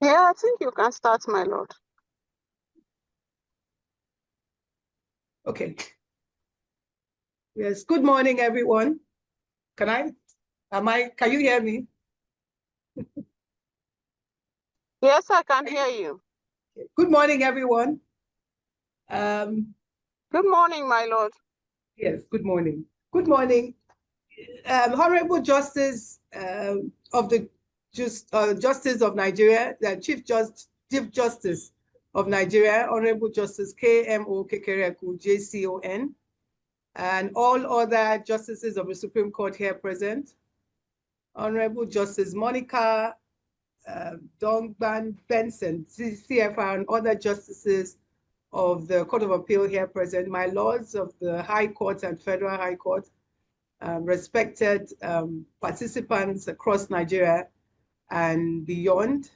Yeah, I think you can start, my lord. Okay. Yes, good morning, everyone. Can you hear me? Yes, I can hear you. Good morning, everyone. Good morning, my lord. Yes, good morning. Good morning. Honorable Justice of the Justice of Nigeria, the Chief Justice of Nigeria, Honorable Justice K.M.O. Kekereku, JCON, and all other justices of the Supreme Court here present, Honorable Justice Monica Dongban Benson, CFR, and other justices of the Court of Appeal here present, my lords of the High Court and Federal High Court, respected participants across Nigeria and beyond,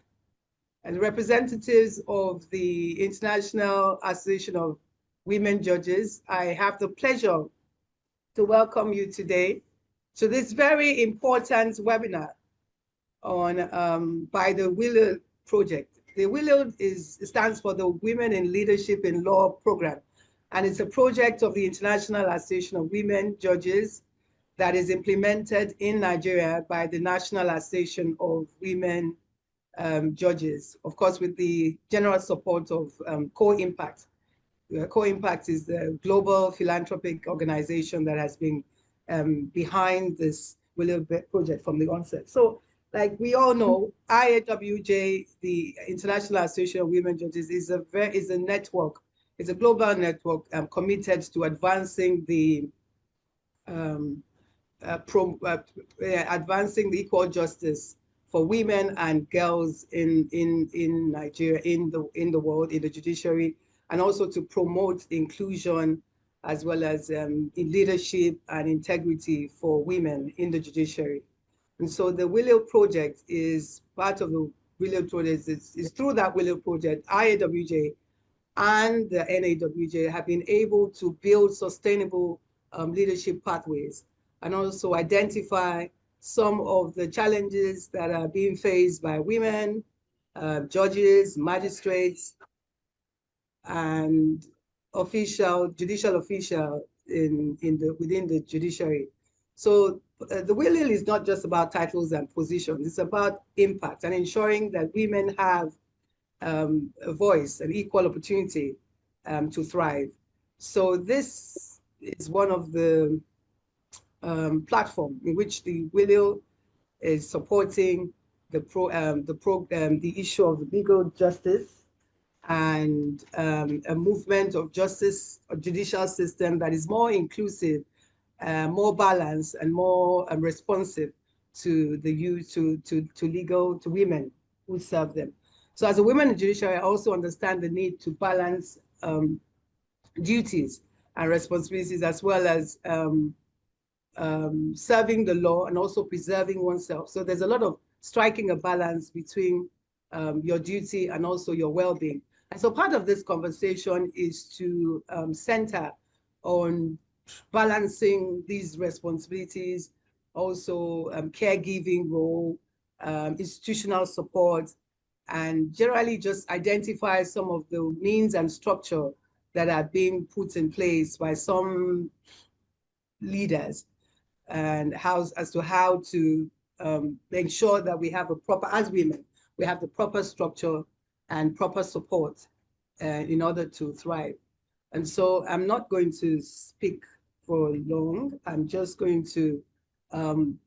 and representatives of the International Association of Women Judges, I have the pleasure to welcome you today to this very important webinar on by the Willow Project. The Willow stands for the Women in Leadership in Law Program, and it's a project of the International Association of Women Judges that is implemented in Nigeria by the National Association of Women Judges, of course, with the general support of Co-Impact. Co-Impact is the global philanthropic organization that has been behind this Willow project from the onset. So, like we all know, IAWJ, the International Association of Women Judges, is a network, it's a global network committed to advancing the advancing the equal justice for women and girls in Nigeria, in the world, in the judiciary, and also to promote inclusion as well as in leadership and integrity for women in the judiciary. And so the Willow Project is part of the Willow Project. It's through that Willow Project, IAWJ and the NAWJ have been able to build sustainable leadership pathways and also identify some of the challenges that are being faced by women, judges, magistrates, and judicial official within the judiciary. So the Willow is not just about titles and positions, it's about impact and ensuring that women have a voice, an equal opportunity to thrive. So this is one of the platform in which the Willow is supporting the issue of legal justice and a movement of justice, a judicial system that is more inclusive, more balanced, and more responsive to the youth, to women who serve them. So as a woman in judiciary, I also understand the need to balance duties and responsibilities as well as serving the law and also preserving oneself. So there's a lot of striking a balance between your duty and also your well-being. And so part of this conversation is to center on balancing these responsibilities, also caregiving role, institutional support, and generally just identify some of the means and structure that are being put in place by some leaders and as to how to ensure that we have a proper, as women, we have the proper structure and proper support in order to thrive. And so I'm not going to speak for long. I'm just going to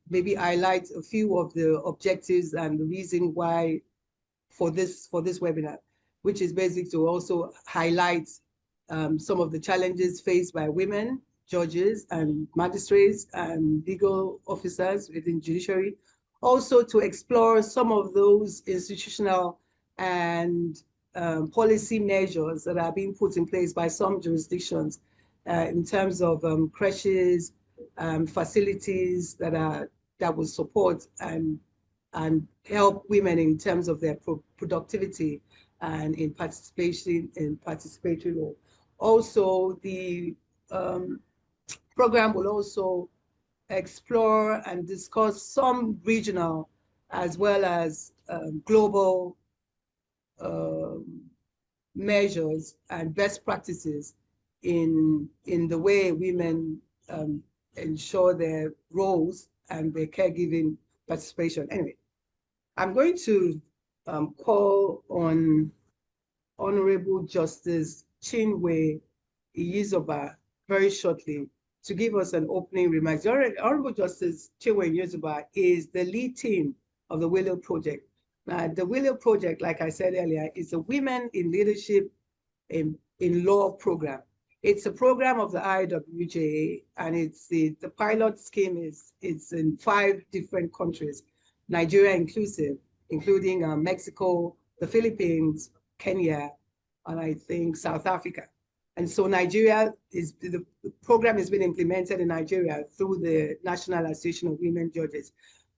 maybe highlight a few of the objectives and the reason why for this webinar, which is basically to also highlight some of the challenges faced by women, judges and magistrates and legal officers within judiciary. Also to explore some of those institutional and policy measures that are being put in place by some jurisdictions in terms of creches, facilities that will support and help women in terms of their productivity and in participation in participatory role. Also, the program will also explore and discuss some regional as well as global measures and best practices in the way women ensure their roles and their caregiving participation. Anyway, I'm going to call on Honorable Justice Chinwe Iyizoba very shortly to give us an opening remark. Honorable Justice Chinwe Iyizoba is the lead team of the Willow Project. The Willow Project, like I said earlier, is a Women in Leadership in Law program. It's a program of the IWJ, and it's the pilot scheme it's in 5 different countries, Nigeria inclusive, including Mexico, the Philippines, Kenya, and I think South Africa. And so Nigeria the program has been implemented in Nigeria through the National Association of Women Judges,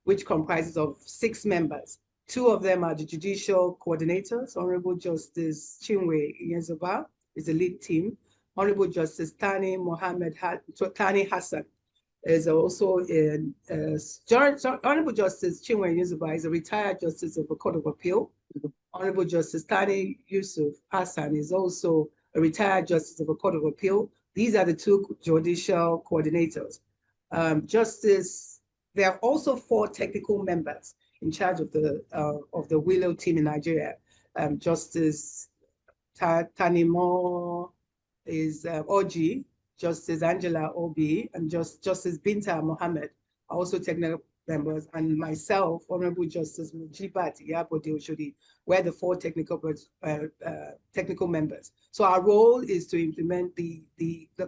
which comprises of 6 members. 2 of them are the judicial coordinators. Honorable Justice Chinwe Iyizoba is the lead team. Honorable Justice Tani Hassan is also Honorable Justice Chinwe Iyizoba is a retired justice of the Court of Appeal. Honorable Justice Tani Yusuf Hassan is also a retired justice of the Court of Appeal. These are the 2 judicial coordinators. There are also 4 technical members in charge of the Willow team in Nigeria. Justice Tanimo is Oji, Justice Angela Obi, and Justice Binta Mohammed are also technical members, and myself, Honorable Justice Mujibat Iyabode Oshodi, we're the 4 technical members. So our role is to implement the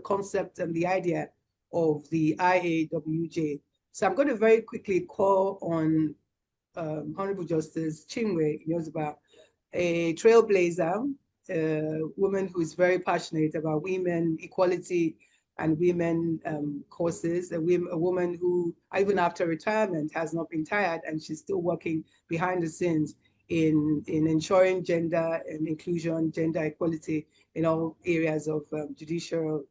concept and the idea of the IAWJ. So I'm going to very quickly call on Honorable Justice Chinwe Iyizoba, a trailblazer, a woman who is very passionate about women equality and women causes, a woman who, even after retirement, has not been tired, and she's still working behind the scenes in ensuring gender and inclusion, gender equality in all areas of judicial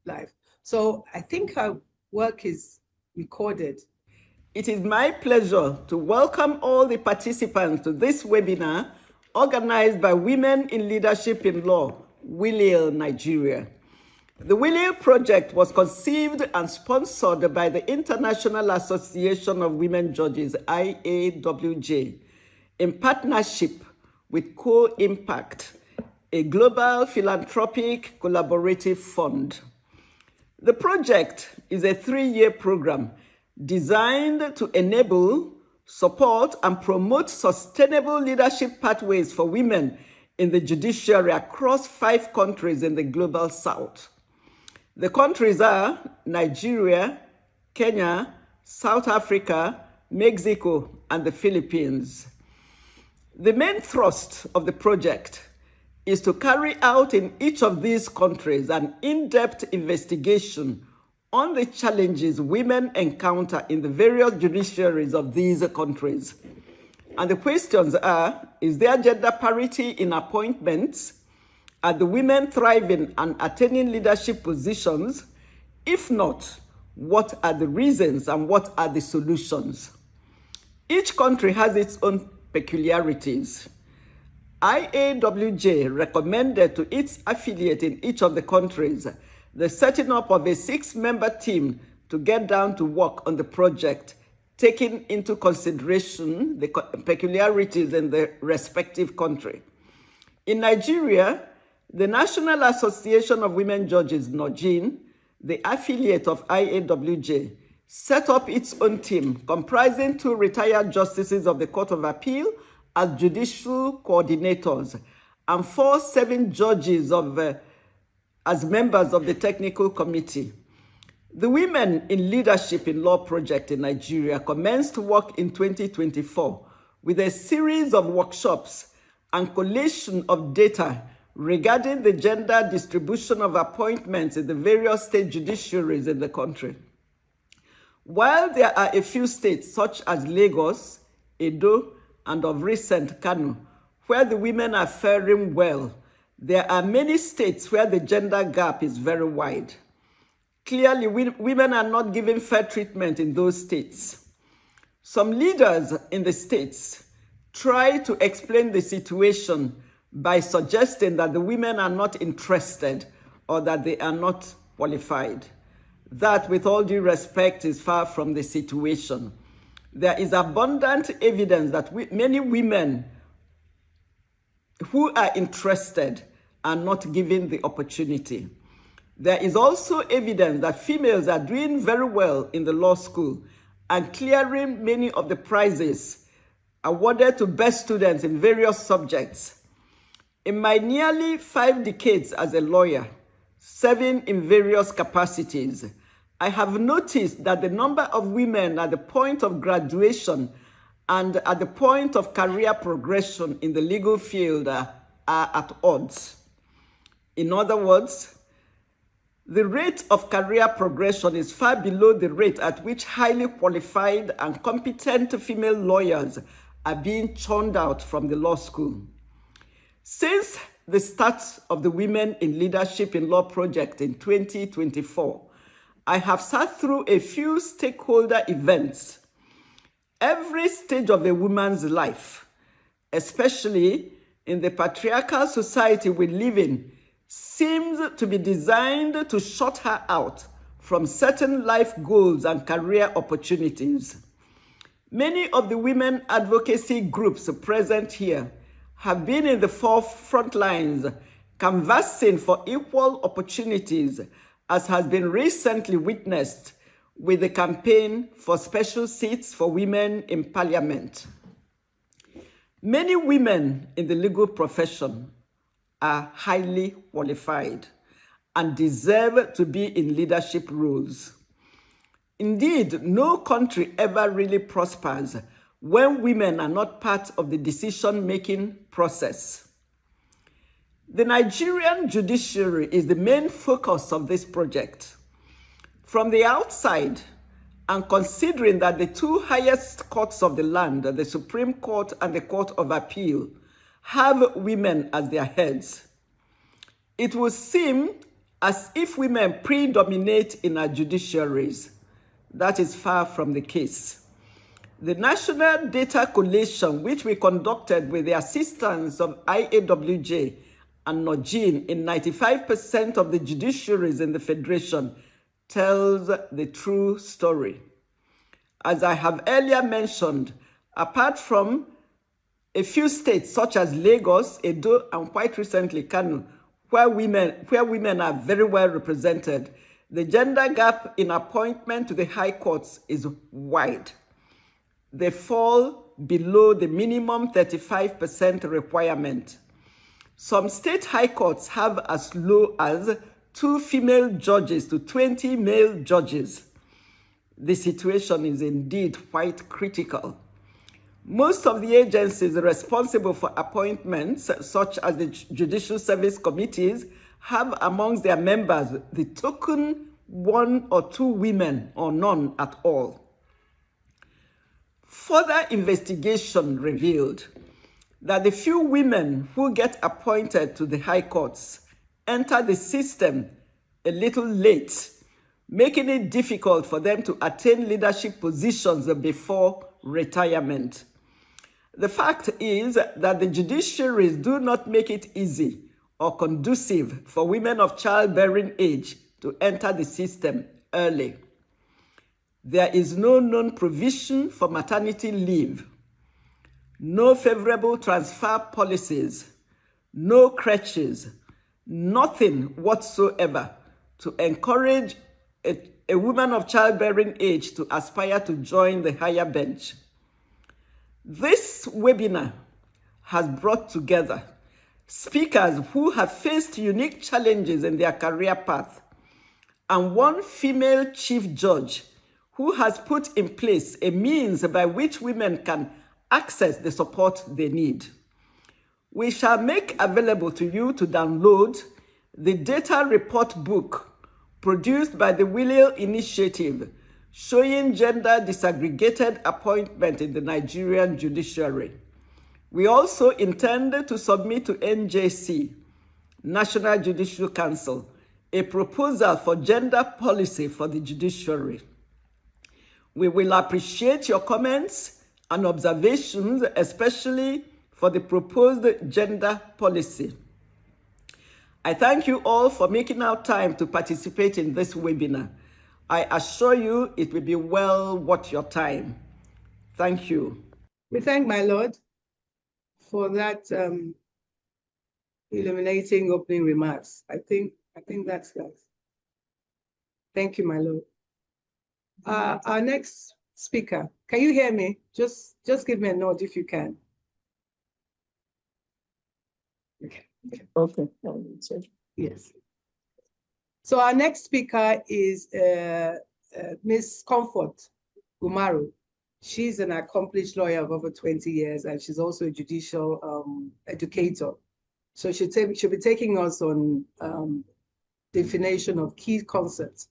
life. So I think her work is recorded. It is my pleasure to welcome all the participants to this webinar organized by Women in Leadership in Law, Willow, Nigeria. The Willow Project was conceived and sponsored by the International Association of Women Judges, IAWJ, in partnership with Co-Impact, a global philanthropic collaborative fund. The project is a 3-year program designed to enable, support, and promote sustainable leadership pathways for women in the judiciary across 5 countries in the Global South. The countries are Nigeria, Kenya, South Africa, Mexico, and the Philippines. The main thrust of the project is to carry out in each of these countries an in-depth investigation on the challenges women encounter in the various judiciaries of these countries. And the questions are, is there gender parity in appointments? Are the women thriving and attaining leadership positions? If not, what are the reasons and what are the solutions? Each country has its own peculiarities. IAWJ recommended to its affiliate in each of the countries the setting up of a 6-member team to get down to work on the project, taking into consideration the peculiarities in the respective country. In Nigeria, the National Association of Women Judges, NOJIN, the affiliate of IAWJ, set up its own team comprising 2 retired justices of the Court of Appeal as judicial coordinators and 7 judges as members of the technical committee. The Women in Leadership in Law project in Nigeria commenced work in 2024 with a series of workshops and collation of data regarding the gender distribution of appointments in the various state judiciaries in the country. While there are a few states such as Lagos, Edo, and of recent Kano, where the women are faring well, there are many states where the gender gap is very wide. Clearly, women are not given fair treatment in those states. Some leaders in the states try to explain the situation by suggesting that the women are not interested or that they are not qualified. That, with all due respect, is far from the situation. There is abundant evidence that many women who are interested are not given the opportunity. There is also evidence that females are doing very well in the law school and clearing many of the prizes awarded to best students in various subjects. In my nearly 5 decades as a lawyer, serving in various capacities, I have noticed that the number of women at the point of graduation and at the point of career progression in the legal field are at odds. In other words, the rate of career progression is far below the rate at which highly qualified and competent female lawyers are being churned out from the law school. Since the start of the Women in Leadership in Law project in 2024, I have sat through a few stakeholder events. Every stage of a woman's life, especially in the patriarchal society we live in, seems to be designed to shut her out from certain life goals and career opportunities. Many of the women advocacy groups present here have been in the forefront lines canvassing for equal opportunities, as has been recently witnessed with the campaign for special seats for women in parliament. Many women in the legal profession are highly qualified and deserve to be in leadership roles. Indeed, no country ever really prospers when women are not part of the decision-making process. The Nigerian judiciary is the main focus of this project. From the outside, and considering that the 2 highest courts of the land, the Supreme Court and the Court of Appeal, have women as their heads, it would seem as if women predominate in our judiciaries. That is far from the case. The national data collation, which we conducted with the assistance of Iawj and Nawj in 95% of the judiciaries in the Federation, tells the true story. As I have earlier mentioned, apart from a few states such as Lagos, Edo, and quite recently Kano, where women are very well represented, the gender gap in appointment to the high courts is wide. They fall below the minimum 35% requirement. Some state high courts have as low as 2 female judges to 20 male judges. The situation is indeed quite critical. Most of the agencies responsible for appointments, such as the Judicial Service Committees, have amongst their members the token 1 or 2 women or none at all. Further investigation revealed that the few women who get appointed to the high courts enter the system a little late, making it difficult for them to attain leadership positions before retirement. The fact is that the judiciaries do not make it easy or conducive for women of childbearing age to enter the system early. There is no known provision for maternity leave, no favorable transfer policies, no crèches, nothing whatsoever to encourage a woman of childbearing age to aspire to join the higher bench. This webinar has brought together speakers who have faced unique challenges in their career path, and one female chief judge who has put in place a means by which women can access the support they need. We shall make available to you to download the data report book produced by the Williel Initiative, showing gender disaggregated appointment in the Nigerian judiciary. We also intend to submit to NJC, National Judicial Council, a proposal for gender policy for the judiciary. We will appreciate your comments and observations, especially for the proposed gender policy. I thank you all for making out time to participate in this webinar. I assure you it will be well worth your time. Thank you. We thank my Lord for that illuminating opening remarks. I think that's that. Thank you, my Lord. Our next speaker, can you hear me? Just give me a nod if you can. Okay. Yes. So our next speaker is Miss Comfort Umaru. She's an accomplished lawyer of over 20 years, and she's also a judicial educator. So she'll be taking us on definition of key concepts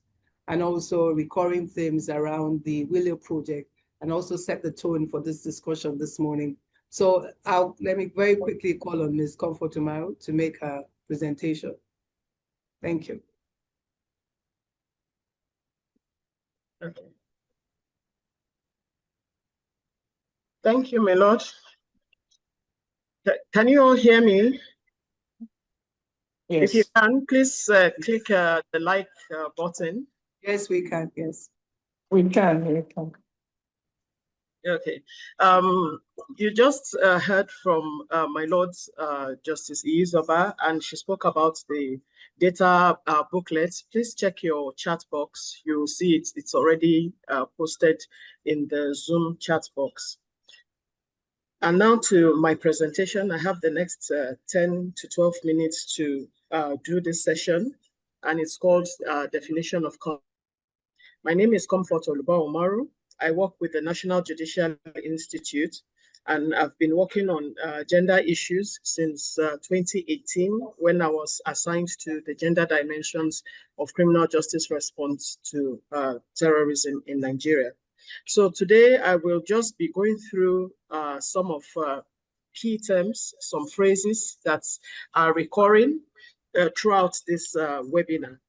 and also recurring themes around the Willow Project, and also set the tone for this discussion this morning. So let me very quickly call on Ms. Comfort Umaru to make her presentation. Thank you. Okay. Thank you, my Lord. Can you all hear me? Yes. If you can, please click the like button. Yes, we can. Yes. We can. Okay. You just heard from my Lord Justice Iawj, and she spoke about the data booklet. Please check your chat box. You'll see it. It's already posted in the Zoom chat box. And now to my presentation. I have the next 10 to 12 minutes to do this session, and it's called Definition of Concept. My name is Comfort Umaru. I work with the National Judicial Institute, and I've been working on gender issues since 2018, when I was assigned to the gender dimensions of criminal justice response to terrorism in Nigeria. So today I will just be going through some of key terms, some phrases that are recurring throughout this webinar.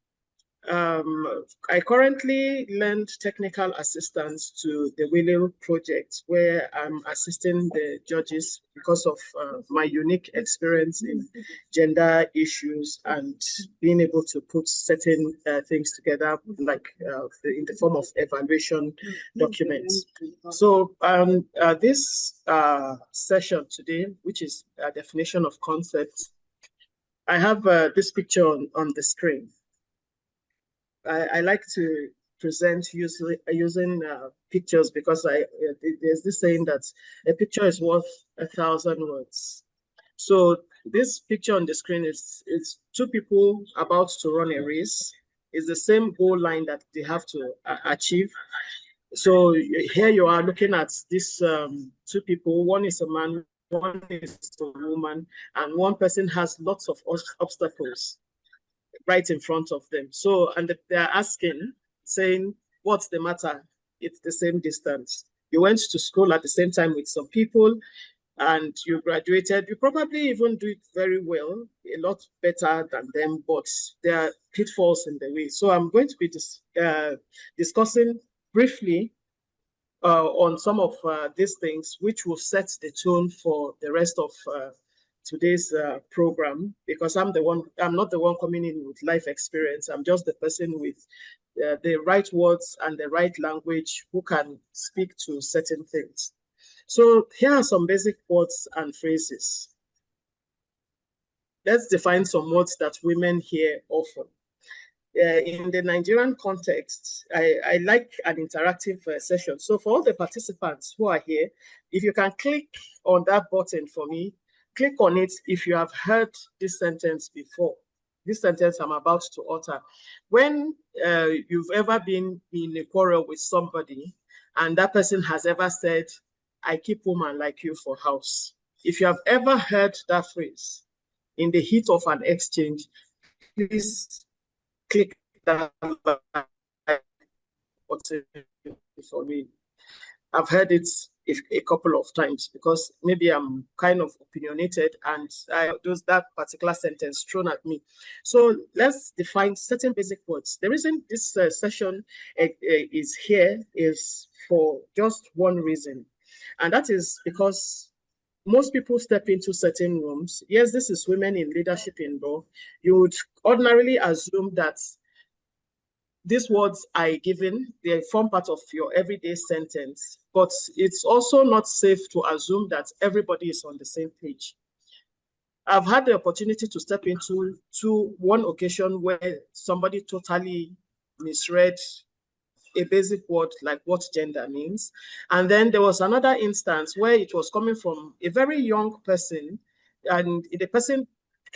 I currently lend technical assistance to the Willow Project, where I'm assisting the judges because of my unique experience in gender issues and being able to put certain things together, like in the form of evaluation documents. So this session today, which is a definition of concepts, I have this picture on the screen. I like to present using pictures because there's this saying that a picture is worth 1,000 words. So this picture on the screen is two people about to run a race. It's the same goal line that they have to achieve. So here you are looking at these two people. One is a man, one is a woman, and one person has lots of obstacles right in front of them. So, and they're asking, saying, what's the matter? It's the same distance. You went to school at the same time with some people and you graduated. You probably even do it very well, a lot better than them, but there are pitfalls in the way. So I'm going to be discussing briefly on some of these things, which will set the tone for the rest of today's program, because I'm not the one coming in with life experience. I'm just the person with the right words and the right language who can speak to certain things. So here are some basic words and phrases. Let's define some words that women hear often. In the Nigerian context, I like an interactive session. So for all the participants who are here, if you can click on that button for me, click on it if you have heard this sentence before. This sentence I'm about to utter. When you've ever been in a quarrel with somebody and that person has ever said, I keep woman like you for house. If you have ever heard that phrase in the heat of an exchange, please click that button for me. I've heard it a couple of times because maybe I'm kind of opinionated and that particular sentence thrown at me. So let's define certain basic words. The reason this session is here is for just one reason, and that is because most people step into certain rooms. Yes, this is women in leadership in law. You would ordinarily assume that these words are given, they form part of your everyday sentence, but it's also not safe to assume that everybody is on the same page. I've had the opportunity to step into one occasion where somebody totally misread a basic word like what gender means. And then there was another instance where it was coming from a very young person, and the person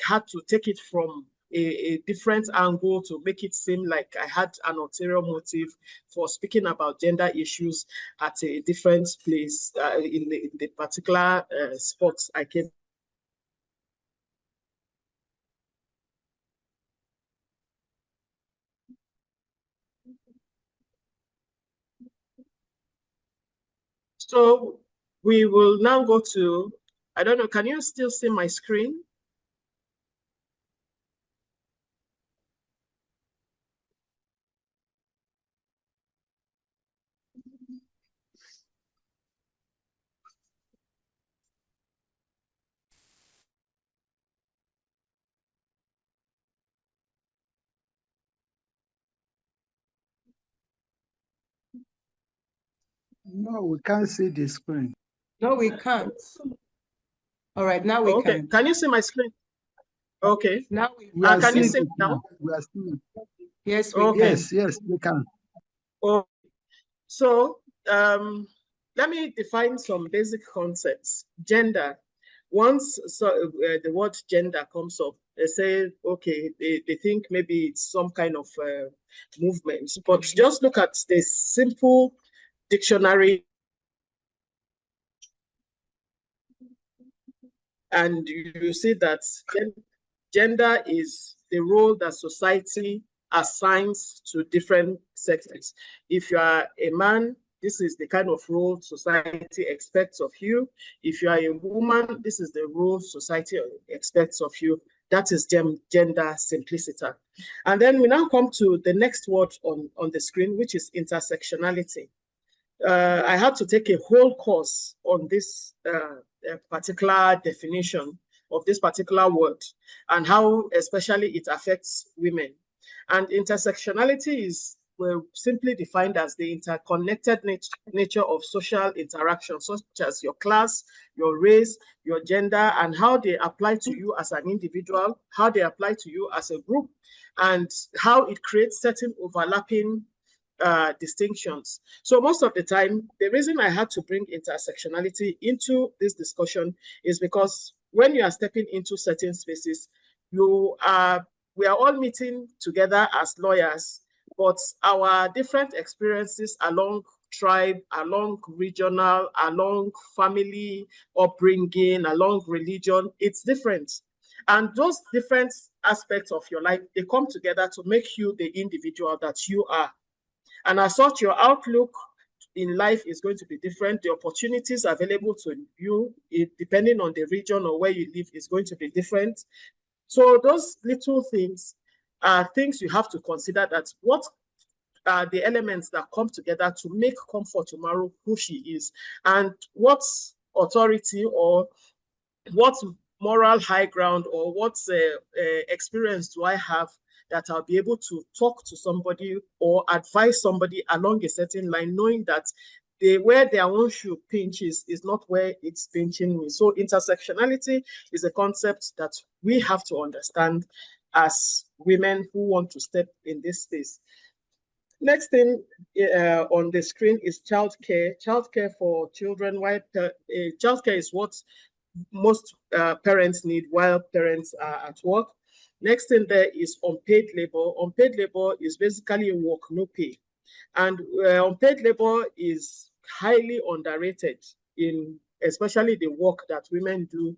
had to take it from a different angle to make it seem like I had an ulterior motive for speaking about gender issues at a different place in the particular spot I came. So we will now go to, I don't know, can you still see my screen? No, we can't see the screen. No, we can't. All right, now we Okay, can. can you see my screen? Okay. Now we We are Can you seeing see it me now? We are seeing it. Yes, we Okay. can. Yes, we can. Oh, so let me define some basic concepts. Gender. Once the word gender comes up, they say, okay, they think maybe it's some kind of movement. But just look at the simple dictionary and you see that gender is the role that society assigns to different sexes. If you are a man, this is the kind of role society expects of you. If you are a woman, this is the role society expects of you. That is gender simplicity. And then we now come to the next word on the screen, which is intersectionality. I had to take a whole course on this particular definition of this particular word and how especially it affects women. And intersectionality is simply defined as the interconnected nature of social interaction, such as your class, your race, your gender, and how they apply to you as an individual, how they apply to you as a group, and how it creates certain overlapping distinctions. So most of the time, the reason I had to bring intersectionality into this discussion is because when you are stepping into certain spaces, we are all meeting together as lawyers, but our different experiences along tribe, along regional, along family upbringing, along religion, it's different. And those different aspects of your life, they come together to make you the individual that you are. And as such, your outlook in life is going to be different. The opportunities available to you, depending on the region or where you live, is going to be different. So those little things are things you have to consider, that what are the elements that come together to make Comfort Tomorrow who she is, and what authority or what moral high ground or what experience do I have that I'll be able to talk to somebody or advise somebody along a certain line, knowing that where their own shoe pinches is not where it's pinching me. So intersectionality is a concept that we have to understand as women who want to step in this space. Next thing on the screen is childcare. Childcare for children. Why childcare is what most parents need while parents are at work. Next thing there is unpaid labor. Unpaid labor is basically work, no pay. And unpaid labor is highly underrated in especially the work that women do,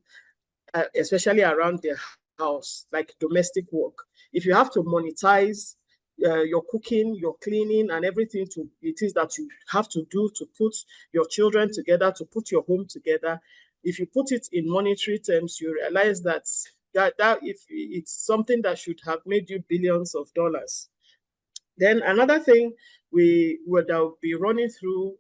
especially around their house, like domestic work. If you have to monetize your cooking, your cleaning, and everything it is that you have to do to put your children together, to put your home together. If you put it in monetary terms, you realize that if it's something that should have made you billions of dollars. Then another thing we would be running through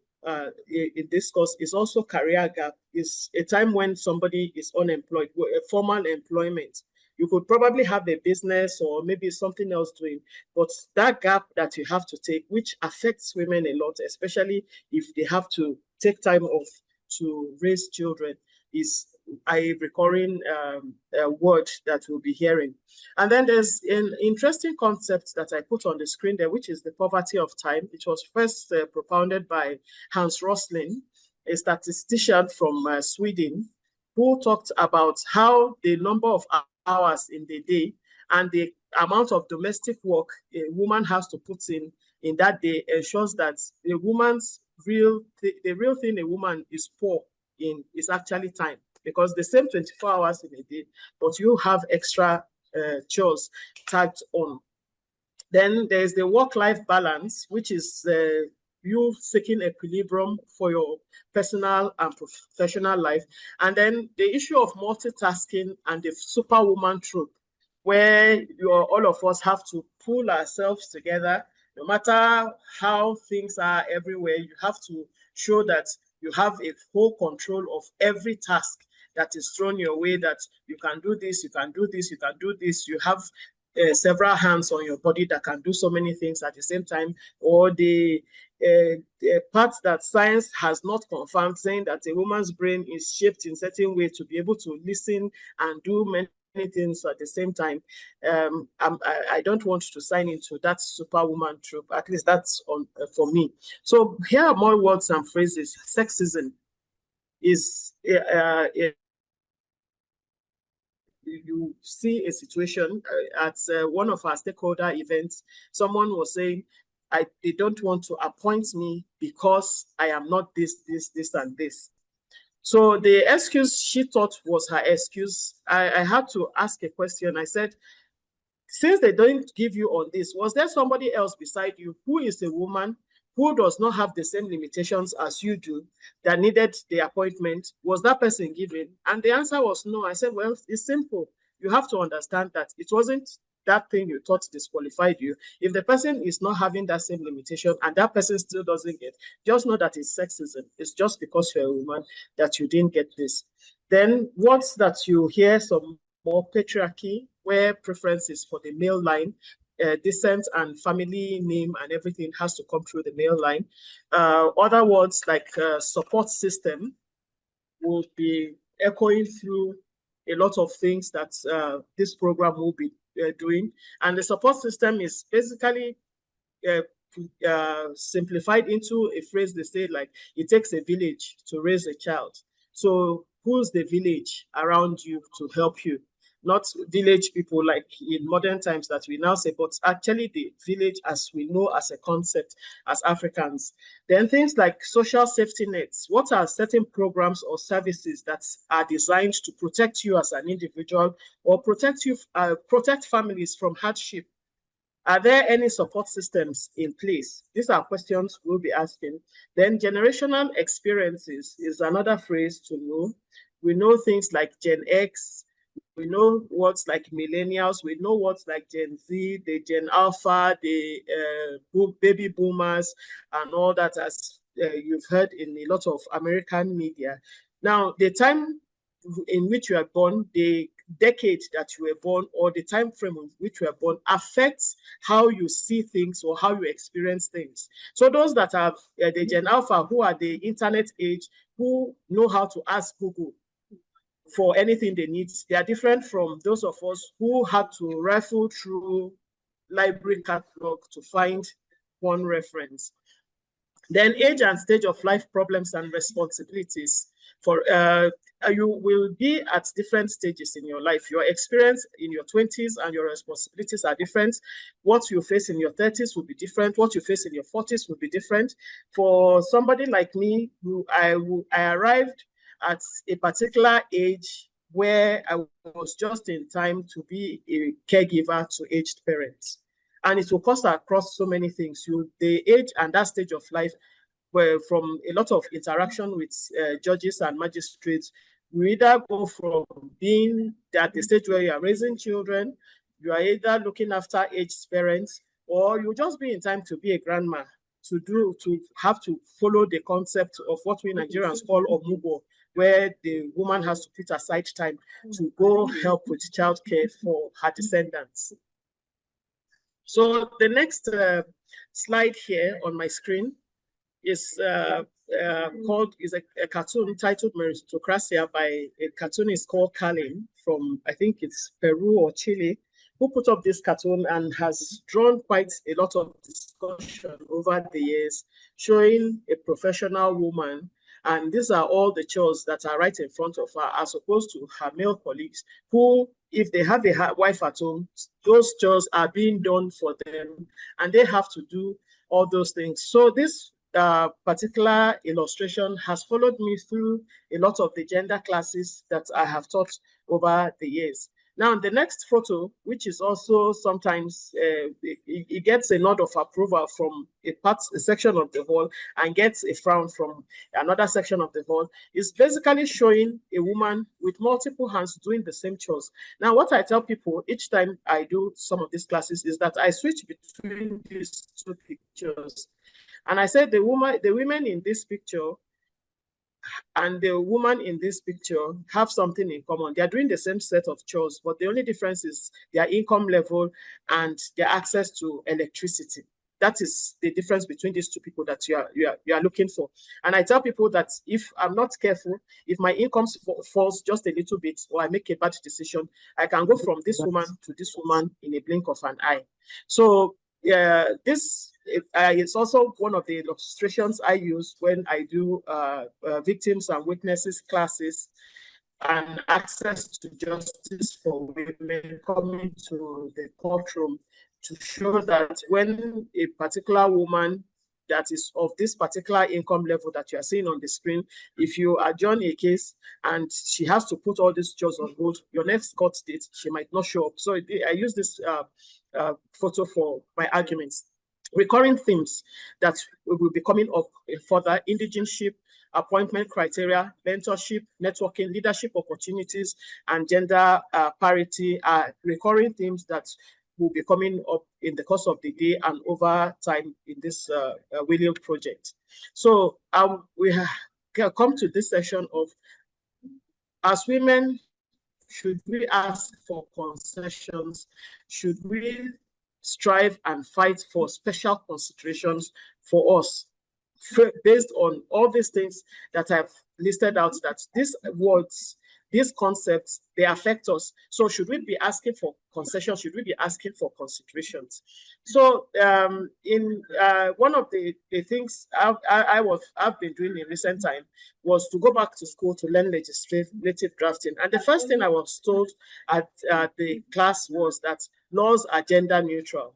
in this course is also career gap. Is a time when somebody is unemployed, formal employment. You could probably have a business or maybe something else doing, but that gap that you have to take, which affects women a lot, especially if they have to take time off to raise children, is a recurring word that we'll be hearing. And then there's an interesting concept that I put on the screen there, which is the poverty of time. It was first propounded by Hans Rosling, a statistician from Sweden, who talked about how the number of hours in the day and the amount of domestic work a woman has to put in that day ensures that a woman's the real thing a woman is poor in is actually time, because the same 24 hours in a day, but you have extra chores tagged on. Then there's the work-life balance, which is you seeking equilibrium for your personal and professional life. And then the issue of multitasking and the superwoman trope, where all of us have to pull ourselves together. No matter how things are everywhere, you have to show that you have a full control of every task that is thrown your way, that you can do this, you can do this, you can do this. You have several hands on your body that can do so many things at the same time, or the part that science has not confirmed, saying that a woman's brain is shaped in a certain way to be able to listen and do many things at the same time. I don't want to sign into that superwoman trope. At least that's for me. So here are more words and phrases. Sexism is you see a situation at one of our stakeholder events. Someone was saying, they don't want to appoint me because I am not this, and this. So the excuse she thought was her excuse. I had to ask a question. I said, since they don't give you on this, was there somebody else beside you who is a woman who does not have the same limitations as you do that needed the appointment? Was that person given? And the answer was no. I said, well, it's simple. You have to understand that it wasn't that thing you thought disqualified you. If the person is not having that same limitation and that person still doesn't get, just know that it's sexism. It's just because you're a woman that you didn't get this. Then words that you hear some more: patriarchy, where preference is for the male line. Descent and family name and everything has to come through the male line. Other words like support system will be echoing through a lot of things that this program will be doing. And the support system is basically simplified into a phrase they say, like, it takes a village to raise a child. So who's the village around you to help you? Not village people like in modern times that we now say, but actually the village as we know as a concept as Africans. Then things like social safety nets. What are certain programs or services that are designed to protect you as an individual or protect families from hardship? Are there any support systems in place? These are questions we'll be asking. Then generational experiences is another phrase to know. We know things like Gen X, we know words like millennials, we know words like Gen Z, the Gen Alpha, the baby boomers, and all that, as you've heard in a lot of American media. Now, the time in which you are born, the decade that you were born, or the time frame in which you were born affects how you see things or how you experience things. So those that are the Gen Alpha, who are the internet age, who know how to ask Google for anything they need, they are different from those of us who had to rifle through library catalog to find one reference. Then age and stage of life problems and responsibilities. For you will be at different stages in your life. Your experience in your 20s and your responsibilities are different. What you face in your 30s will be different. What you face in your 40s will be different. For somebody like me, I arrived at a particular age where I was just in time to be a caregiver to aged parents. And it will cost across so many things. The age and that stage of life, where from a lot of interaction with judges and magistrates, you either go from being at the stage where you are raising children, you are either looking after aged parents, or you just be in time to be a grandma, to have to follow the concept of what we Nigerians call omugo, where the woman has to put aside time to go help with childcare for her descendants. So the next slide here on my screen is a cartoon titled Meritocracia by a cartoonist called Kalin from, I think it's Peru or Chile, who put up this cartoon and has drawn quite a lot of discussion over the years, showing a professional woman. And these are all the chores that are right in front of her, as opposed to her male colleagues, who, if they have a wife at home, those chores are being done for them, and they have to do all those things. So this particular illustration has followed me through a lot of the gender classes that I have taught over the years. Now, the next photo, which is also sometimes, it gets a nod of approval from a section of the hall and gets a frown from another section of the hall, is basically showing a woman with multiple hands doing the same chores. Now, what I tell people each time I do some of these classes is that I switch between these two pictures. And I said the women in this picture and the woman in this picture have something in common. They are doing the same set of chores, but the only difference is their income level and their access to electricity. That is the difference between these two people that you are looking for. And I tell people that if I'm not careful, if my income falls just a little bit, or I make a bad decision, I can go from this woman to this woman in a blink of an eye. So this it's also one of the illustrations I use when I do victims and witnesses classes and access to justice for women coming to the courtroom, to show that when a particular woman that is of this particular income level that you are seeing on the screen, if you adjourn a case and she has to put all these jobs on hold, your next court date, she might not show up. So I use this photo for my arguments. Recurring themes that will be coming up further: indigenship, appointment criteria, mentorship, networking, leadership opportunities, and gender parity are recurring themes that will be coming up in the course of the day and over time in this William project. So we have come to this session of, as women, should we ask for concessions? Should we strive and fight for special considerations for us, based on all these things that I've listed out, that these words, these concepts, they affect us? So should we be asking for concessions? Should we be asking for considerations? So in one of the things I've been doing in recent time was to go back to school to learn legislative drafting. And the first thing I was told at the class was that laws are gender neutral.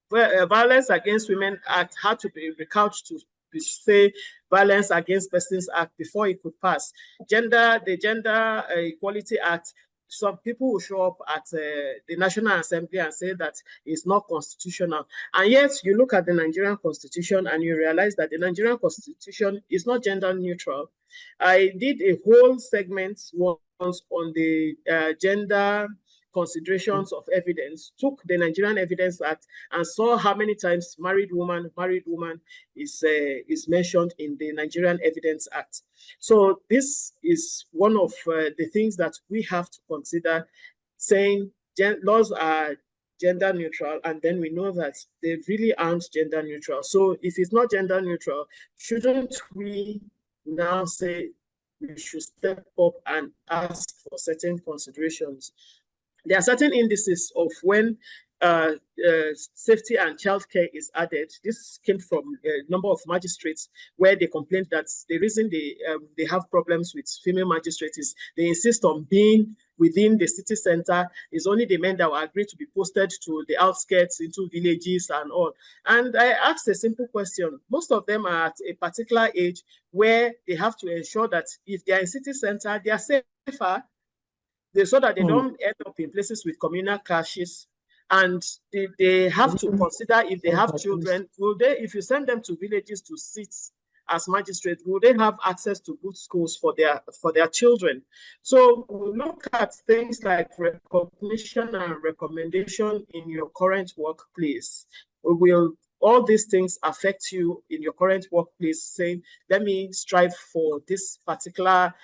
Where Violence Against Women Act had to be recouched to say Violence Against Persons Act before it could pass. The Gender Equality Act, some people will show up at the National Assembly and say that it's not constitutional. And yet you look at the Nigerian Constitution and you realize that the Nigerian Constitution is not gender neutral. I did a whole segment once on the gender considerations of evidence, took the Nigerian Evidence Act and saw how many times married woman is mentioned in the Nigerian Evidence Act. So this is one of the things that we have to consider, saying laws are gender neutral, and then we know that they really aren't gender neutral. So if it's not gender neutral, shouldn't we now say we should step up and ask for certain considerations? There are certain indices of when safety and childcare is added. This came from a number of magistrates where they complained that the reason they have problems with female magistrates is they insist on being within the city center. It's only the men that will agree to be posted to the outskirts, into villages and all. And I asked a simple question. Most of them are at a particular age where they have to ensure that if they are in city center, they are safer, so that they don't end up in places with communal clashes And they have to consider if they have children, will they, if you send them to villages to sit as magistrates, will they have access to good schools for their children? So we look at things like recognition and recommendation in your current workplace. Will all these things affect you in your current workplace, saying, let me strive for this particular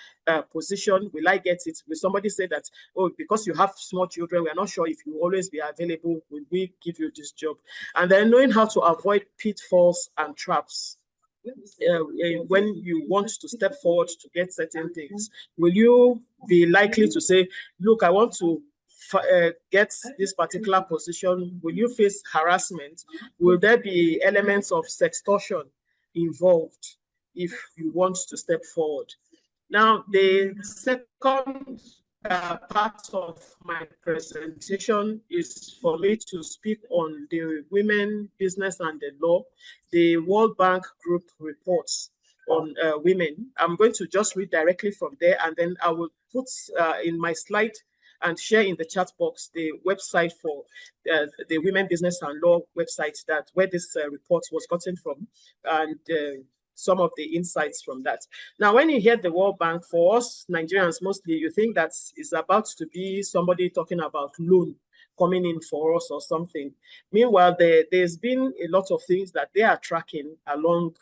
position, will I get it? Will somebody say that, oh, because you have small children, we are not sure if you will always be available, will we give you this job? And then knowing how to avoid pitfalls and traps. When you want to step forward to get certain things, will you be likely to say, look, I want to get this particular position? Will you face harassment? Will there be elements of sextortion involved if you want to step forward? Now, the second part of my presentation is for me to speak on the women, business, and the law, the World Bank Group reports on women. I'm going to just read directly from there, and then I will put in my slide and share in the chat box the website for the Women, Business, and Law website, that where this report was gotten from, and some of the insights from that. Now, when you hear the World Bank, for us Nigerians mostly, you think that it's about to be somebody talking about loan coming in for us or something. Meanwhile, there's been a lot of things that they are tracking along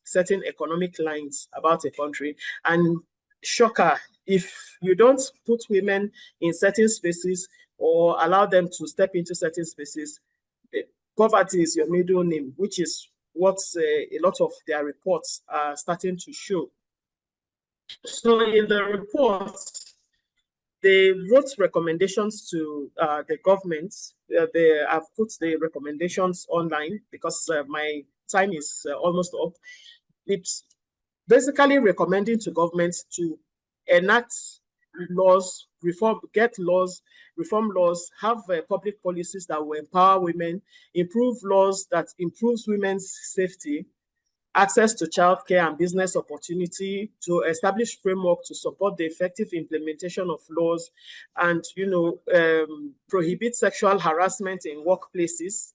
certain economic lines about a country. And shocker, if you don't put women in certain spaces or allow them to step into certain spaces, poverty is your middle name, which is what a lot of their reports are starting to show. So in the reports, they wrote recommendations to the government. They have put the recommendations online because my time is almost up. It's basically recommending to governments to enact laws, reform laws, have public policies that will empower women, improve laws that improves women's safety, access to childcare and business opportunity, to establish framework to support the effective implementation of laws, and prohibit sexual harassment in workplaces,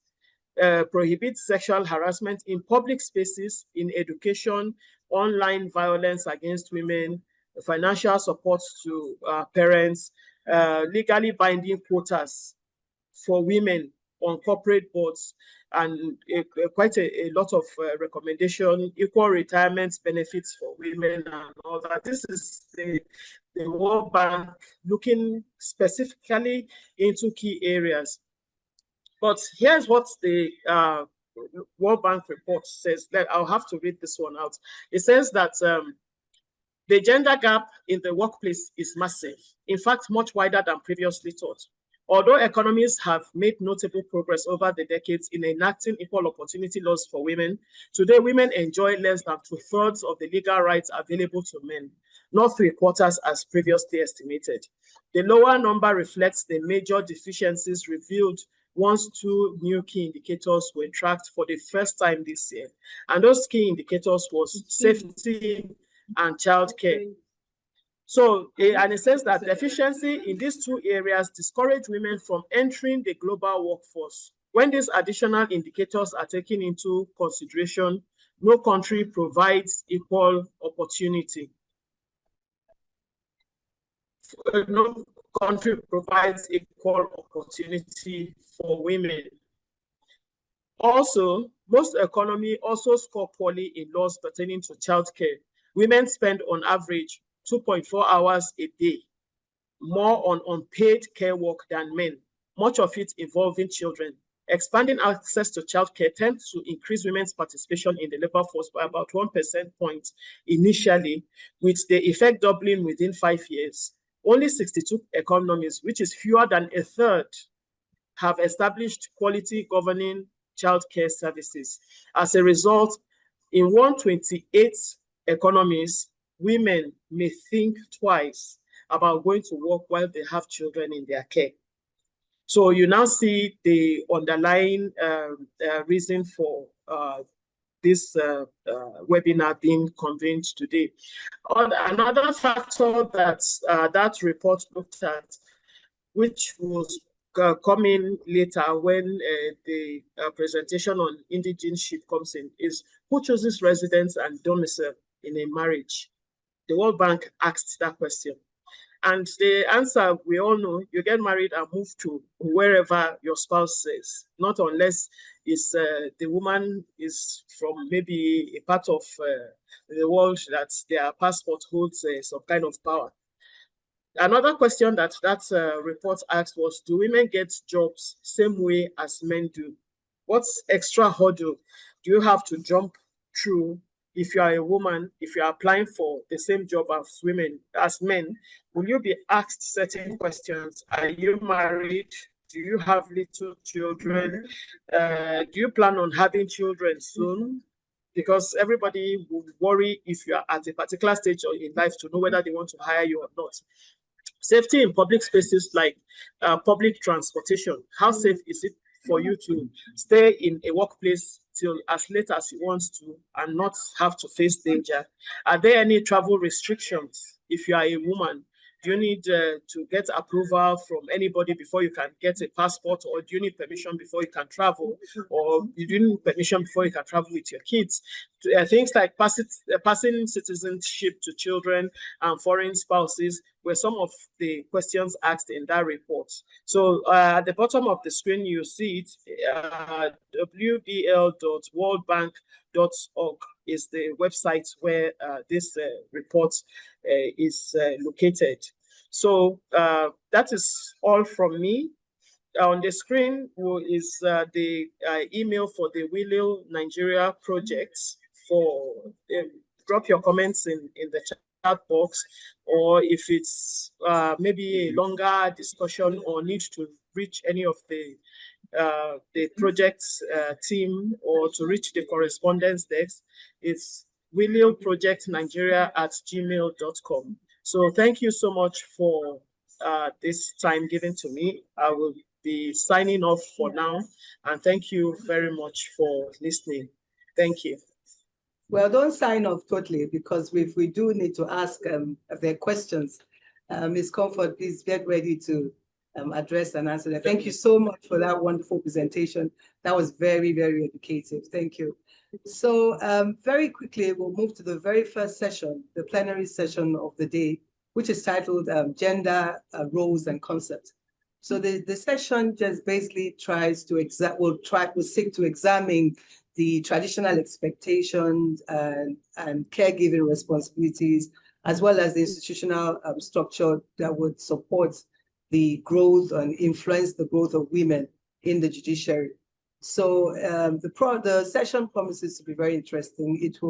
prohibit sexual harassment in public spaces, in education, online violence against women, financial support to parents, legally binding quotas for women on corporate boards, and quite a lot of recommendation, equal retirement benefits for women and all that. This is the World Bank looking specifically into key areas. But here's what the World Bank report says. That I'll have to read this one out. It says that the gender gap in the workplace is massive, in fact, much wider than previously thought. Although economies have made notable progress over the decades in enacting equal opportunity laws for women, today women enjoy less than 2/3 of the legal rights available to men, not 3/4 as previously estimated. The lower number reflects the major deficiencies revealed once two new key indicators were tracked for the first time this year. And those key indicators was safety and childcare. So, and it says that deficiency in these two areas discourage women from entering the global workforce. When these additional indicators are taken into consideration, no country provides equal opportunity. No country provides equal opportunity for women. Also, most economies also score poorly in laws pertaining to childcare. Women spend on average 2.4 hours a day more on unpaid care work than men, much of it involving children. Expanding access to childcare tends to increase women's participation in the labor force by about 1 percentage point initially, with the effect doubling within 5 years. Only 62 economies, which is fewer than a third, have established quality governing childcare services. As a result, in 128 economies, women may think twice about going to work while they have children in their care. So you now see the underlying reason for this webinar being convened today. Another factor that that report looked at, which was come in later when the presentation on indigenship comes in, is who chooses residence and domicile in a marriage? The World Bank asked that question. And the answer, we all know, you get married and move to wherever your spouse says, not unless it's, the woman is from maybe a part of the world that their passport holds some kind of power. Another question that report asked was, do women get jobs same way as men do? What extra hurdle do you have to jump through if you are a woman, if you are applying for the same job as women, as men? Will you be asked certain questions? Are you married? Do you have little children? Do you plan on having children soon? Because everybody will worry if you are at a particular stage in life to know whether they want to hire you or not. Safety in public spaces like public transportation. How safe is it for you to stay in a workplace till as late as you want to and not have to face danger? Are there any travel restrictions if you are a woman? Do you need to get approval from anybody before you can get a passport, or do you need permission before you can travel, or do you need permission before you can travel with your kids? Things like passing citizenship to children and foreign spouses were some of the questions asked in that report. So at the bottom of the screen, you see it, wbl.worldbank.org is the website where this report is located. So that is all from me. On the screen is the email for the Willow Nigeria project. For drop your comments in the chat box, or if it's maybe a longer discussion or need to reach any of the project team or to reach the correspondence desk, it's willowprojectnigeria@gmail.com. So thank you so much for this time given to me. I will be signing off for now, and thank you very much for listening. Thank you. Well, don't sign off totally, because if we do need to ask if there are questions, Ms. Comfort, please get ready to address and answer them. Thank you so much for that wonderful presentation. That was very, very educative. Thank you. So very quickly, we'll move to the very first session, the plenary session of the day, which is titled Gender, Roles and Concepts. So the session just basically tries to will seek to examine the traditional expectations and caregiving responsibilities, as well as the institutional structure that would support the growth and influence the growth of women in the judiciary. So the session promises to be very interesting. It's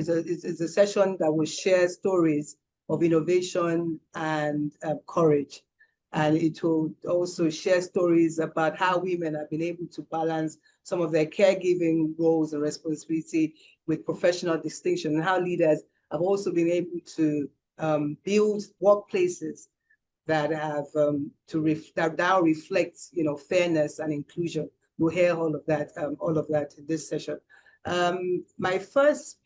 a session that will share stories of innovation and courage. And it will also share stories about how women have been able to balance some of their caregiving roles and responsibility with professional distinction, and how leaders have also been able to build workplaces that have that now reflect, fairness and inclusion. You'll hear all of that in this session. Our first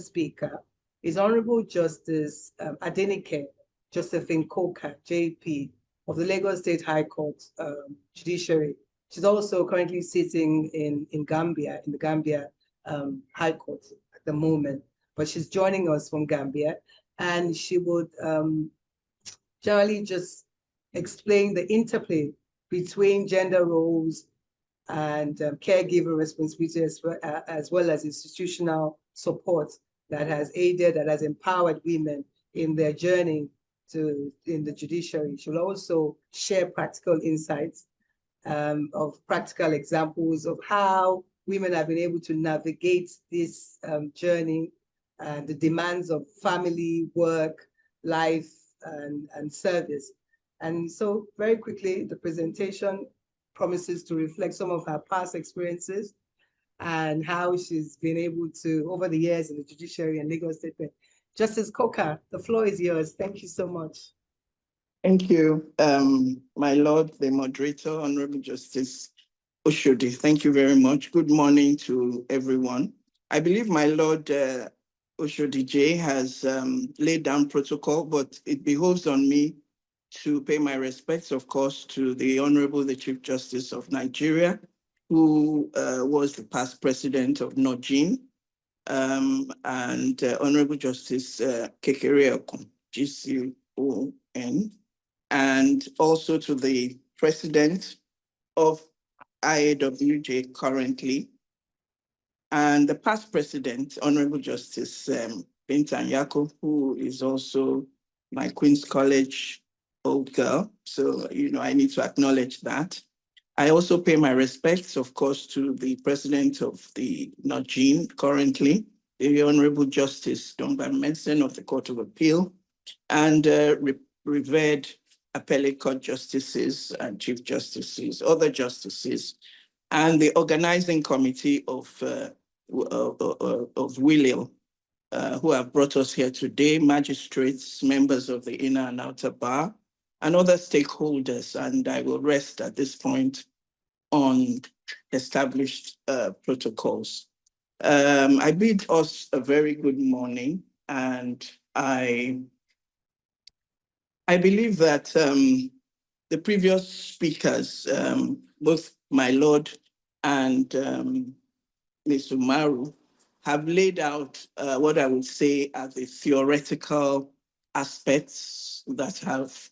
speaker is Honorable Justice Adenike Josephine Coker, JP, of the Lagos State High Court Judiciary. She's also currently sitting in Gambia, in the Gambia High Court at the moment, but she's joining us from Gambia, and she would generally just explain the interplay between gender roles and caregiver responsibility, as well as institutional support that has aided, that has empowered women in their journey in the judiciary. She'll also share practical insights of practical examples of how women have been able to navigate this journey and the demands of family, work, life, and service. And so very quickly, the presentation promises to reflect some of her past experiences and how she's been able to, over the years in the judiciary and Lagos State. Justice Coker, the floor is yours. Thank you so much. Thank you, my Lord, the moderator, Honorable Justice Oshodi. Thank you very much. Good morning to everyone. I believe my Lord Oshodi J has laid down protocol, but it behoves on me to pay my respects, of course, to the Honorable, the Chief Justice of Nigeria, who was the past president of Nawj, and Honorable Justice Kekere Okun, GCON, and also to the president of Iawj currently, and the past president, Honorable Justice Bintan Yako, who is also my Queen's College old girl. So, I need to acknowledge that. I also pay my respects, of course, to the president of the Nawj currently, the Honorable Justice Dongban Medson of the Court of Appeal, and revered appellate court justices and chief justices, other justices, and the organizing committee of WILIL, who have brought us here today, magistrates, members of the inner and outer bar, and other stakeholders. And I will rest at this point on established protocols. I bid us a very good morning, and I believe that the previous speakers, both my lord and Ms. Umaru, have laid out what I would say are the theoretical aspects that have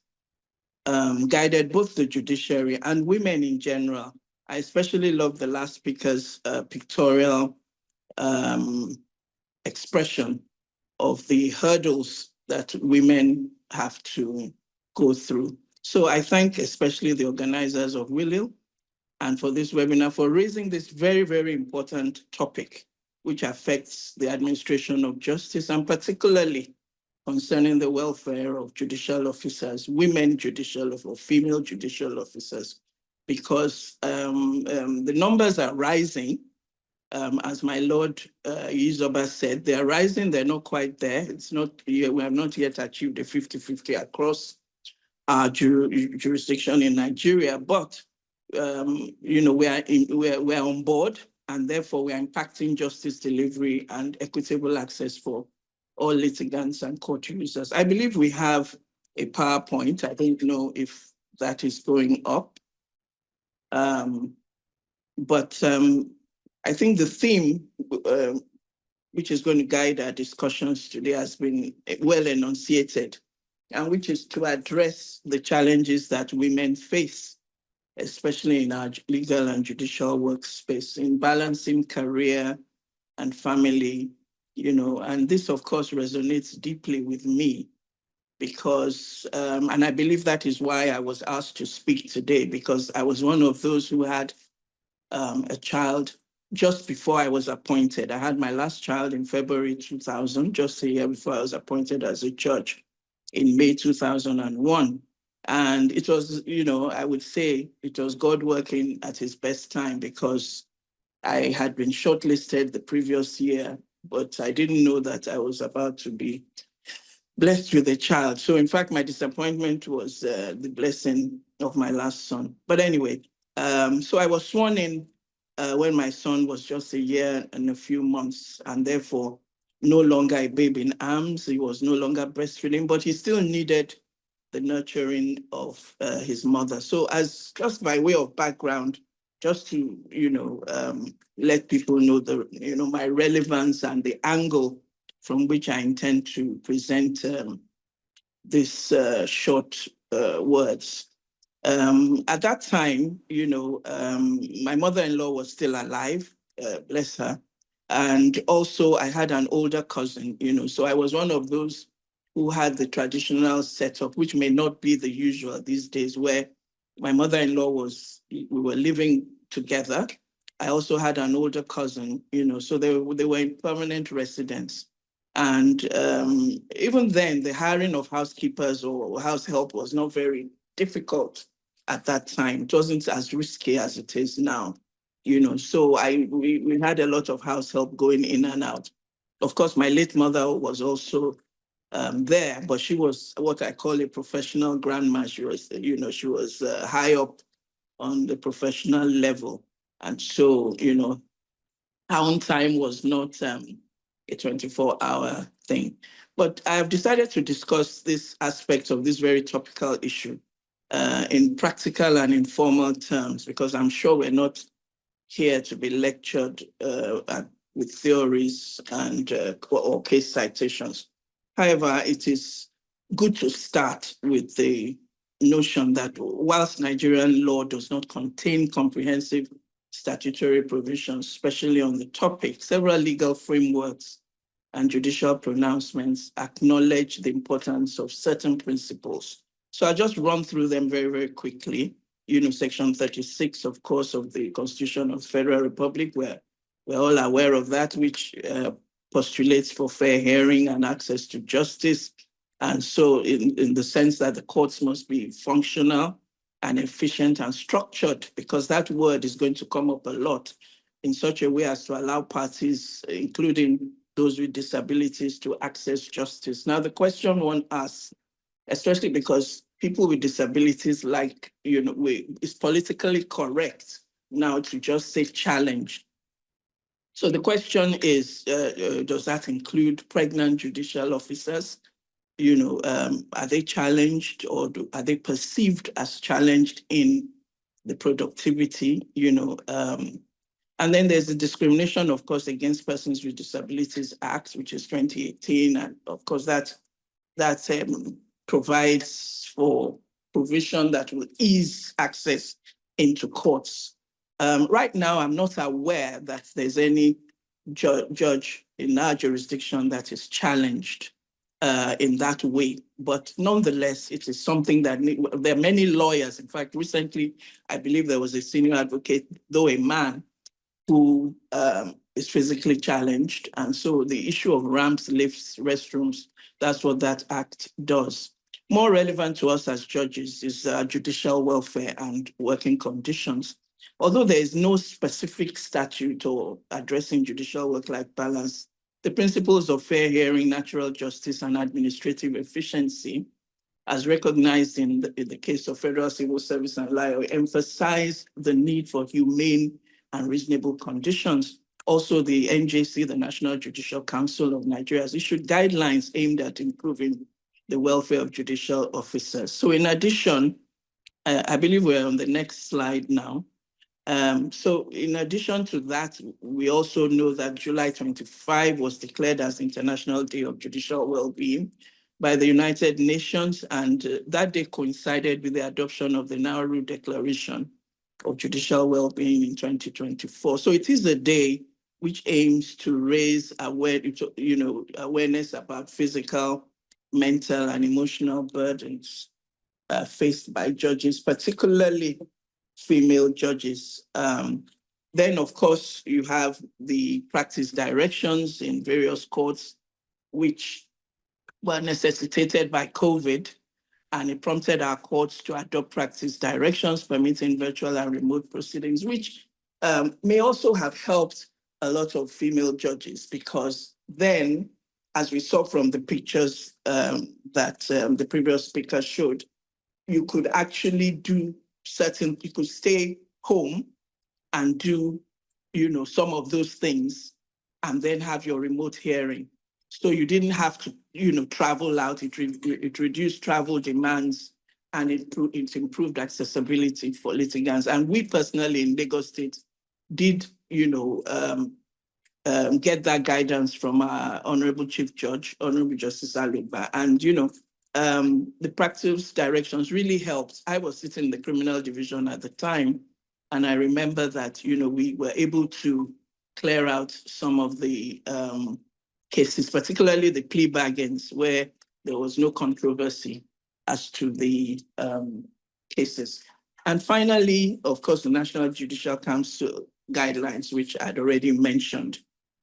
guided both the judiciary and women in general. I especially love the last speaker's pictorial expression of the hurdles that women have to go through. So I thank especially the organizers of WILIL and for this webinar for raising this very, very important topic, which affects the administration of justice, and particularly concerning the welfare of judicial officers, women judicial or female judicial officers, because the numbers are rising. As my Lord Izoba said, they are rising, they're not quite there. It's not, we have not yet achieved the 50-50 across our jurisdiction in Nigeria, but we're on board, and therefore we are impacting justice delivery and equitable access for all litigants and court users. I believe we have a PowerPoint. I don't know if that is going up. But I think the theme, which is going to guide our discussions today, has been well enunciated, and which is to address the challenges that women face, especially in our legal and judicial workspace, in balancing career and family, and this, of course, resonates deeply with me because, and I believe that is why I was asked to speak today, because I was one of those who had a child just before I was appointed. I had my last child in February 2000, just a year before I was appointed as a judge in May 2001. And it was, I would say it was God working at his best time, because I had been shortlisted the previous year, but I didn't know that I was about to be blessed with a child. So in fact, my disappointment was the blessing of my last son. But anyway, so I was sworn in when my son was just a year and a few months, and therefore no longer a baby in arms. He was no longer breastfeeding, but he still needed the nurturing of his mother. So as just by way of background, just to, let people know my relevance and the angle from which I intend to present this short words. At that time, my mother-in-law was still alive, bless her. And also I had an older cousin, so I was one of those who had the traditional setup, which may not be the usual these days, where my mother-in-law we were living together. I also had an older cousin, so they were in permanent residence. And even then, the hiring of housekeepers or house help was not very difficult at that time. It wasn't as risky as it is now, so we had a lot of house help going in and out. Of course, my late mother was also there, but she was what I call a professional grandma. She was, she was high up on the professional level. And so, her own time was not a 24-hour thing. But I have decided to discuss this aspect of this very topical issue in practical and informal terms, because I'm sure we're not here to be lectured with theories and or case citations. However, it is good to start with the notion that whilst Nigerian law does not contain comprehensive statutory provisions, especially on the topic, several legal frameworks and judicial pronouncements acknowledge the importance of certain principles. So I'll just run through them very, very quickly. Section 36, of course, of the Constitution of the Federal Republic, where we're all aware of that, which postulates for fair hearing and access to justice. And so in the sense that the courts must be functional and efficient and structured, because that word is going to come up a lot, in such a way as to allow parties, including those with disabilities, to access justice. Now, the question one asks, especially because people with disabilities, it's politically correct now to just say challenge. So the question is, does that include pregnant judicial officers? Are they challenged, or are they perceived as challenged in the productivity? And then there's the Discrimination, of course, Against Persons with Disabilities Act, which is 2018. And of course, that provides for provision that will ease access into courts. Right now, I'm not aware that there's any judge in our jurisdiction that is challenged in that way. But nonetheless, it is something that there are many lawyers. In fact, recently, I believe there was a senior advocate, though a man, who is physically challenged. And so the issue of ramps, lifts, restrooms, that's what that act does. More relevant to us as judges is judicial welfare and working conditions. Although there is no specific statute or addressing judicial work-life balance, the principles of fair hearing, natural justice, and administrative efficiency, as recognized in the case of Federal Civil Service and LIO, emphasize the need for humane and reasonable conditions. Also, the NJC, the National Judicial Council of Nigeria, has issued guidelines aimed at improving the welfare of judicial officers. So in addition, I believe we're on the next slide now. So in addition to that, we also know that July 25 was declared as International Day of Judicial Wellbeing by the United Nations, and that day coincided with the adoption of the Nauru Declaration of Judicial Wellbeing in 2024. So it is a day which aims to raise awareness about physical, mental, and emotional burdens faced by judges, particularly female judges. Then, of course, you have the practice directions in various courts, which were necessitated by COVID, and it prompted our courts to adopt practice directions permitting virtual and remote proceedings, which may also have helped a lot of female judges, because then, as we saw from the pictures that the previous speaker showed, you could actually you could stay home and do, some of those things and then have your remote hearing. So you didn't have to, travel out. It reduced travel demands, and it improved accessibility for litigants. And we personally in Lagos State did, get that guidance from our Honorable Chief Judge, Honorable Justice Aluba. And, the practice directions really helped. I was sitting in the criminal division at the time, and I remember that, we were able to clear out some of the cases, particularly the plea bargains, where there was no controversy as to the cases. And finally, of course, the National Judicial Council guidelines, which I'd already mentioned,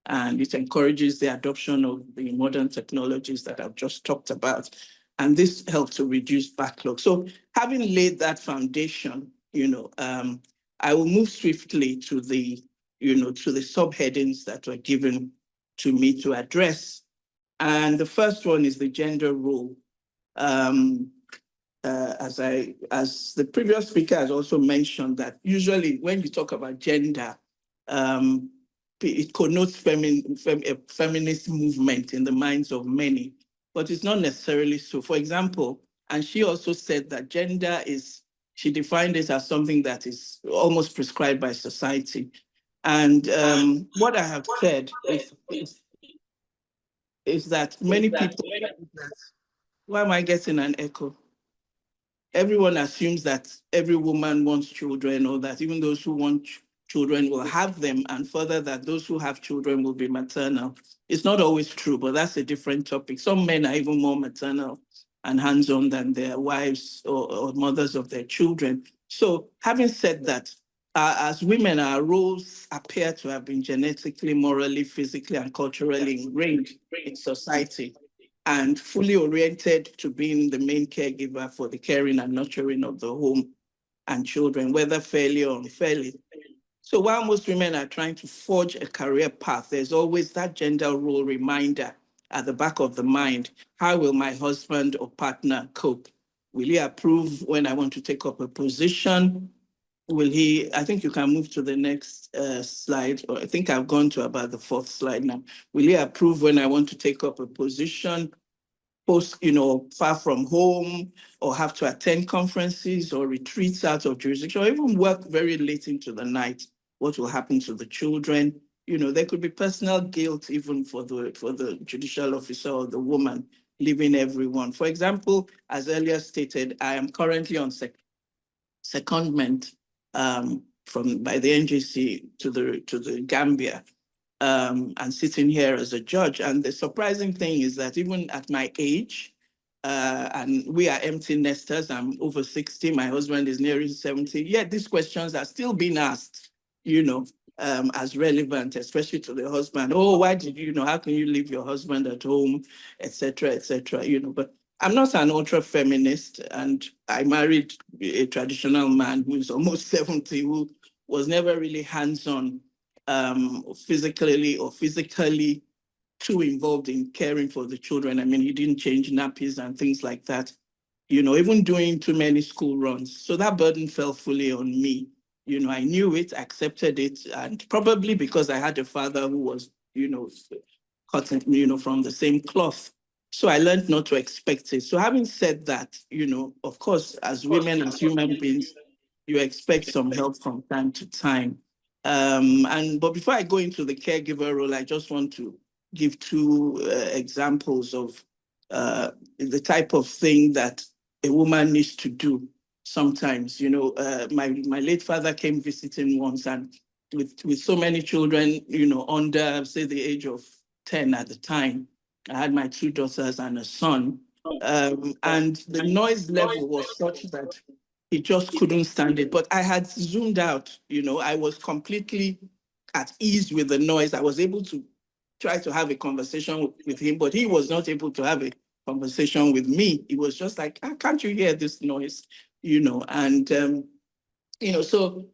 and it encourages the adoption of the modern technologies that I've just talked about. And this helps to reduce backlog. So having laid that foundation, I will move swiftly to the subheadings that were given to me to address. And the first one is the gender role. As the previous speaker has also mentioned, that usually when you talk about gender, it connotes a feminist movement in the minds of many, but it's not necessarily so. For example, and she also said that gender is, she defined it as something that is almost prescribed by society. And what I have said is that many people, why am I getting an echo? Everyone assumes that every woman wants children, or that even those who want children will have them, and further that those who have children will be maternal. It's not always true, but that's a different topic. Some men are even more maternal and hands-on than their wives or mothers of their children. So having said that, as women, our roles appear to have been genetically, morally, physically, and culturally ingrained in society, and fully oriented to being the main caregiver for the caring and nurturing of the home and children, whether fairly or unfairly. So while most women are trying to forge a career path, there's always that gender role reminder at the back of the mind. How will my husband or partner cope? Will he approve when I want to take up a position? Will he, I think you can move to the next slide, or I think I've gone to about the 4th slide now. Will he approve when I want to take up a position, far from home, or have to attend conferences or retreats out of jurisdiction, or even work very late into the night? What will happen to the children? There could be personal guilt even for the judicial officer or the woman leaving everyone. For example, as earlier stated, I am currently on secondment by the NGC to the Gambia, and sitting here as a judge. And the surprising thing is that even at my age, and we are empty nesters, I'm over 60, my husband is nearing 70, yet these questions are still being asked, as relevant, especially to the husband. Oh, why did how can you leave your husband at home, etc., etc., but I'm not an ultra feminist, and I married a traditional man who's almost 70, who was never really hands-on physically too involved in caring for the children. I mean, he didn't change nappies and things like that, even doing too many school runs. So that burden fell fully on me. I knew it, accepted it, and probably because I had a father who was, cutting, from the same cloth. So I learned not to expect it. So having said that, of course, as women, as human beings, you expect some help from time to time. But before I go into the caregiver role, I just want to give 2 examples of the type of thing that a woman needs to do sometimes. My late father came visiting once, and with so many children, under, say, the age of 10 at the time, I had my 2 daughters and a son. And the noise level was such that he just couldn't stand it. But I had zoomed out, I was completely at ease with the noise. I was able to try to have a conversation with him, but he was not able to have a conversation with me. He was just like, can't you hear this noise? And, so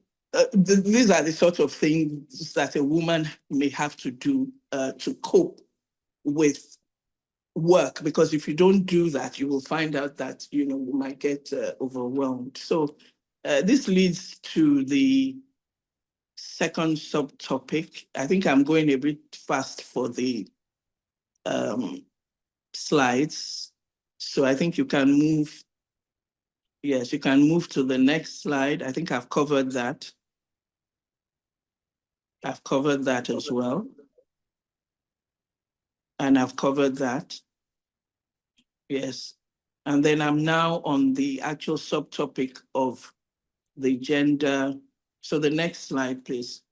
these are the sort of things that a woman may have to do to cope with work, because if you don't do that, you will find out that, you might get overwhelmed. So this leads to the second subtopic. I think I'm going a bit fast for the slides. So I think you can move. Yes, you can move to the next slide. I think I've covered that. I've covered that as well. And I've covered that. Yes. And then I'm now on the actual subtopic of the gender. So the next slide, please.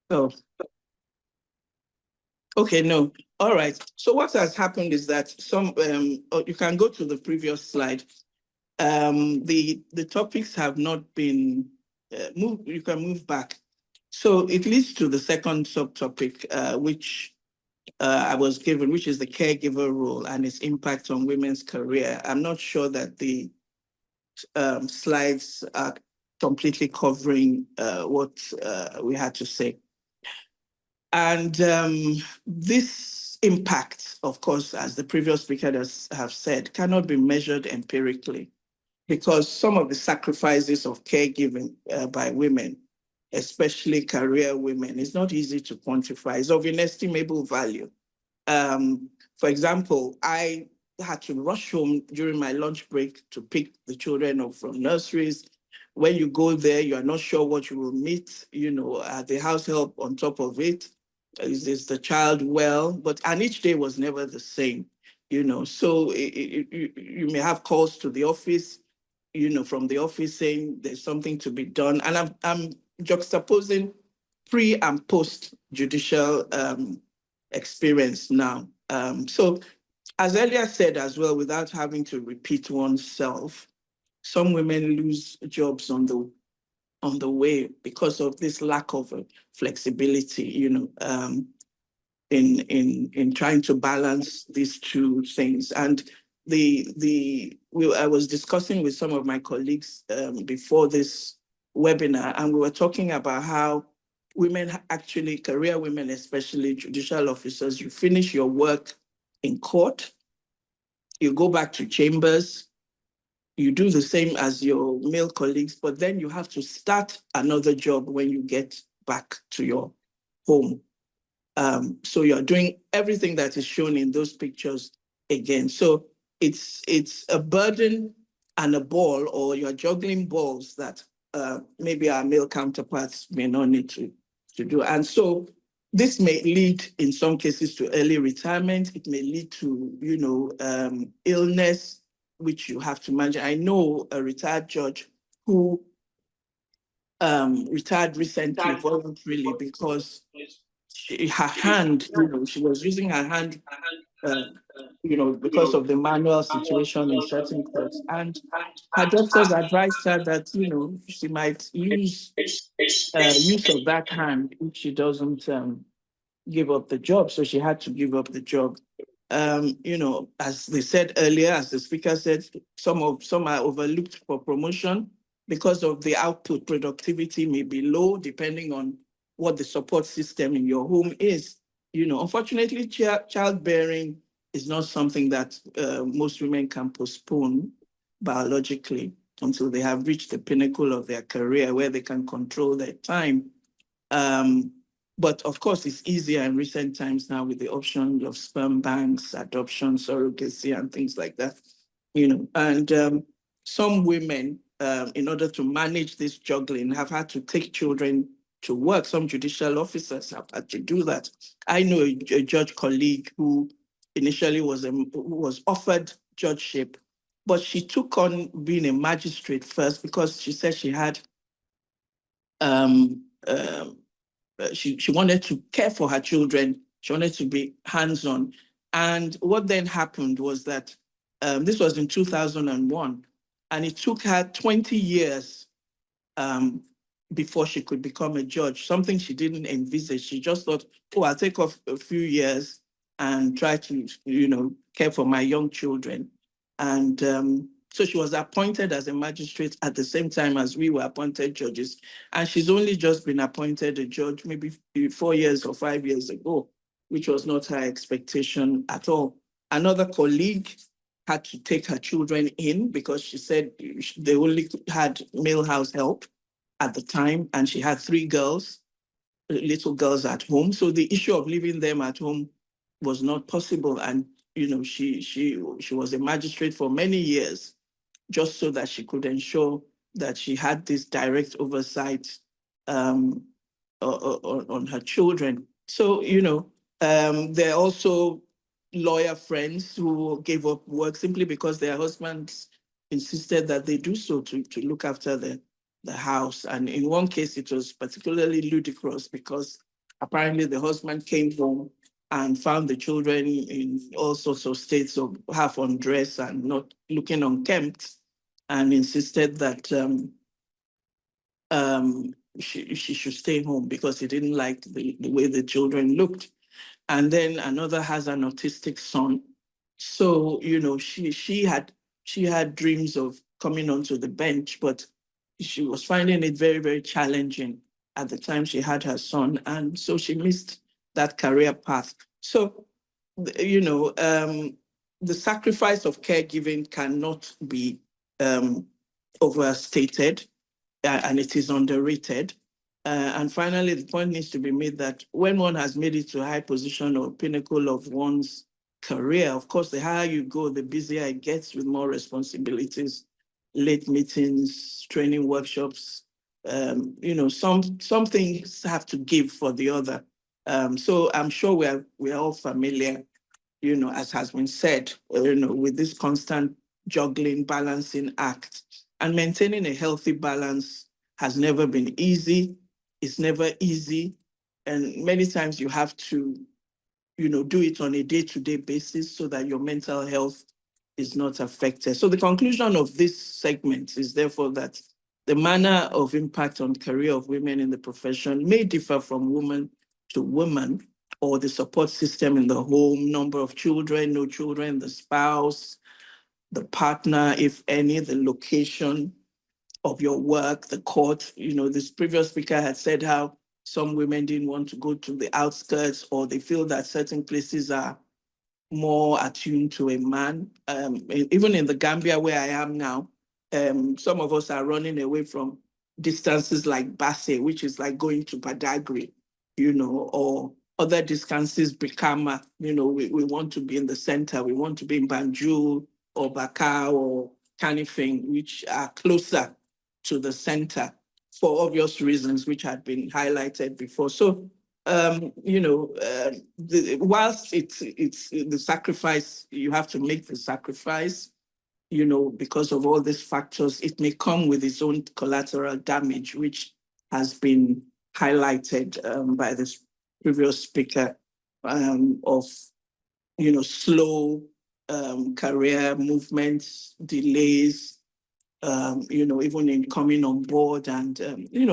Oh, okay, no. All right. So what has happened is that you can go to the previous slide. The topics have not been moved. You can move back. So it leads to the second subtopic, which I was given, which is the caregiver role and its impact on women's career. I'm not sure that the slides are completely covering what we had to say. And this impact, of course, as the previous speaker have said, cannot be measured empirically. because some of the sacrifices of caregiving by women, especially career women, is not easy to quantify. It's of inestimable value. For example, I had to rush home during my lunch break to pick the children up from nurseries. When you go there, you are not sure what you will meet, the house help on top of it. Is the child well? And each day was never the same, So you may have calls to the office, from the office saying there's something to be done. And I'm juxtaposing pre and post judicial experience now. So as earlier said as well, without having to repeat oneself, some women lose jobs on the way because of this lack of flexibility, in trying to balance these two things. And I was discussing with some of my colleagues before this webinar, and we were talking about how women, actually career women, especially judicial officers, you finish your work in court, you go back to chambers, you do the same as your male colleagues, but then you have to start another job when you get back to your home. So you're doing everything that is shown in those pictures again. So it's a burden and a ball, or you're juggling balls that maybe our male counterparts may not need to do. And so this may lead in some cases to early retirement. It may lead to, illness, which you have to manage. I know a retired judge who retired recently voluntarily because her hand, she was using her hand, because of the manual situation in certain courts. And her doctors advised her that, she might lose use of that hand if she doesn't give up the job. So she had to give up the job. As they said earlier, as the speaker said, some are overlooked for promotion because of the output. Productivity may be low depending on what the support system in your home is. Unfortunately, childbearing is not something that most women can postpone biologically until they have reached the pinnacle of their career where they can control their time. But of course, it's easier in recent times now with the option of sperm banks, adoption, surrogacy, and things like that. And some women, in order to manage this juggling, have had to take children to work. Some judicial officers have had to do that. I know a judge colleague who initially was offered judgeship, but she took on being a magistrate first because she said she had she wanted to care for her children. She wanted to be hands-on. And what then happened was that this was in 2001, and it took her 20 years before she could become a judge, something she didn't envisage. She just thought, oh, I'll take off a few years and try to, care for my young children. And so she was appointed as a magistrate at the same time as we were appointed judges. And she's only just been appointed a judge maybe 4 years or 5 years ago, which was not her expectation at all. Another colleague had to take her children in because she said they only had male house help at the time, and she had 3 girls, little girls at home. So the issue of leaving them at home was not possible. And she was a magistrate for many years, just so that she could ensure that she had this direct oversight on her children. So there are also lawyer friends who gave up work simply because their husbands insisted that they do so to look after the house. And in one case, it was particularly ludicrous because apparently the husband came home and found the children in all sorts of states of half undressed and not looking unkempt, and insisted that she should stay home because he didn't like the way the children looked. And then another has an autistic son. So, she had dreams of coming onto the bench, but she was finding it very, very challenging at the time she had her son. And so she missed that career path. So, the sacrifice of caregiving cannot be overstated and it is underrated. And finally, the point needs to be made that when one has made it to a high position or pinnacle of one's career, of course, the higher you go, the busier it gets with more responsibilities, late meetings, training workshops. Some things have to give for the other. So I'm sure we're all familiar, as has been said, with this constant juggling, balancing act. And maintaining a healthy balance has never been easy. It's never easy. And many times you have to, do it on a day-to-day basis so that your mental health is not affected. So the conclusion of this segment is therefore that the manner of impact on career of women in the profession may differ from woman to woman, or the support system in the home, number of children, no children, the spouse, the partner, if any, the location of your work, the court. This previous speaker had said how some women didn't want to go to the outskirts, or they feel that certain places are more attuned to a man. Even in the Gambia where I am now, some of us are running away from distances like Basse, which is like going to Badagry, or other distances, Brikama. We want to be in the center. We want to be in Banjul or Bakau or Kanifing, which are closer to the center for obvious reasons, which had been highlighted before. So, whilst it's the sacrifice, you have to make the sacrifice, because of all these factors, it may come with its own collateral damage, which has been highlighted by this previous speaker, of, slow career movements, delays, even in coming on board and,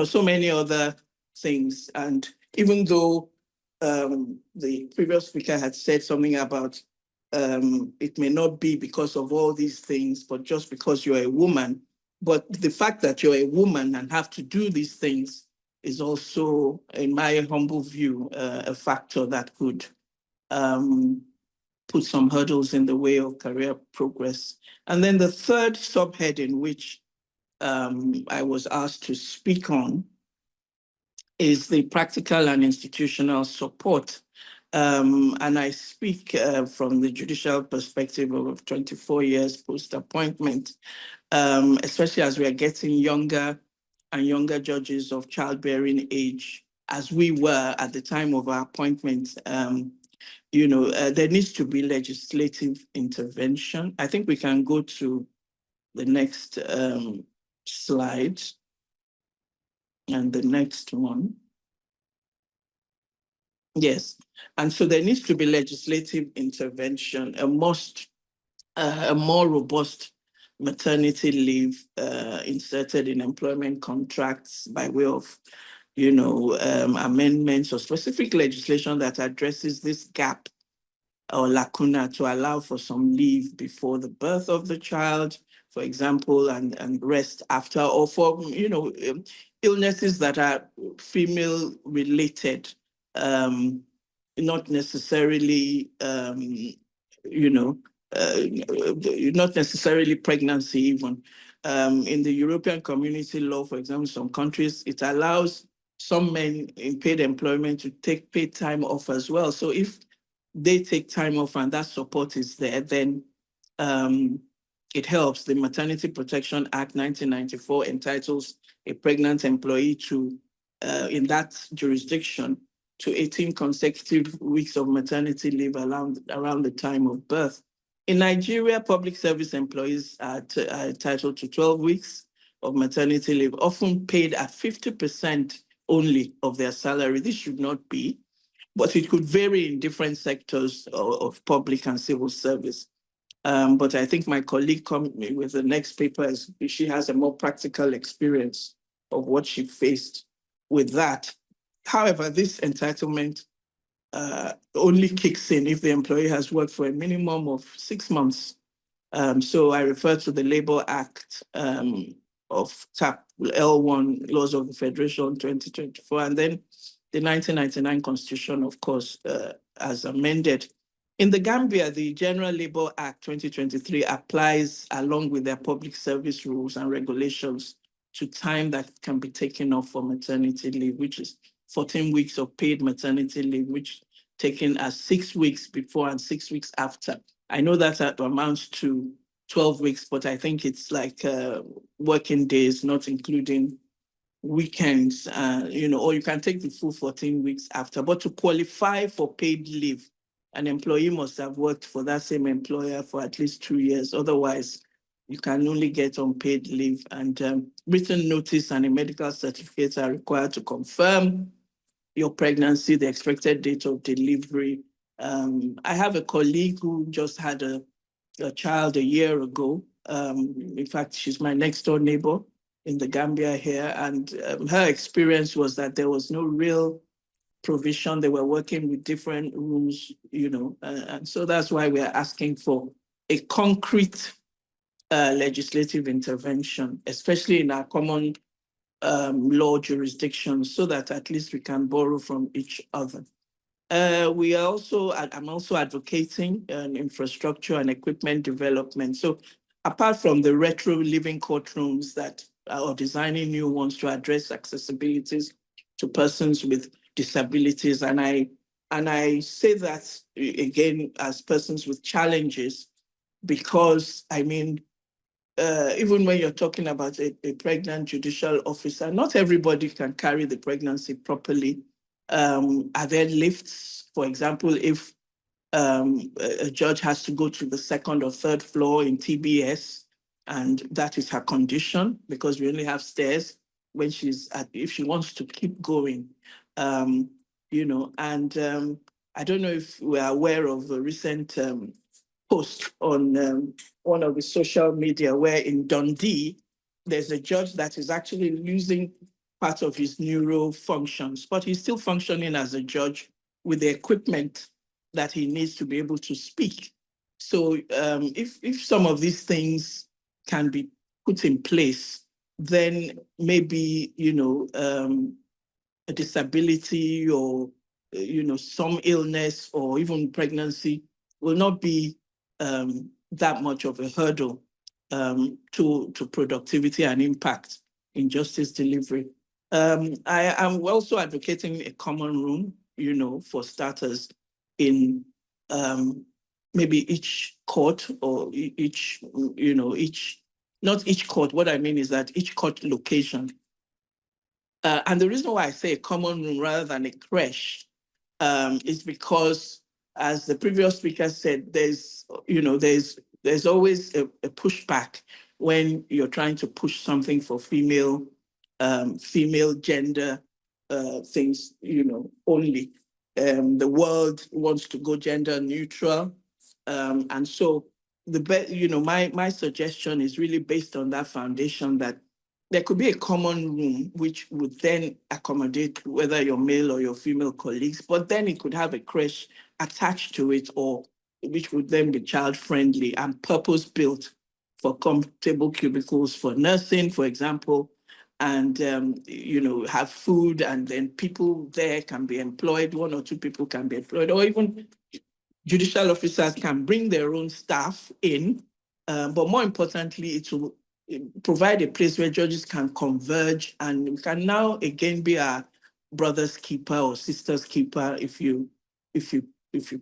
so many other things. And even though the previous speaker had said something about it may not be because of all these things, but just because you're a woman. But the fact that you're a woman and have to do these things is also, in my humble view, a factor that could put some hurdles in the way of career progress. And then the third subheading, which I was asked to speak on, is the practical and institutional support. And I speak from the judicial perspective of 24 years post-appointment, especially as we are getting younger and younger judges of childbearing age, as we were at the time of our appointment. There needs to be legislative intervention. I think we can go to the next slide and the next one. Yes, and so there needs to be legislative intervention, a more robust maternity leave inserted in employment contracts by way of, amendments or specific legislation that addresses this gap or lacuna to allow for some leave before the birth of the child, for example, and rest after, or for, illnesses that are female related, not necessarily, not necessarily pregnancy even. In the European Community law, for example, some countries, it allows some men in paid employment to take paid time off as well. So if they take time off and that support is there, then it helps. The Maternity Protection Act 1994 entitles a pregnant employee to, in that jurisdiction, to 18 consecutive weeks of maternity leave around the time of birth. In Nigeria, public service employees are entitled to 12 weeks of maternity leave, often paid at 50% only of their salary. This should not be, but it could vary in different sectors of public and civil service. But I think my colleague coming with the next paper, she has a more practical experience of what she faced with that. However, this entitlement only kicks in if the employee has worked for a minimum of 6 months. So I refer to the Labour Act of TAP L1, Laws of the Federation 2024, and then the 1999 Constitution, of course, as amended, In the Gambia, the General Labour Act 2023 applies along with their public service rules and regulations to time that can be taken off for maternity leave, which is 14 weeks of paid maternity leave, which taken as 6 weeks before and 6 weeks after. I know that amounts to 12 weeks, but I think it's like working days, not including weekends, or you can take the full 14 weeks after. But to qualify for paid leave, an employee must have worked for that same employer for at least 2 years. Otherwise, you can only get unpaid leave. And written notice and a medical certificate are required to confirm your pregnancy, the expected date of delivery. I have a colleague who just had a child a year ago. In fact, she's my next door neighbor in the Gambia here. And her experience was that there was no real provision. They were working with different rules, and so that's why we're asking for a concrete legislative intervention, especially in our common law jurisdictions, so that at least we can borrow from each other. I'm also advocating infrastructure and equipment development. So apart from the retro living courtrooms that are designing new ones to address accessibilities to persons with disabilities, and I say that again as persons with challenges, because I mean, even when you're talking about a pregnant judicial officer, not everybody can carry the pregnancy properly. Are there lifts? For example, if a judge has to go to the second or third floor in TBS, and that is her condition because we only have stairs when if she wants to keep going, and I don't know if we're aware of a recent post on one of the social media where in Dundee, there's a judge that is actually losing part of his neuro functions, but he's still functioning as a judge with the equipment that he needs to be able to speak. So if some of these things can be put in place, then maybe, a disability or, some illness or even pregnancy will not be that much of a hurdle to productivity and impact in justice delivery. I am also advocating a common room, for starters in maybe each court or not each court. What I mean is that each court location. And the reason why I say a common room rather than a creche is because, as the previous speaker said, there's always a pushback when you're trying to push something for female gender things, only. The world wants to go gender neutral. And so my suggestion is really based on that foundation that there could be a common room which would then accommodate whether you're male or your female colleagues, but then it could have a creche attached to it, or which would then be child-friendly and purpose-built for comfortable cubicles for nursing, for example, and have food, and then people there can be employed, 1 or 2 people can be employed, or even judicial officers can bring their own staff in. But more importantly, it will provide a place where judges can converge, and we can now again be our brother's keeper or sister's keeper if you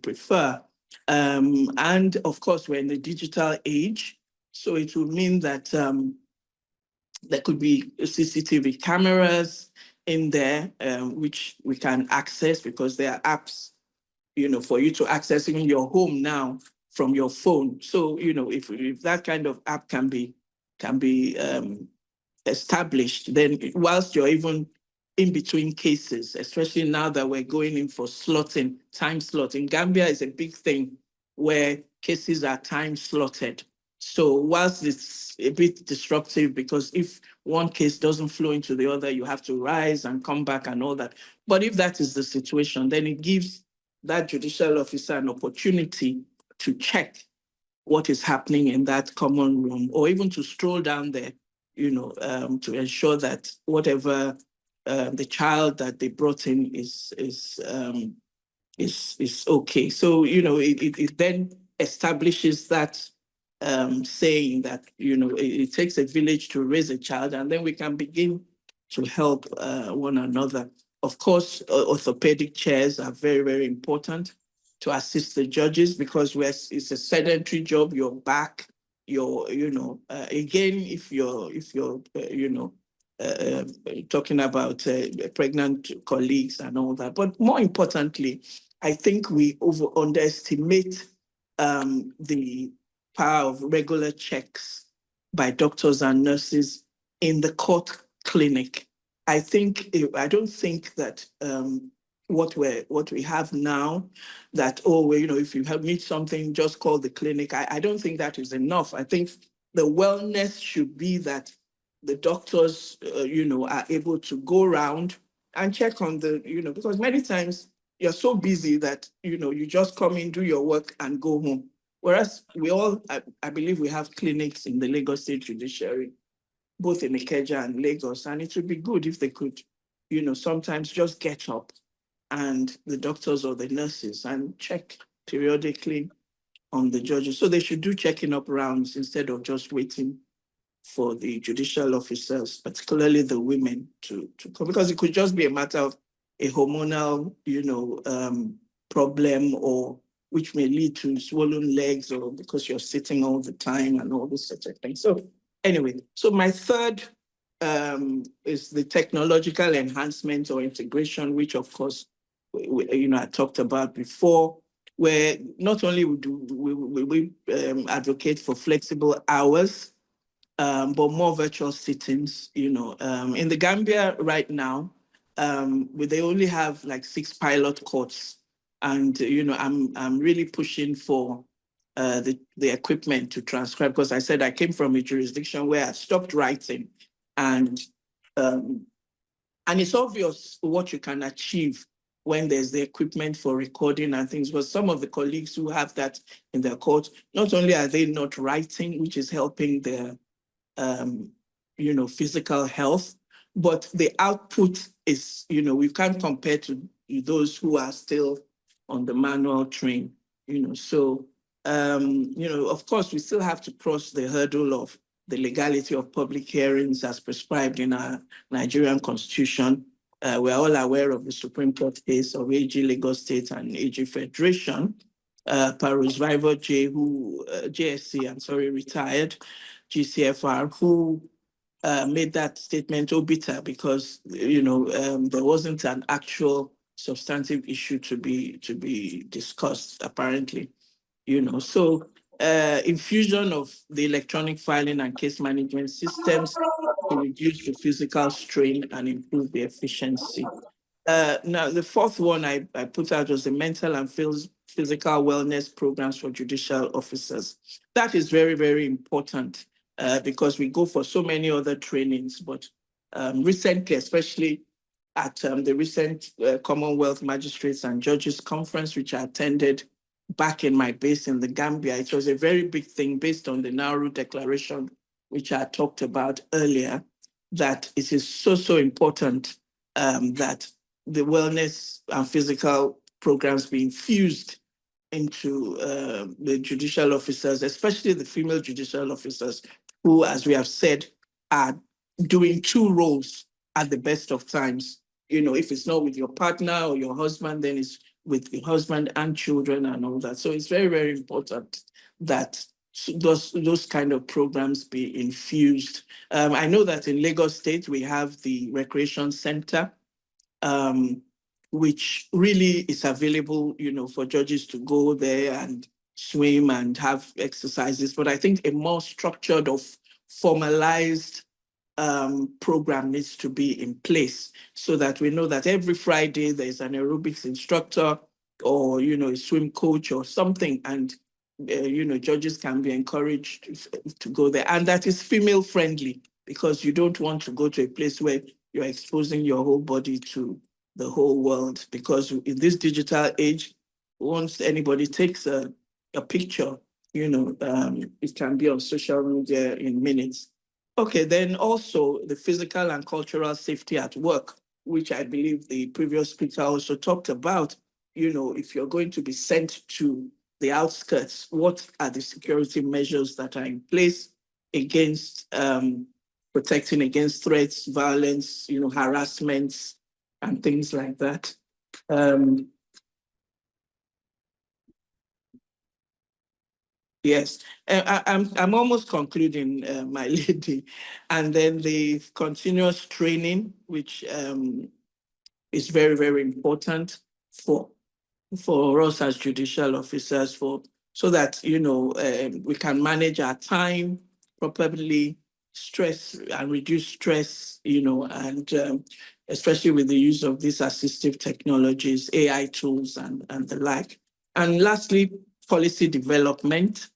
prefer. And of course, we're in the digital age, so it will mean that there could be CCTV cameras in there, which we can access because there are apps, for you to access even your home now from your phone. So, if that kind of app can be established, then whilst you're even in between cases, especially now that we're going in for slotting, time slotting. Gambia is a big thing where cases are time slotted. So whilst it's a bit disruptive, because if one case doesn't flow into the other, you have to rise and come back and all that. But if that is the situation, then it gives that judicial officer an opportunity to check what is happening in that common room, or even to stroll down there, to ensure that whatever the child that they brought in is is okay. So, you know, it then establishes that saying that, you know, it takes a village to raise a child, and then we can begin to help one another. Of course, orthopedic chairs are very, very important to assist the judges, because it's a sedentary job. You're back, you know, again, if you're, you know, talking about pregnant colleagues and all that. But more importantly, I think we underestimate the power of regular checks by doctors and nurses in the court clinic. I don't think that what we have now, that, oh, well, you know, if you need something, just call the clinic. I don't think that is enough. I think the wellness should be that the doctors, you know, are able to go around and check on the, you know, because many times you're so busy that, you know, you just come in, do your work and go home. Whereas I believe we have clinics in the Lagos State Judiciary, both in Ikeja and Lagos, and it would be good if they could, you know, sometimes just get up and the doctors or the nurses and check periodically on the judges. So they should do checking up rounds instead of just waiting for the judicial officers, particularly the women, to come, because it could just be a matter of a hormonal, you know, problem, or which may lead to swollen legs, or because you're sitting all the time and all this sort of thing. So anyway, so my third is the technological enhancement or integration, which of course, you know, I talked about before, where not only do we advocate for flexible hours, but more virtual sittings. You know, in the Gambia right now, they only have like 6 pilot courts, and you know, I'm really pushing for the equipment to transcribe, because I said I came from a jurisdiction where I stopped writing, and it's obvious what you can achieve when there's the equipment for recording and things. But some of the colleagues who have that in their court, not only are they not writing, which is helping their you know, physical health, but the output is, you know, we can't compare to those who are still on the manual train, you know. So, you know, of course, we still have to cross the hurdle of the legality of public hearings as prescribed in our Nigerian constitution. We're all aware of the Supreme Court case of AG Lagos State and AG Federation. Paros Rival J, who JSC, I'm sorry, retired, GCFR, who made that statement obiter, because, you know, there wasn't an actual substantive issue to be discussed, apparently, you know. So infusion of the electronic filing and case management systems to reduce the physical strain and improve the efficiency. Now, the fourth one I put out was the mental and physical wellness programs for judicial officers. That is very, very important because we go for so many other trainings, but recently, especially at the recent Commonwealth Magistrates and Judges Conference, which I attended back in my base in the Gambia, it was a very big thing based on the Nauru Declaration, which I talked about earlier, that it is so, so important that the wellness and physical programs be infused into the judicial officers, especially the female judicial officers, who, as we have said, are doing 2 roles at the best of times. You know, if it's not with your partner or your husband, then it's with your husband and children and all that. So it's very, very important that those kind of programs be infused. I know that in Lagos State, we have the Recreation Center, which really is available, you know, for judges to go there and swim and have exercises. But I think a more structured or formalized program needs to be in place, so that we know that every Friday there's an aerobics instructor, or, you know, a swim coach or something, and you know, judges can be encouraged to go there, and that is female friendly, because you don't want to go to a place where you're exposing your whole body to the whole world, because in this digital age, once anybody takes a picture, you know, it can be on social media in minutes. Okay, then also the physical and cultural safety at work, which I believe the previous speaker also talked about. if you're going to be sent to the outskirts, what are the security measures that are in place against protecting against threats, violence, harassments, and things like that. Yes, I'm almost concluding, my lady, and then the continuous training, which is very, very important for us as judicial officers, so that we can manage our time properly, stress and reduce stress, and especially with the use of these assistive technologies, AI tools, and the like. And lastly, policy development,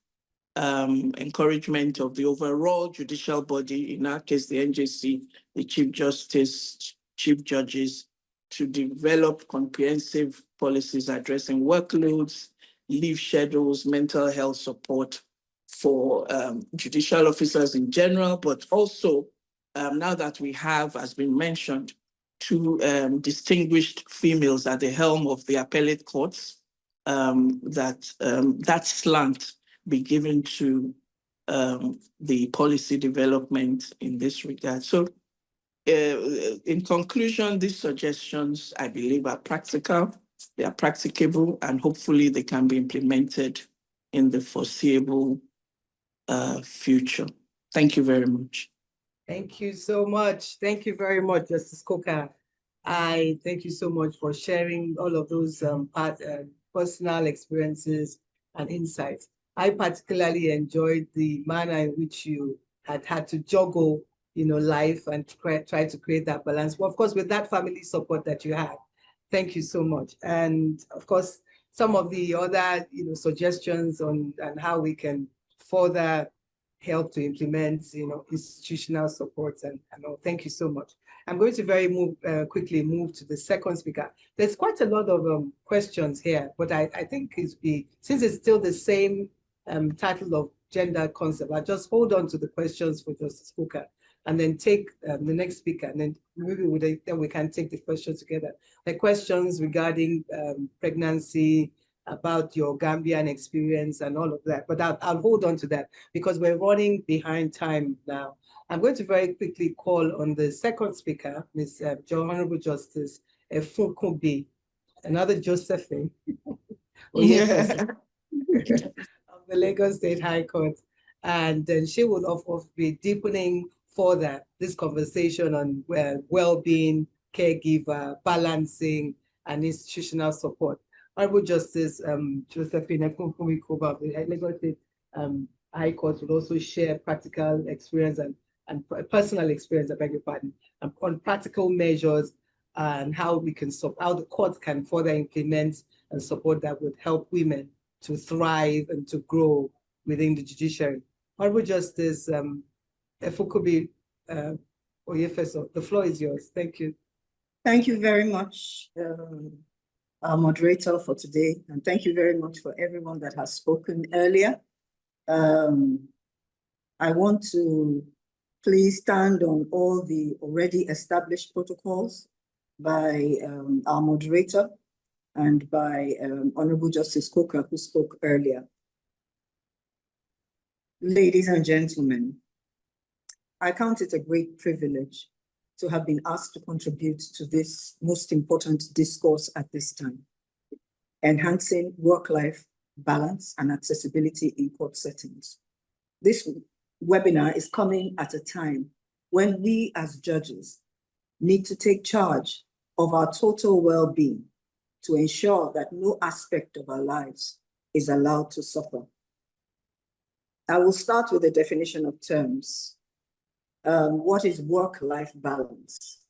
encouragement of the overall judicial body, in our case, the NJC, the Chief Justice, Chief Judges, to develop comprehensive policies addressing workloads, leave schedules, mental health support for judicial officers in general, but also now that we have, as been mentioned, two distinguished females at the helm of the appellate courts, that slant be given to the policy development in this regard. So in conclusion, these suggestions, I believe, are practical, they are practicable, and hopefully they can be implemented in the foreseeable future. Thank you very much. Thank you so much. Thank you very much, Justice Coker. I thank you so much for sharing all of those personal experiences and insights. I particularly enjoyed the manner in which you had to juggle, life and try to create that balance. Well, of course, with that family support that you had. Thank you so much. And of course, some of the other, suggestions on how we can further help to implement, institutional supports and all. Thank you so much. I'm going to very quickly move to the second speaker. There's quite a lot of questions here, but I think since it's still the same title of gender concept, I'll just hold on to the questions for Justice Coker and then take the next speaker, and then maybe then we can take the questions together. The questions regarding pregnancy, about your Gambian experience and all of that, but I'll hold on to that because we're running behind time now. I'm going to very quickly call on the second speaker, Ms. Honorable Justice Efunkunbi, another Josephine, Yeah. of the Lagos State High Court. And then she will, of course, be deepening further this conversation on well-being, caregiver, balancing, and institutional support. Honorable Justice Josephine Efunkunbi of the Lagos State High Court will also share practical experience and personal experience, I beg your pardon, on practical measures and how the court can further implement and support that would help women to thrive and to grow within the judiciary. Honorable Justice Efunkunbi Oyefeso, the floor is yours. Thank you. Thank you very much, our moderator for today, and thank you very much for everyone that has spoken earlier. I want to please stand on all the already established protocols by our moderator and by Honorable Justice Coker, who spoke earlier. Ladies and gentlemen, I count it a great privilege to have been asked to contribute to this most important discourse at this time, enhancing work-life balance and accessibility in court settings. This webinar is coming at a time when we as judges need to take charge of our total well-being to ensure that no aspect of our lives is allowed to suffer. I will start with a definition of terms. What is work-life balance?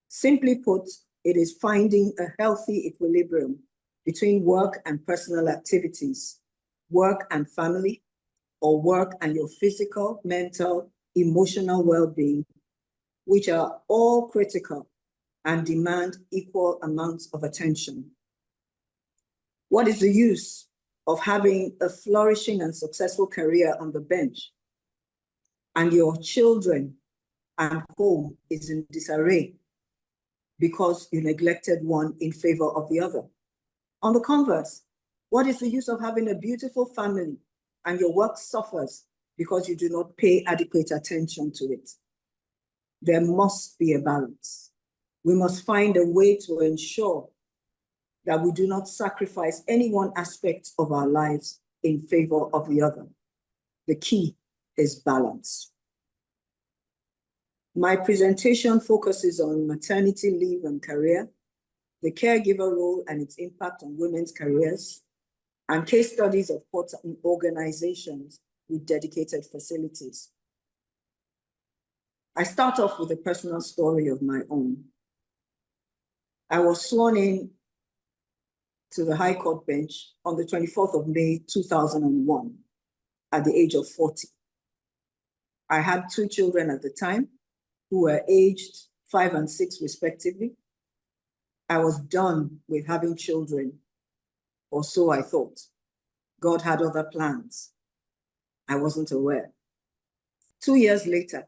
Simply put, it is finding a healthy equilibrium between work and personal activities, work and family, or work and your physical, mental, emotional well-being, which are all critical and demand equal amounts of attention. What is the use of having a flourishing and successful career on the bench and your children and home is in disarray because you neglected one in favor of the other? On the converse, what is the use of having a beautiful family and your work suffers because you do not pay adequate attention to it? There must be a balance. We must find a way to ensure that we do not sacrifice any one aspect of our lives in favor of the other. The key is balance. My presentation focuses on maternity leave and career, the caregiver role and its impact on women's careers, and case studies of organizations with dedicated facilities. I start off with a personal story of my own. I was sworn in to the High Court bench on the 24th of May, 2001, at the age of 40. I had 2 children at the time who were aged 5 and 6 respectively. I was done with having children, or so I thought. God had other plans. I wasn't aware. 2 years later,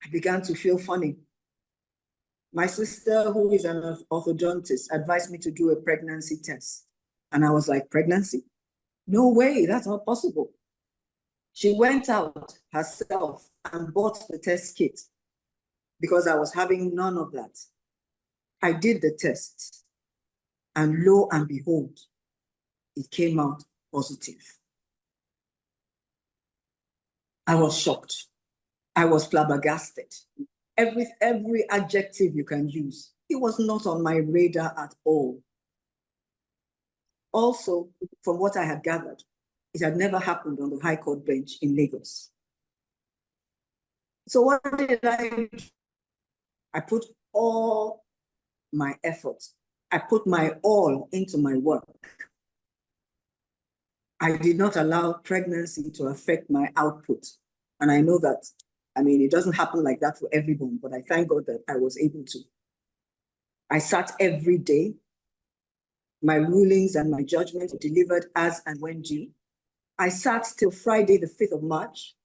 I began to feel funny. My sister, who is an orthodontist, advised me to do a pregnancy test. And I was like, pregnancy? No way, that's not possible. She went out herself and bought the test kit because I was having none of that. I did the test, and lo and behold, it came out positive. I was shocked. I was flabbergasted. Every adjective you can use. It was not on my radar at all. Also, from what I had gathered, it had never happened on the High Court bench in Lagos. So what did I do? I put all my efforts. I put my all into my work. I did not allow pregnancy to affect my output. And I know that, it doesn't happen like that for everyone, but I thank God that I was able to. I sat every day. My rulings and my judgments were delivered as and when due. I sat till Friday, the 5th of March.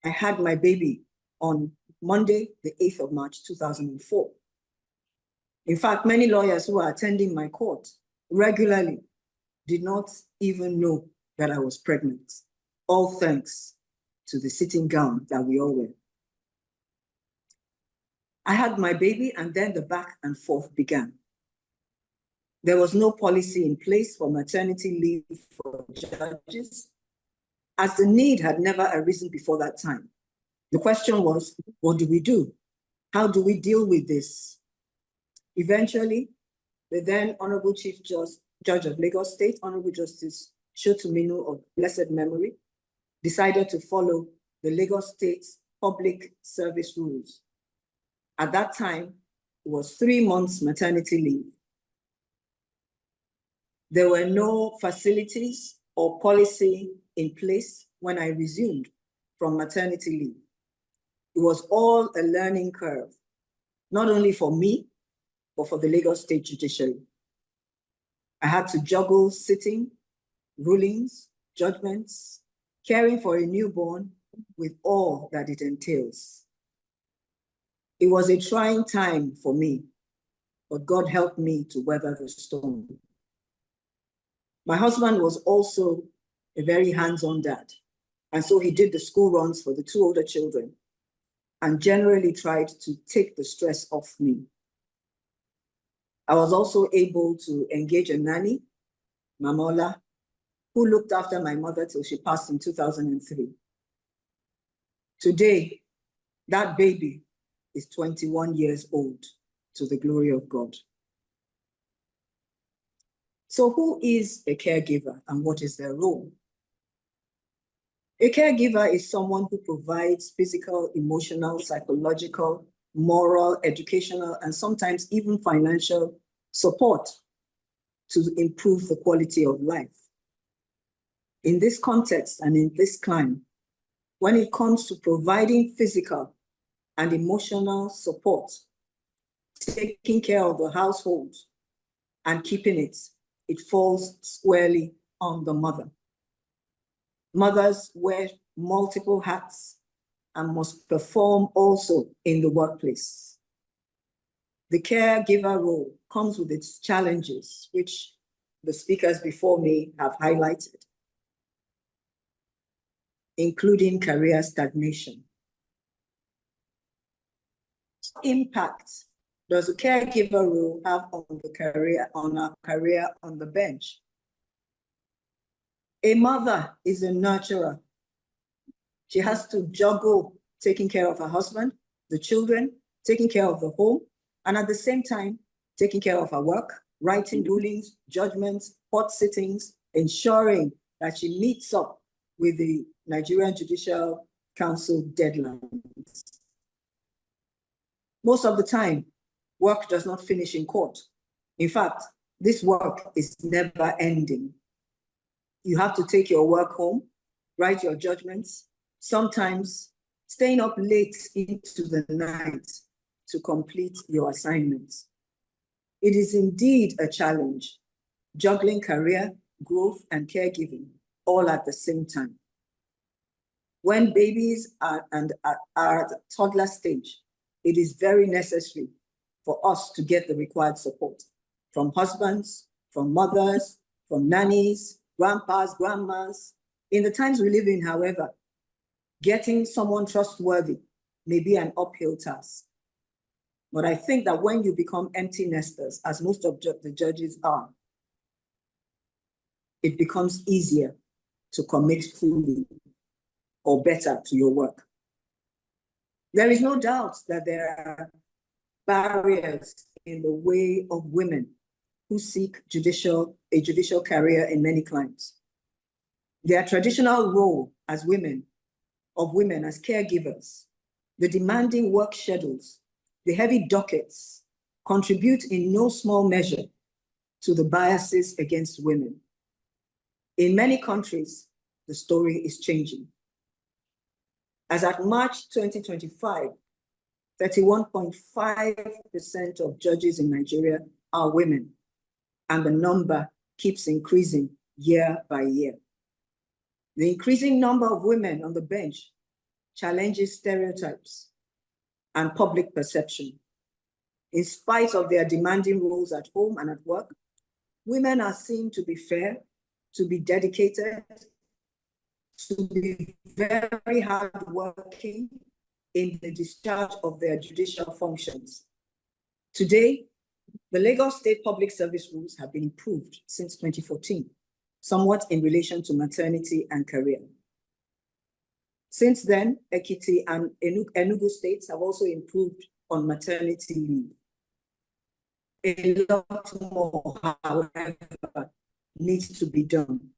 I had my baby on Monday, the 8th of March, 2004. In fact, many lawyers who are attending my court regularly did not even know that I was pregnant, all thanks to the sitting gown that we all wear. I had my baby, and then the back and forth began. There was no policy in place for maternity leave for judges, as the need had never arisen before that time. The question was, what do we do? How do we deal with this? Eventually, the then Honorable Chief Judge of Lagos State, Honorable Justice Shotuminu of blessed memory, decided to follow the Lagos State's public service rules. At that time, it was 3 months maternity leave. There were no facilities or policy in place when I resumed from maternity leave. It was all a learning curve, not only for me, but for the Lagos State Judiciary. I had to juggle sitting, rulings, judgments, caring for a newborn with all that it entails. It was a trying time for me, but God helped me to weather the storm. My husband was also a very hands-on dad, and so he did the school runs for the 2 older children and generally tried to take the stress off me. I was also able to engage a nanny, Mamola, who looked after my mother till she passed in 2003. Today, that baby is 21 years old, to the glory of God. So who is a caregiver and what is their role? A caregiver is someone who provides physical, emotional, psychological, moral, educational, and sometimes even financial support to improve the quality of life. In this context and in this climate, when it comes to providing physical and emotional support, taking care of the household and keeping it, it falls squarely on the mother. Mothers wear multiple hats and must perform also in the workplace. The caregiver role comes with its challenges, which the speakers before me have highlighted, including career stagnation. Impact does a caregiver role have on a career on the bench? A mother is a nurturer. She has to juggle taking care of her husband, the children, taking care of the home, and at the same time, taking care of her work, writing rulings, judgments, court sittings, ensuring that she meets up with the Nigerian Judicial Council deadlines. Most of the time, work does not finish in court. In fact, this work is never ending. You have to take your work home, write your judgments, sometimes staying up late into the night to complete your assignments. It is indeed a challenge, juggling career, growth, and caregiving all at the same time. When babies are at a toddler stage, it is very necessary for us to get the required support from husbands, from mothers, from nannies, grandpas, grandmas. In the times we live in, however, getting someone trustworthy may be an uphill task. But I think that when you become empty nesters, as most of the judges are, it becomes easier to commit fully or better to your work. There is no doubt that there are barriers in the way of women who seek a judicial career in many climes. Their traditional role as women as caregivers, the demanding work schedules, the heavy dockets contribute in no small measure to the biases against women. In many countries, the story is changing. As at March 2025, 31.5% of judges in Nigeria are women, and the number keeps increasing year by year. The increasing number of women on the bench challenges stereotypes and public perception. In spite of their demanding roles at home and at work, women are seen to be fair, to be dedicated, to be very hardworking in the discharge of their judicial functions. Today, the Lagos State Public Service Rules have been improved since 2014, somewhat in relation to maternity and career. Since then, Ekiti and Enugu states have also improved on maternity leave. A lot more, however, needs to be done.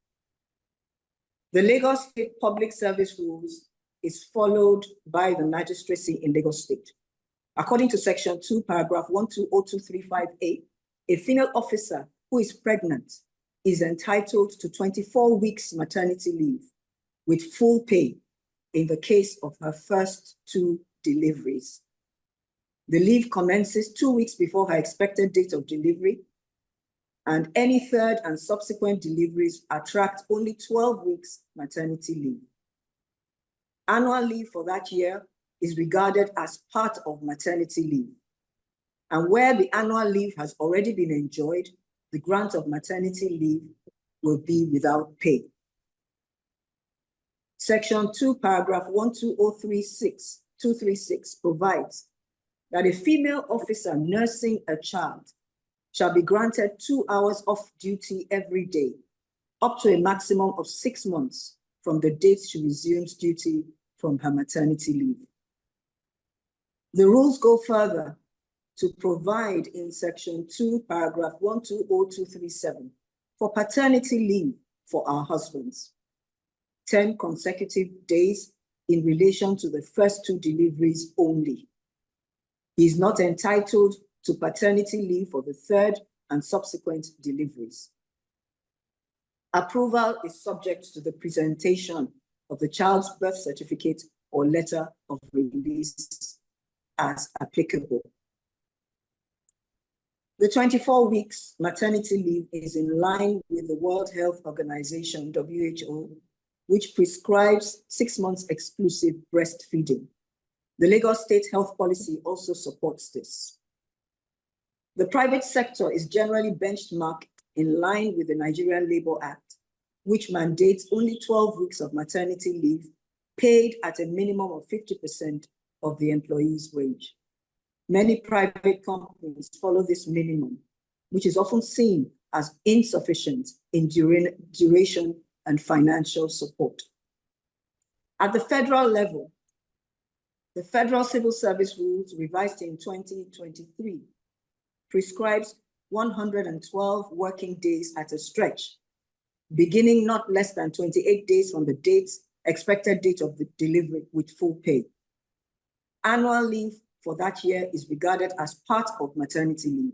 The Lagos State Public Service Rules is followed by the magistracy in Lagos State. According to Section 2, Paragraph 120235A, a female officer who is pregnant is entitled to 24 weeks maternity leave with full pay in the case of her first 2 deliveries. The leave commences 2 weeks before her expected date of delivery, and any third and subsequent deliveries attract only 12 weeks maternity leave. Annual leave for that year is regarded as part of maternity leave. And where the annual leave has already been enjoyed, the grant of maternity leave will be without pay. Section 2, Paragraph 12036 provides that a female officer nursing a child shall be granted 2 hours off duty every day, up to a maximum of 6 months from the date she resumes duty from her maternity leave. The rules go further to provide in Section 2, Paragraph 120237 for paternity leave for our husbands, 10 consecutive days in relation to the first 2 deliveries only. He is not entitled to paternity leave for the third and subsequent deliveries. Approval is subject to the presentation of the child's birth certificate or letter of release as applicable. The 24 weeks maternity leave is in line with the World Health Organization, WHO, which prescribes 6 months exclusive breastfeeding. The Lagos State Health Policy also supports this. The private sector is generally benchmarked in line with the Nigerian Labour Act, which mandates only 12 weeks of maternity leave paid at a minimum of 50% of the employee's wage. Many private companies follow this minimum, which is often seen as insufficient in duration and financial support. At the federal level, the Federal Civil Service Rules, revised in 2023, prescribes 112 working days at a stretch, beginning not less than 28 days from the expected date of the delivery with full pay. Annual leave for that year is regarded as part of maternity leave.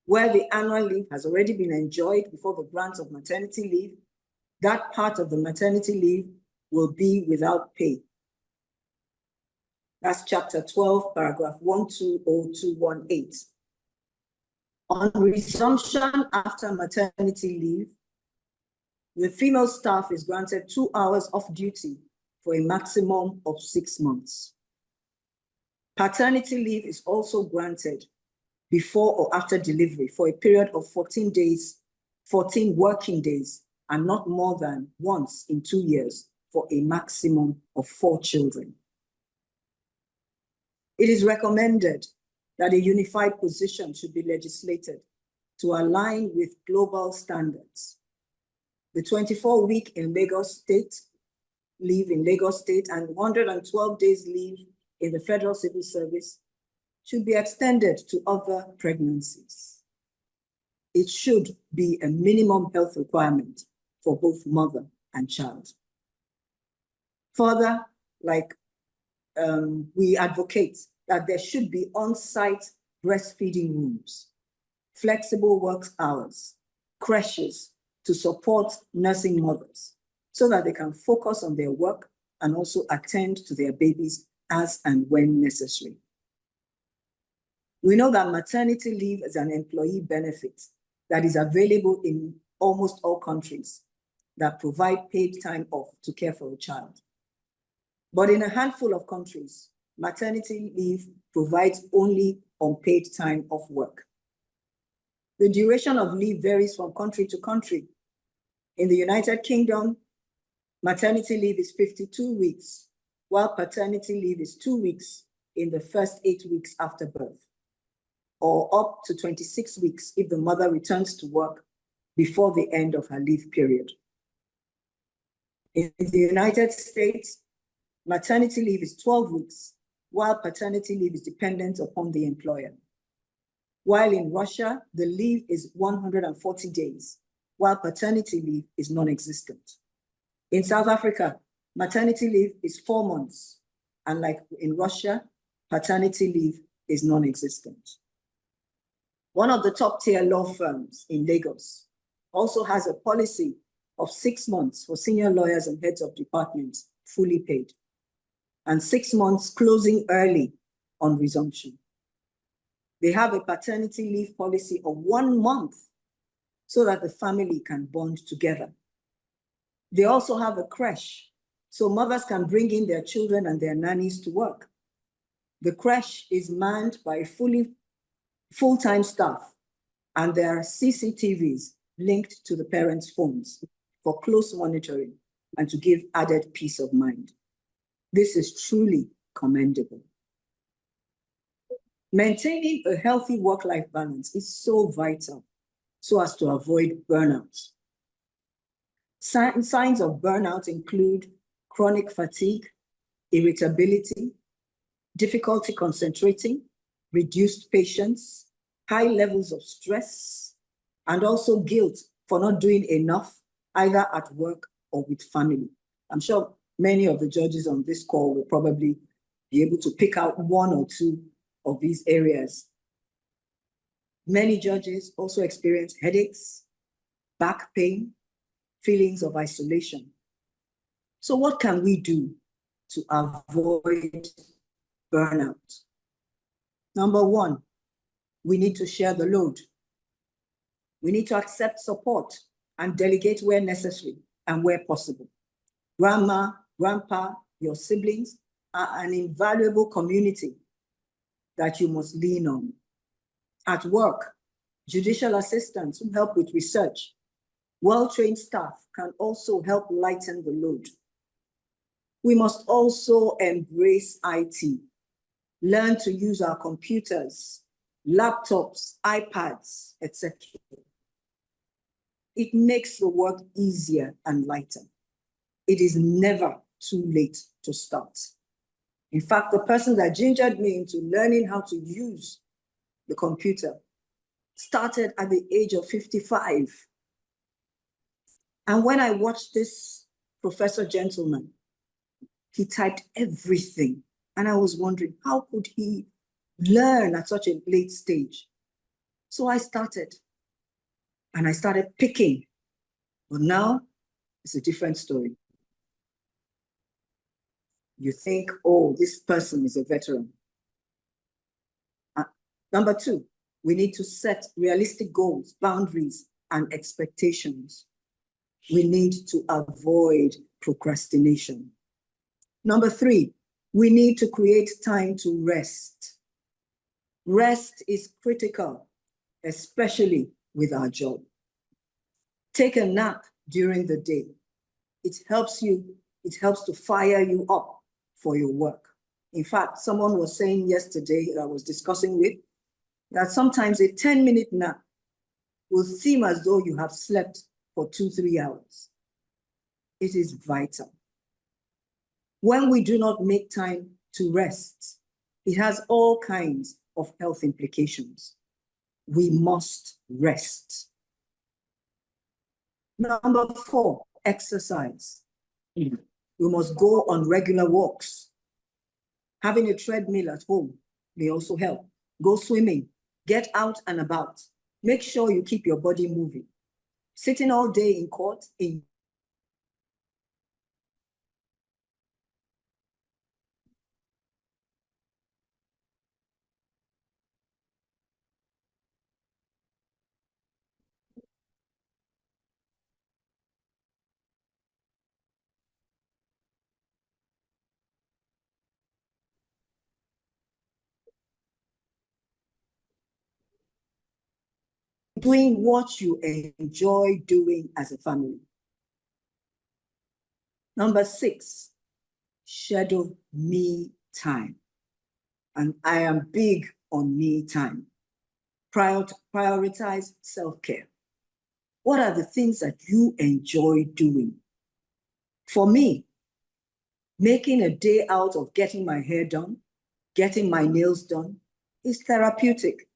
Where the annual leave has already been enjoyed before the grant of maternity leave, that part of the maternity leave will be without pay. That's chapter 12, paragraph 120218. On resumption after maternity leave, the female staff is granted 2 hours off duty for a maximum of 6 months. Paternity leave is also granted before or after delivery for a period of 14 working days, and not more than once in 2 years for a maximum of 4 children. It is recommended that a unified position should be legislated to align with global standards. The 24-week in Lagos State, leave in Lagos State, and 112 days leave in the Federal Civil Service should be extended to other pregnancies. It should be a minimum health requirement for both mother and child. Further, we advocate that there should be on-site breastfeeding rooms, flexible work hours, creches to support nursing mothers so that they can focus on their work and also attend to their babies as and when necessary. We know that maternity leave is an employee benefit that is available in almost all countries that provide paid time off to care for a child. But in a handful of countries, maternity leave provides only unpaid time off work. The duration of leave varies from country to country. In the United Kingdom, maternity leave is 52 weeks, while paternity leave is 2 weeks in the first 8 weeks after birth, or up to 26 weeks if the mother returns to work before the end of her leave period. In the United States, maternity leave is 12 weeks, while paternity leave is dependent upon the employer. While in Russia, the leave is 140 days, while paternity leave is non-existent. In South Africa, maternity leave is 4 months, and like in Russia, paternity leave is non-existent. One of the top-tier law firms in Lagos also has a policy of 6 months for senior lawyers and heads of departments, fully paid, and 6 months closing early on resumption. They have a paternity leave policy of 1 month so that the family can bond together. They also have a creche, so mothers can bring in their children and their nannies to work. The creche is manned by full-time staff, and there are CCTVs linked to the parents' phones for close monitoring and to give added peace of mind. This is truly commendable. Maintaining a healthy work-life balance is so vital so as to avoid burnout. Signs of burnout include chronic fatigue, irritability, difficulty concentrating, reduced patience, high levels of stress, and also guilt for not doing enough either at work or with family. I'm sure many of the judges on this call will probably be able to pick out 1 or 2 of these areas. Many judges also experience headaches, back pain, feelings of isolation. So what can we do to avoid burnout? Number 1, we need to share the load. We need to accept support and delegate where necessary and where possible. Grandma, grandpa, your siblings are an invaluable community that you must lean on. At work, judicial assistants who help with research. Well-trained staff can also help lighten the load. We must also embrace IT, learn to use our computers, laptops, iPads, etc. It makes the work easier and lighter. It is never too late to start. In fact, the person that gingered me into learning how to use the computer started at the age of 55. And when I watched this professor gentleman, he typed everything. And I was wondering, how could he learn at such a late stage? So I started. And I started picking. But now it's a different story. You think, oh, this person is a veteran. Number two, we need to set realistic goals, boundaries, and expectations. We need to avoid procrastination. Number three, we need to create time to rest. Rest is critical, especially with our job. Take a nap during the day. It helps to fire you up for your work. In fact, someone was saying yesterday that I was discussing with, that sometimes a 10-minute nap will seem as though you have slept for 2-3 hours. It is vital. When we do not make time to rest, it has all kinds of health implications. We must rest. Number four, exercise. We must go on regular walks. Having a treadmill at home may also help. Go swimming, get out and about. Make sure you keep your body moving. Sitting all day in court, doing what you enjoy doing as a family. Number six, schedule me time. And I am big on me time. Prioritize self-care. What are the things that you enjoy doing? For me, making a day out of getting my hair done, getting my nails done is therapeutic.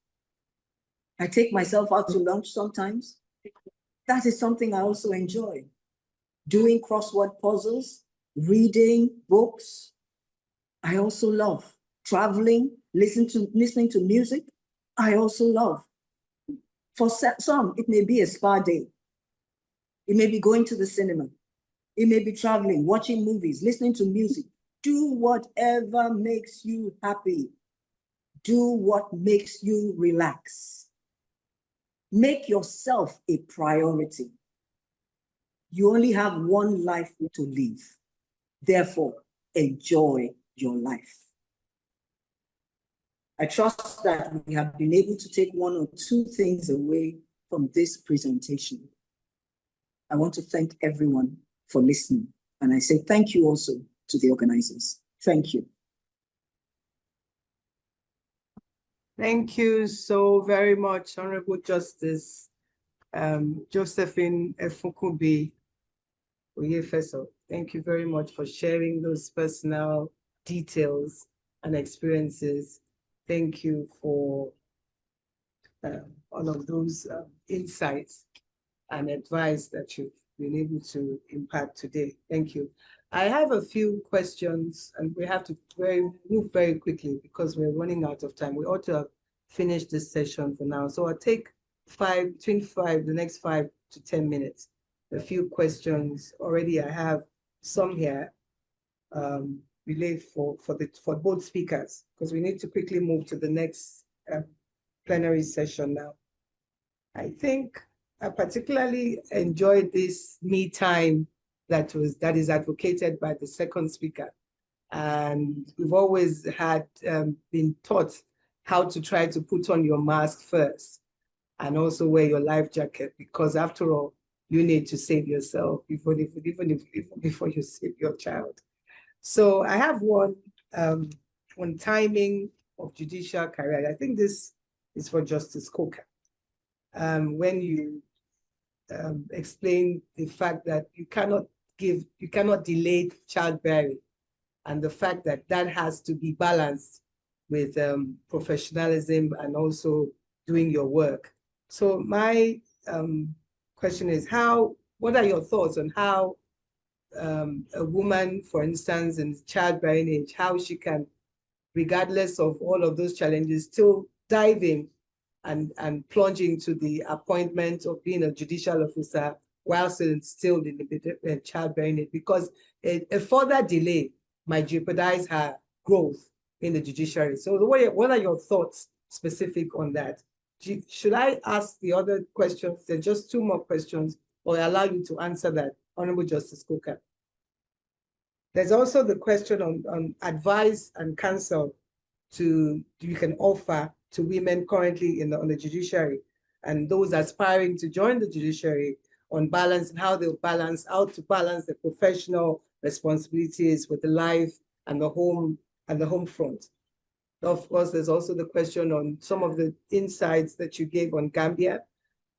I take myself out to lunch sometimes. That is something I also enjoy. Doing crossword puzzles, reading books, I also love. Traveling, listening to music, I also love. For some, it may be a spa day. It may be going to the cinema. It may be traveling, watching movies, listening to music. Do whatever makes you happy. Do what makes you relax. Make yourself a priority. You only have one life to live. Therefore, enjoy your life. I trust that we have been able to take one or two things away from this presentation. I want to thank everyone for listening. And I say thank you also to the organizers. Thank you. Thank you so very much, Honorable Justice Josephine Efukubi Oyefeso. Thank you very much for sharing those personal details and experiences. Thank you for all of those insights and advice that you've been able to impart today. Thank you. I have a few questions and we have to move very quickly because we're running out of time. We ought to have finished this session for now. So I'll take the next 5 to 10 minutes. A few questions already. I have some here relayed for both speakers because we need to quickly move to the next plenary session now. I think I particularly enjoyed this me time that is advocated by the second speaker. And we've always had been taught how to try to put on your mask first and also wear your life jacket, because after all, you need to save yourself even before you save your child. So I have one on timing of judicial career. I think this is for Justice Coker. When you explain the fact that you cannot delay childbearing, and the fact that that has to be balanced with professionalism and also doing your work. So my question is, what are your thoughts on how a woman, for instance, in childbearing age, how she can, regardless of all of those challenges, still dive in and plunge into the appointment of being a judicial officer while still in the childbearing age, because a further delay might jeopardize her growth in the judiciary. So what are your thoughts specific on that? Should I ask the other questions? There are just two more questions, or allow you to answer that, Honorable Justice Coker. There's also the question on advice and counsel you can offer to women currently on the judiciary and those aspiring to join the judiciary on balance and how to balance the professional responsibilities with the life and the home front. Of course, there's also the question on some of the insights that you gave on Gambia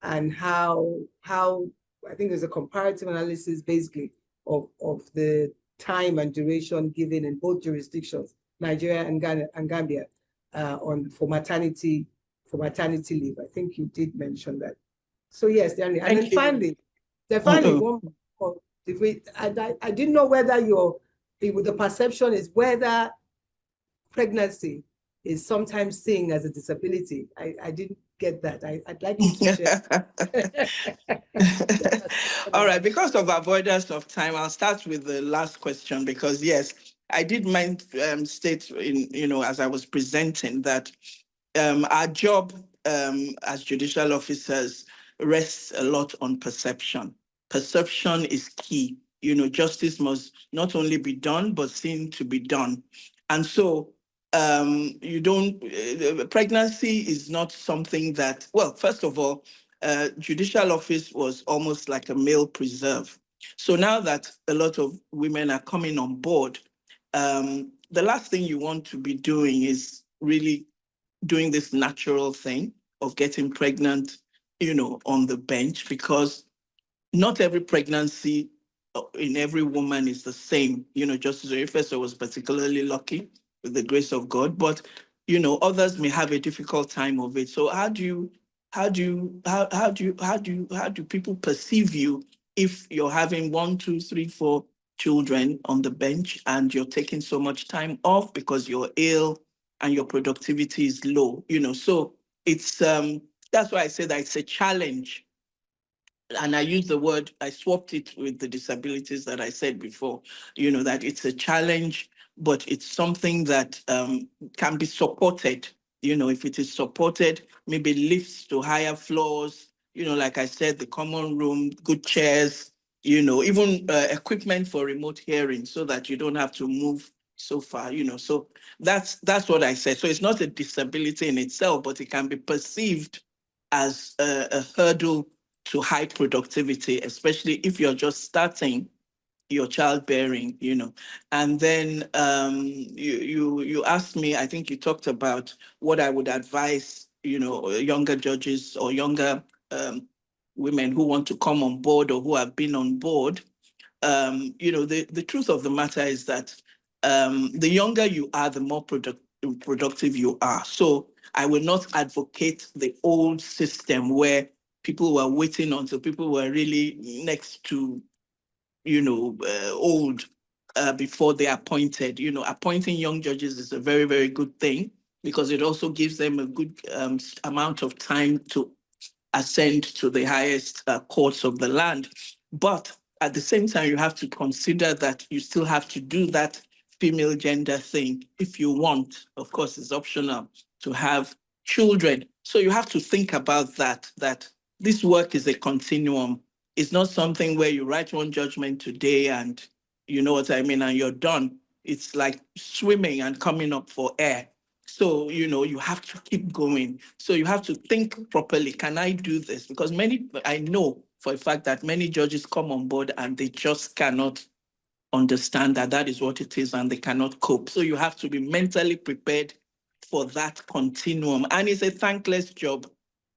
and how I think there's a comparative analysis basically of the time and duration given in both jurisdictions, Nigeria and Gambia, for maternity leave. I think you did mention that. So yes, and then finally, one more. I didn't know whether the perception is whether pregnancy is sometimes seen as a disability. I didn't get that. I'd like you to share. All right, because of avoidance of time, I'll start with the last question, because yes, I did state as I was presenting that our job as judicial officers rests a lot on perception. Perception is key. Justice must not only be done, but seen to be done. And so pregnancy is not something that, well, first of all, judicial office was almost like a male preserve. So now that a lot of women are coming on board, the last thing you want to be doing is really doing this natural thing of getting pregnant, on the bench, because not every pregnancy in every woman is the same. Justice Orifeso was particularly lucky with the grace of God, but others may have a difficult time of it. So how do people perceive you if you're having 1, 2, 3, 4 children on the bench and you're taking so much time off because you're ill and your productivity is low? So it's that's why I say that it's a challenge. And I swapped it with the disabilities that I said before, that it's a challenge, but it's something that can be supported. If it is supported, maybe lifts to higher floors, like I said, the common room, good chairs, even equipment for remote hearing so that you don't have to move so far, So that's what I said. So it's not a disability in itself, but it can be perceived as a hurdle to high productivity, especially if you're just starting your childbearing, And then you asked me, I think you talked about what I would advise, younger judges or younger women who want to come on board or who have been on board. The truth of the matter is that the younger you are, the more productive you are. So I will not advocate the old system where people were waiting until people were really next to, old before they appointed. Appointing young judges is a very, very good thing because it also gives them a good amount of time to ascend to the highest courts of the land. But at the same time, you have to consider that you still have to do that female gender thing if you want. Of course, it's optional to have children. So you have to think about that this work is a continuum. It's not something where you write one judgment today and you know what I mean, and you're done. It's like swimming and coming up for air. So, you have to keep going. So you have to think properly. Can I do this? Because I know for a fact that many judges come on board and they just cannot understand that that is what it is and they cannot cope. So you have to be mentally prepared for that continuum. And it's a thankless job,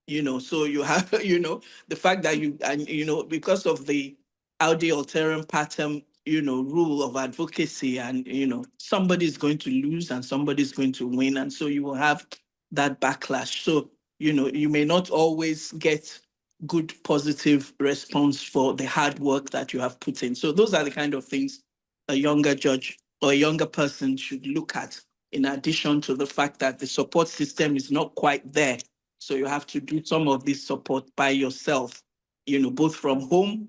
so you have, the fact that because of the Audi alterum pattern, rule of advocacy, and, somebody's going to lose and somebody's going to win. And so you will have that backlash. So, you may not always get good positive response for the hard work that you have put in. So those are the kind of things a younger judge or a younger person should look at, in addition to the fact that the support system is not quite there. So you have to do some of this support by yourself, both from home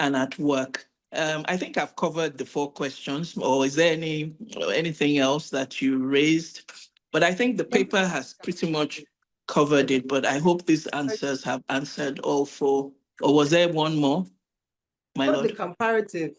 and at work. I think I've covered the 4 questions, or is there anything else that you raised? But I think the paper has pretty much covered it, but I hope these answers have answered all 4. Or was there one more, my What's lord? the comparative?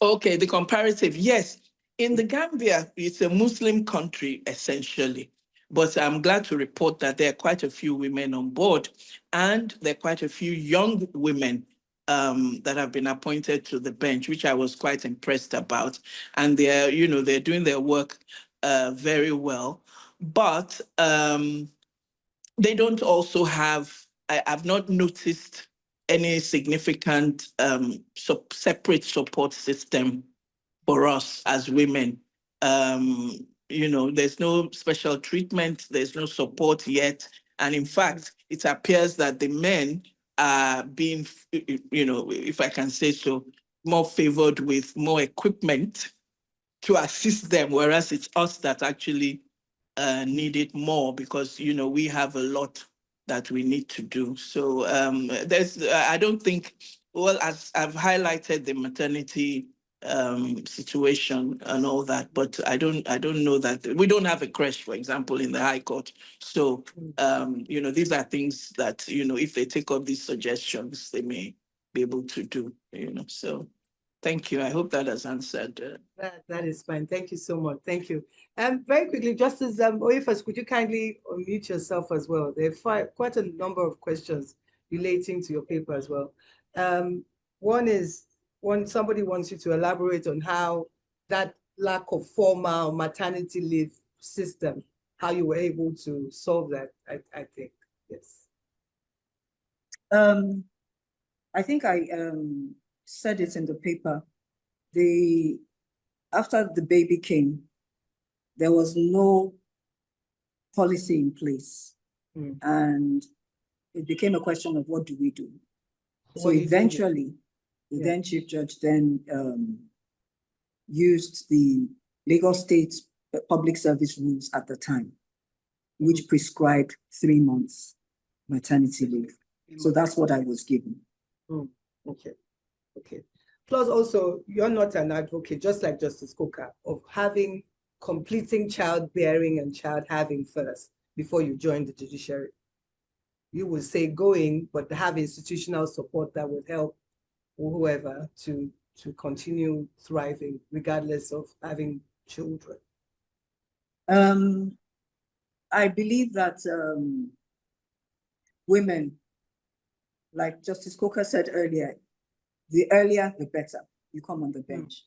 Okay, the comparative. Yes. In the Gambia, it's a Muslim country, essentially. But I'm glad to report that there are quite a few women on board, and there are quite a few young women that have been appointed to the bench, which I was quite impressed about. And they're doing their work very well. But they don't also have, I've not noticed any significant separate support system for us as women. There's no special treatment, there's no support yet. And in fact, it appears that the men are being, if I can say so, more favored with more equipment to assist them, whereas it's us that actually need it more, because we have a lot that we need to do. So I don't think, well, as I've highlighted the maternity situation and all that, but I don't know that we don't have a creche, for example, in the High Court. So these are things that if they take up these suggestions, they may be able to do. So thank you. I hope that has answered. That is fine. Thank you so much. Thank you. Very quickly, Justice Oyefas, could you kindly unmute yourself as well? There are quite a number of questions relating to your paper as well. One is, somebody wants you to elaborate on how that lack of formal maternity leave system, how you were able to solve that, I think. Yes. I think I said it in the paper. After the baby came, there was no policy in place. And it became a question of what do we do? So eventually, the then Chief Judge then used the Lagos State Public Service rules at the time, which prescribed 3 months maternity leave. So that's what I was given. Okay. Plus also, you're not an advocate, just like Justice Coker, of completing childbearing and child having first before you join the judiciary. You would say going, but have institutional support that would help whoever to continue thriving regardless of having children. I believe that women, like Justice Coker said earlier, the earlier, the better you come on the bench.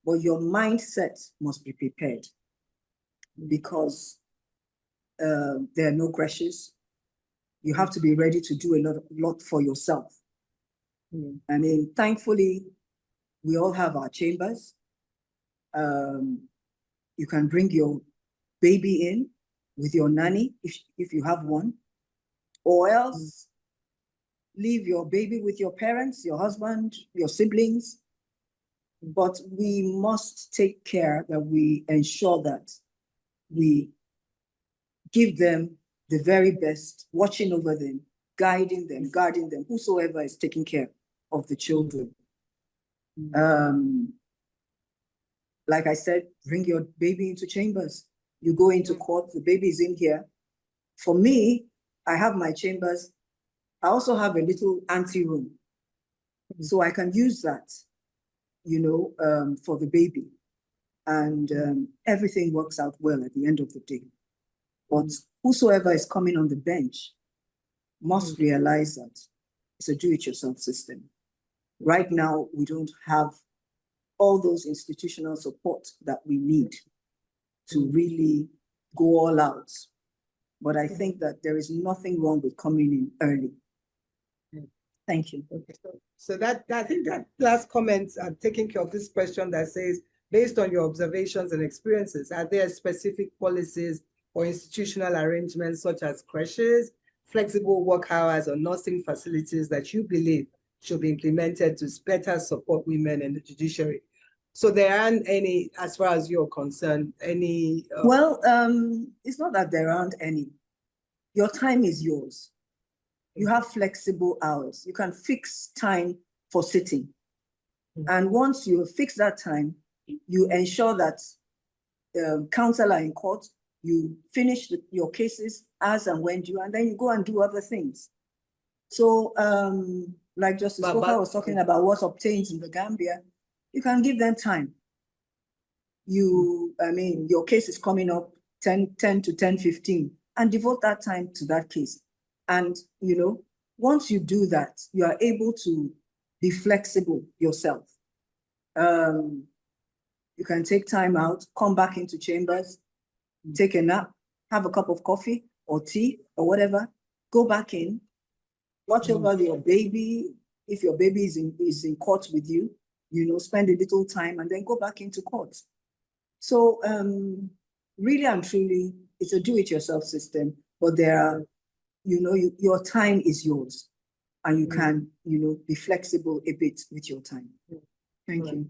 But your mindset must be prepared, because there are no crashes. You have to be ready to do a lot for yourself. I mean, thankfully, we all have our chambers. You can bring your baby in with your nanny if you have one, or else leave your baby with your parents, your husband, your siblings. But we must take care that we ensure that we give them the very best, watching over them, guiding them, guarding them, whosoever is taking care of the children. Like I said, bring your baby into chambers. You go into court, the baby is in here. For me, I have my chambers. I also have a little ante room. So I can use that, for the baby. and everything works out well at the end of the day. But whosoever is coming on the bench must realize that it's a do-it-yourself system. Right now, we don't have all those institutional support that we need to really go all out. But I think that there is nothing wrong with coming in early. Thank you. Okay, so that I think that last comment taking care of this question that says, based on your observations and experiences, are there specific policies or institutional arrangements such as creches, flexible work hours, or nursing facilities that you believe should be implemented to better support women in the judiciary? So there aren't any, as far as you're concerned, any? Well, it's not that there aren't any. Your time is yours. You have flexible hours. You can fix time for sitting. And once you fix that time, you ensure that counsel are in court, you finish your cases as and when due, and then you go and do other things. So like Justice Coker was talking about what obtains in the Gambia, you can give them time. Your case is coming up 10 to 10:15, and devote that time to that case. And, once you do that, you are able to be flexible yourself. You can take time out, come back into chambers, take a nap, have a cup of coffee or tea or whatever, go back in, watch over your baby. If your baby is in court with you, spend a little time and then go back into court. So really and truly, it's a do-it-yourself system, but there are, your time is yours, and you can, be flexible a bit with your time. Thank you.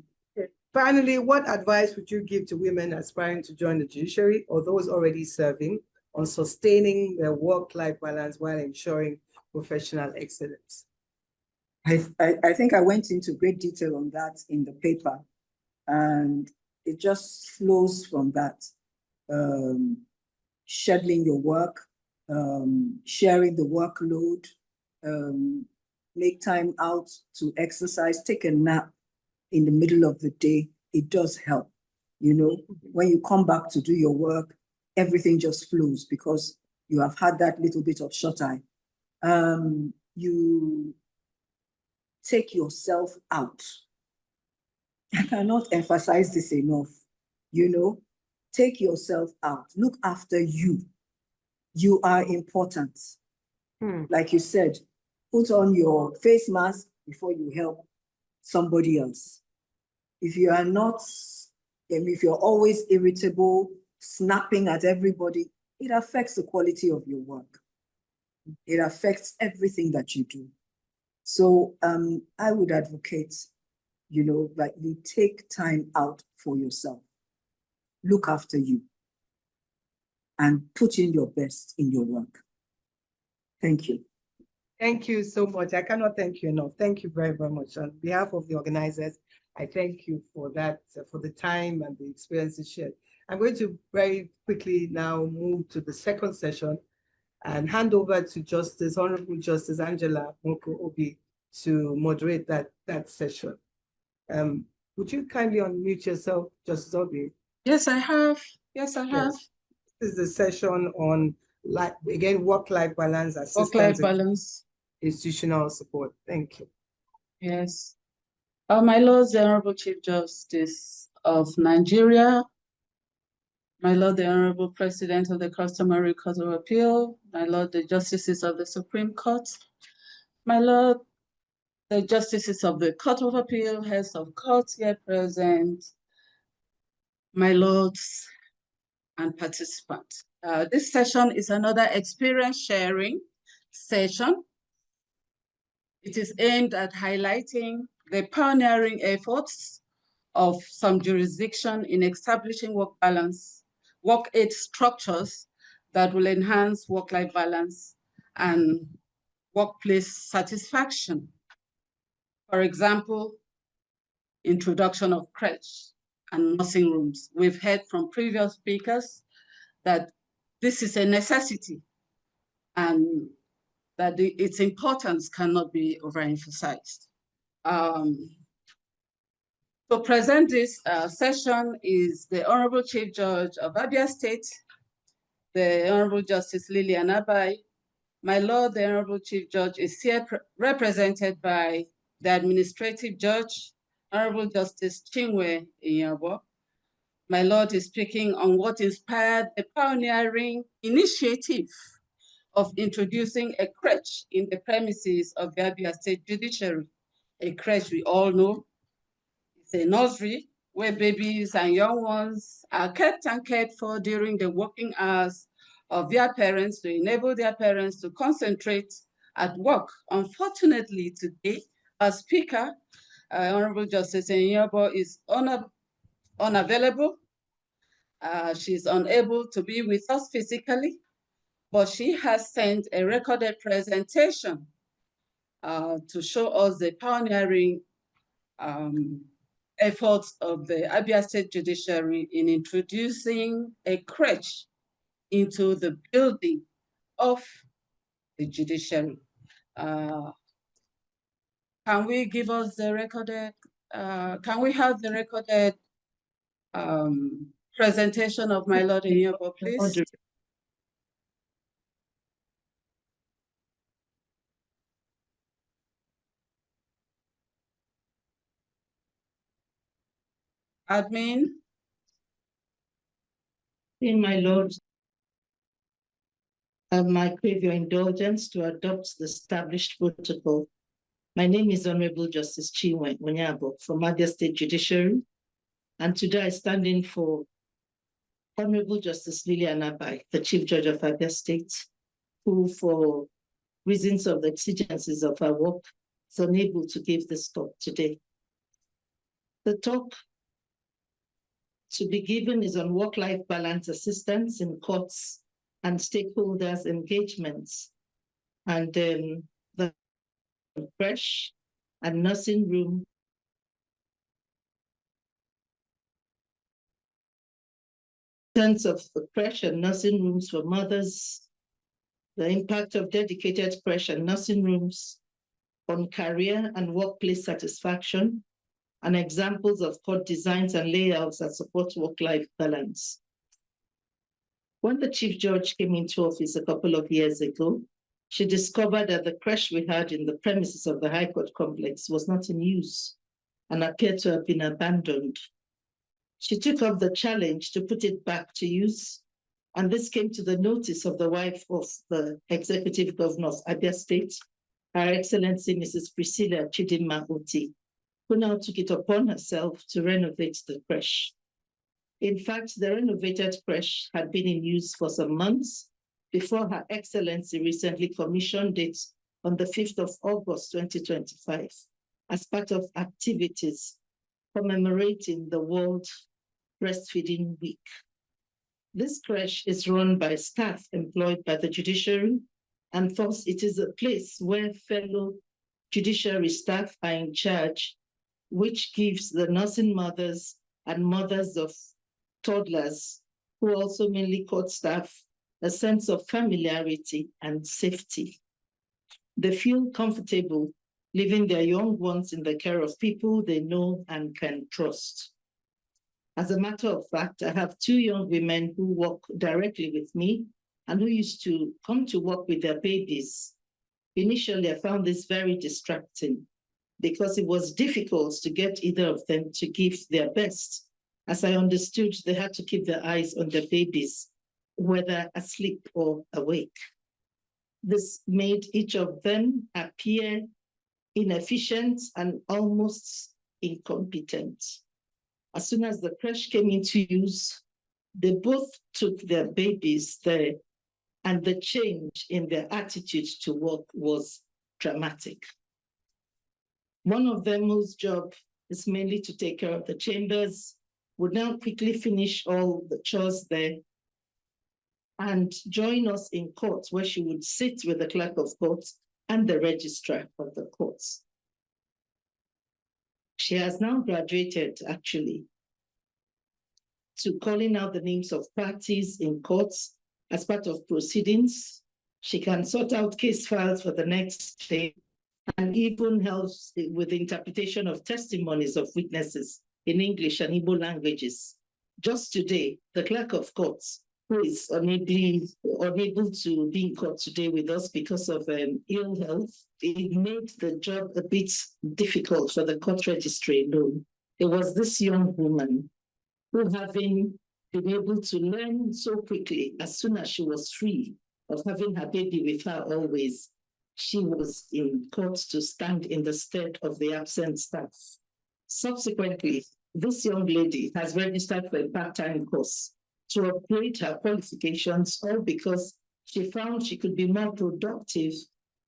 Finally, what advice would you give to women aspiring to join the judiciary or those already serving on sustaining their work-life balance while ensuring professional excellence? I think I went into great detail on that in the paper, and it just flows from that. Scheduling your work, sharing the workload, make time out to exercise, take a nap in the middle of the day. It does help. When you come back to do your work, everything just flows because you have had that little bit of shut eye. You take yourself out. I cannot emphasize this enough. Take yourself out. Look after you. You are important. Like you said, put on your face mask before you help somebody else. If you are not, if you're always irritable, snapping at everybody, it affects the quality of your work. It affects everything that you do. So I would advocate, that you take time out for yourself. Look after you and put in your best in your work. Thank you. Thank you so much. I cannot thank you enough. Thank you very, very much. On behalf of the organizers, I thank you for that, for the time and the experiences shared. I'm going to very quickly now move to the second session and hand over to Honorable Justice Angela Moko Obi to moderate that session. Would you kindly unmute yourself, Justice Obi? Yes, I have. Yes, I have. This is the session on, again, work-life balance, assistance, work-life balance, institutional support. Thank you. Yes. My Lord, the Honorable Chief Justice of Nigeria, my Lord, the Honorable President of the Customary Court of Appeal, my Lord, the Justices of the Supreme Court, my Lord, the Justices of the Court of Appeal, heads of courts here present, my Lords and participants. This session is another experience sharing session. It is aimed at highlighting the pioneering efforts of some jurisdiction in establishing work aid structures that will enhance work-life balance and workplace satisfaction. For example, introduction of crèche and nursing rooms. We've heard from previous speakers that this is a necessity and that its importance cannot be overemphasized. To present this session is the Honorable Chief Judge of Abia State, the Honorable Justice Lillian Abai. My Lord, the Honorable Chief Judge is here represented by the Administrative Judge, Honorable Justice Chinwe Iawj. My Lord is speaking on what inspired the pioneering initiative of introducing a crèche in the premises of the Abia State Judiciary. A crèche, we all know, it's a nursery where babies and young ones are kept and cared for during the working hours of their parents to enable their parents to concentrate at work. Unfortunately, today, our speaker, Honorable Justice Iawj, is unavailable. She's unable to be with us physically, but she has sent a recorded presentation to show us the pioneering efforts of the Abia State Judiciary in introducing a crèche into the building of the judiciary. Can we give us the recorded, can we have the recorded presentation of my Lord Iawj, please? Admin. In my Lord, I crave your indulgence to adopt the established protocol. My name is Honorable Justice Chinwe Iawj from Abia State Judiciary, and today I stand in for Honorable Justice Lillian Abai, the Chief Judge of Abia State, who, for reasons of the exigencies of our work, is unable to give this talk today. The talk to be given is on work-life balance assistance in courts and stakeholders' engagements, and the crèche and nursing room sense of the crèche and nursing rooms for mothers, the impact of dedicated crèche and nursing rooms on career and workplace satisfaction, and examples of court designs and layouts that support work-life balance. When the Chief Judge came into office a couple of years ago, she discovered that the crèche we had in the premises of the High Court complex was not in use and appeared to have been abandoned. She took up the challenge to put it back to use, and this came to the notice of the wife of the Executive Governor of Abia State, Her Excellency Mrs. Priscilla Chidinma Oti, who now took it upon herself to renovate the crèche. In fact, the renovated crèche had been in use for some months before Her Excellency recently commissioned it on the 5th of August, 2025, as part of activities commemorating the World Breastfeeding Week. This crèche is run by staff employed by the judiciary, and thus it is a place where fellow judiciary staff are in charge, which gives the nursing mothers and mothers of toddlers, who are also mainly court staff, a sense of familiarity and safety. They feel comfortable leaving their young ones in the care of people they know and can trust. As a matter of fact, I have two young women who work directly with me and who used to come to work with their babies. Initially, I found this very distracting because it was difficult to get either of them to give their best. As I understood, they had to keep their eyes on their babies, whether asleep or awake. This made each of them appear inefficient and almost incompetent. As soon as the crèche came into use, they both took their babies there, and the change in their attitude to work was dramatic. One of them, whose job is mainly to take care of the chambers, would now quickly finish all the chores there and join us in court, where she would sit with the clerk of court and the registrar of the courts. She has now graduated, actually, to calling out the names of parties in courts as part of proceedings. She can sort out case files for the next day and even helps with the interpretation of testimonies of witnesses in English and Igbo languages. Just today, the clerk of courts, who is unable to be in court today with us because of ill health, it made the job a bit difficult for the court registry alone. It was this young woman who, having been able to learn so quickly as soon as she was free of having her baby with her always, she was in court to stand in the stead of the absent staff. Subsequently, this young lady has registered for a part-time course to upgrade her qualifications, all because she found she could be more productive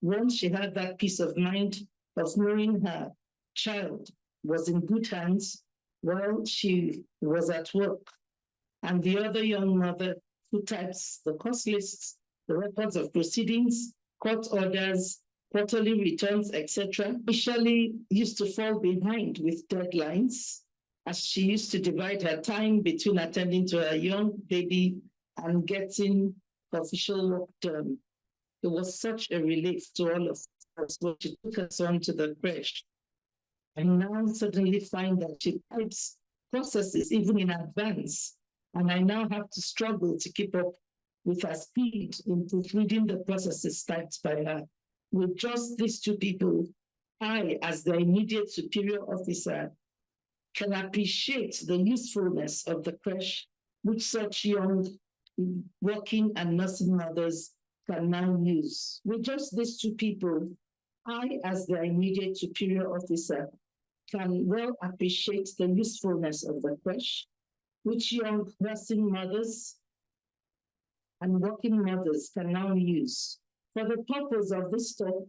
once she had that peace of mind of knowing her child was in good hands while she was at work. And the other young mother who types the course lists, the records of proceedings, court orders, quarterly returns, etc., initially used to fall behind with deadlines, as she used to divide her time between attending to her young baby and getting official work done. It was such a relief to all of us when she took her son to the creche. And now suddenly find that she types processes even in advance. And I now have to struggle to keep up with her speed in proofreading the processes typed by her. With just these two people, I, as the immediate superior officer, can appreciate the usefulness of the creche which such young working and nursing mothers can now use. With just these two people, I, as the immediate superior officer, can well appreciate the usefulness of the creche, which young nursing mothers and working mothers can now use. For the purpose of this talk,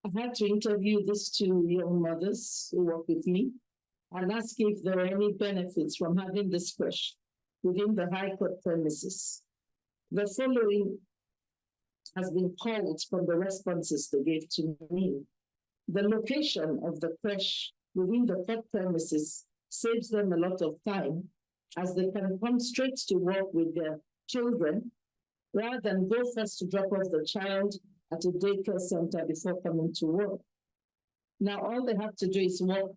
I had to interview these two young mothers who work with me and ask if there are any benefits from having this creche within the High Court premises. The following has been called from the responses they gave to me. The location of the creche within the court premises saves them a lot of time, as they can come straight to work with their children rather than go first to drop off the child at a daycare center before coming to work. Now, all they have to do is walk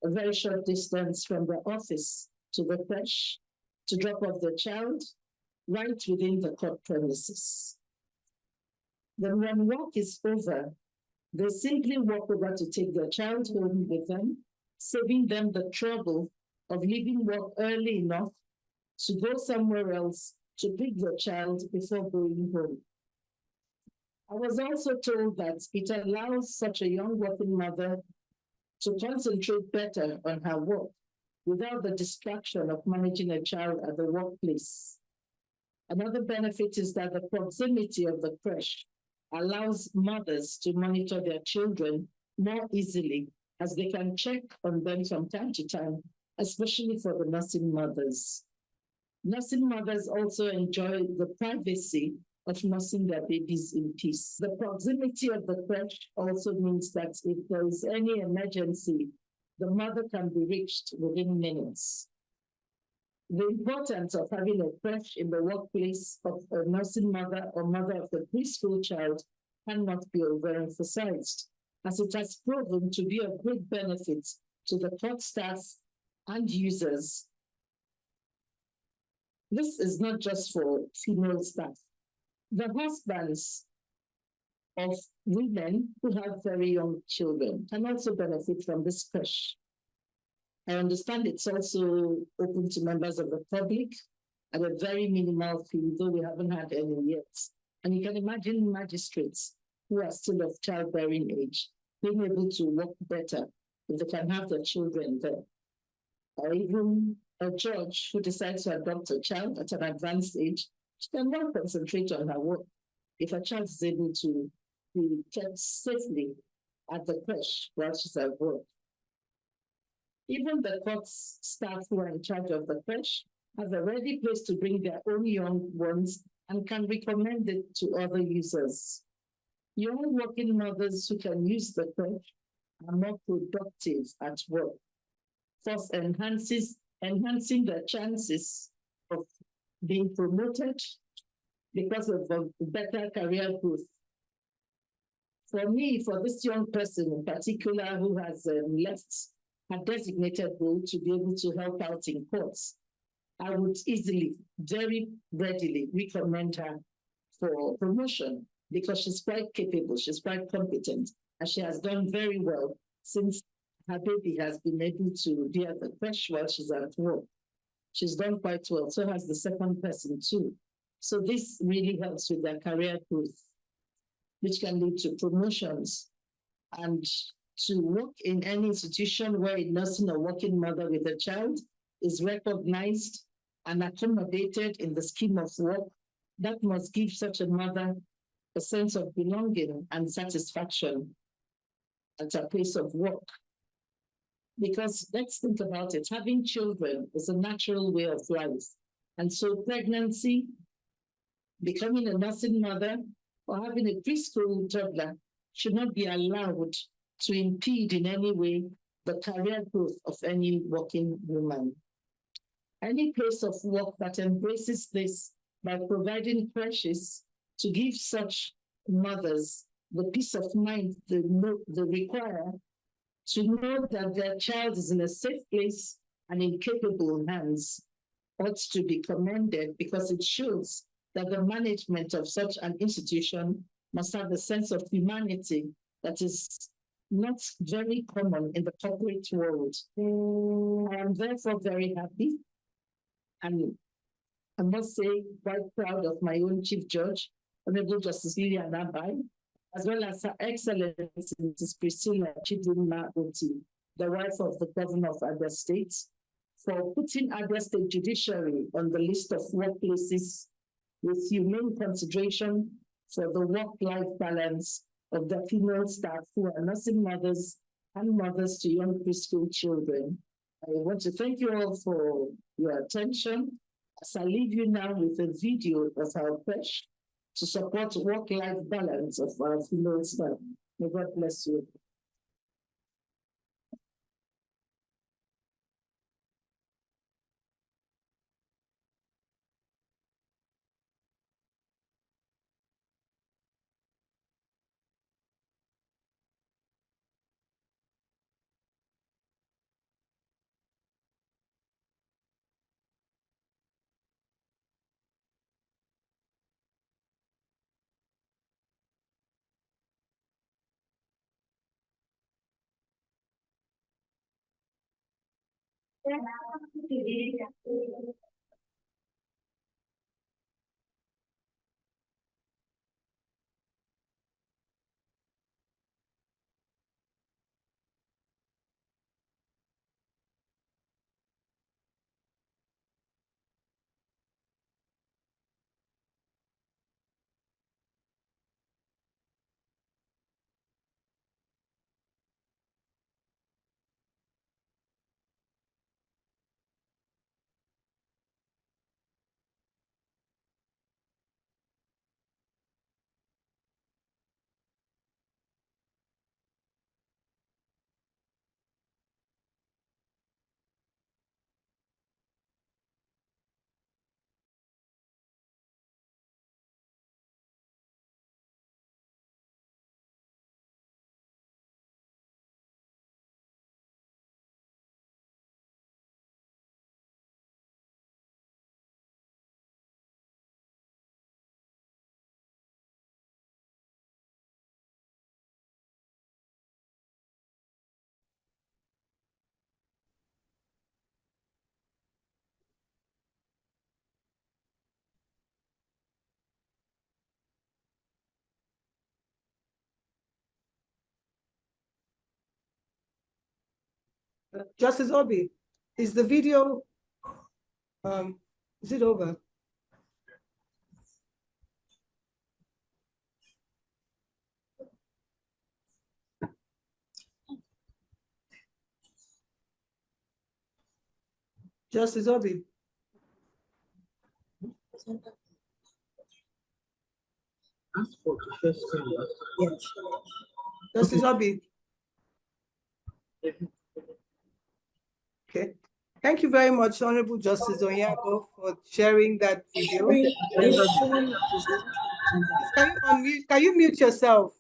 a very short distance from the office to the creche to drop off the child right within the court premises. Then when work is over, they simply walk over to take their child home with them, saving them the trouble of leaving work early enough to go somewhere else to pick the child before going home. I was also told that it allows such a young working mother to concentrate better on her work without the distraction of managing a child at the workplace. Another benefit is that the proximity of the creche allows mothers to monitor their children more easily, as they can check on them from time to time, especially for the nursing mothers. Nursing mothers also enjoy the privacy of nursing their babies in peace. The proximity of the creche also means that if there is any emergency, the mother can be reached within minutes. The importance of having a creche in the workplace of a nursing mother or mother of a preschool child cannot be overemphasized, as it has proven to be of great benefit to the court staff and users. This is not just for female staff. The husbands of women who have very young children can also benefit from this creche. I understand it's also open to members of the public at a very minimal fee, though we haven't had any yet. And you can imagine magistrates who are still of childbearing age being able to work better if they can have their children there. Or even a judge who decides to adopt a child at an advanced age, she can now concentrate on her work if a child is able to be kept safely at the creche while she's at work. Even the court staff who are in charge of the creche have a ready place to bring their own young ones and can recommend it to other users. Young working mothers who can use the creche are more productive at work, thus enhancing their chances of being promoted because of the better career growth. For me, for this young person in particular who has left her designated role to be able to help out in courts, I would easily, very readily recommend her for promotion because she's quite capable, she's quite competent, and she has done very well since her baby has been able to be at the creche while she's at work. She's done quite well, so has the second person too. So this really helps with their career growth, which can lead to promotions. And to work in any institution where a nursing or working mother with a child is recognized and accommodated in the scheme of work, that must give such a mother a sense of belonging and satisfaction at a place of work. Because let's think about it, having children is a natural way of life. And so pregnancy, becoming a nursing mother, or having a preschool toddler should not be allowed to impede in any way the career growth of any working woman. Any place of work that embraces this by providing creches to give such mothers the peace of mind they require to know that their child is in a safe place and in capable hands ought to be commended, because it shows that the management of such an institution must have a sense of humanity that is not very common in the corporate world. I am therefore very happy, and I must say quite proud of my own Chief Judge, Honorable Justice Lilian Abai, as well as Her Excellency Mrs. Priscilla Chidinma Oti, the wife of the Governor of Abia State, for putting Abia State Judiciary on the list of workplaces with humane consideration for the work-life balance of the female staff who are nursing mothers and mothers to young preschool children. I want to thank you all for your attention. As I leave you now with a video of our push to support work-life balance of our female staff. May God bless you. Justice Obi, is the video, is it over? Justice Obi. Justice Obi. Okay. Thank you very much, Honorable Justice Onyango, for sharing that video. Can you mute yourself?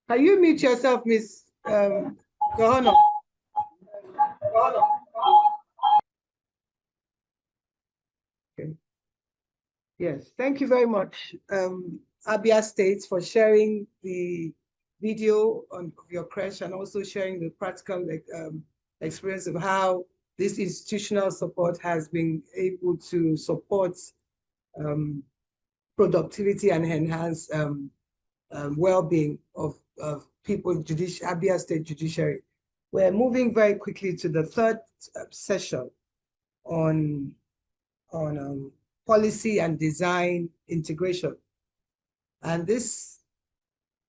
Can you mute yourself, Miss Johanna? Okay. Yes, thank you very much, Abia State, for sharing the video of your creche and also sharing the practical experience of how this institutional support has been able to support productivity and enhance well-being of people in Abia State Judiciary. We're moving very quickly to the third session on policy and design integration. And this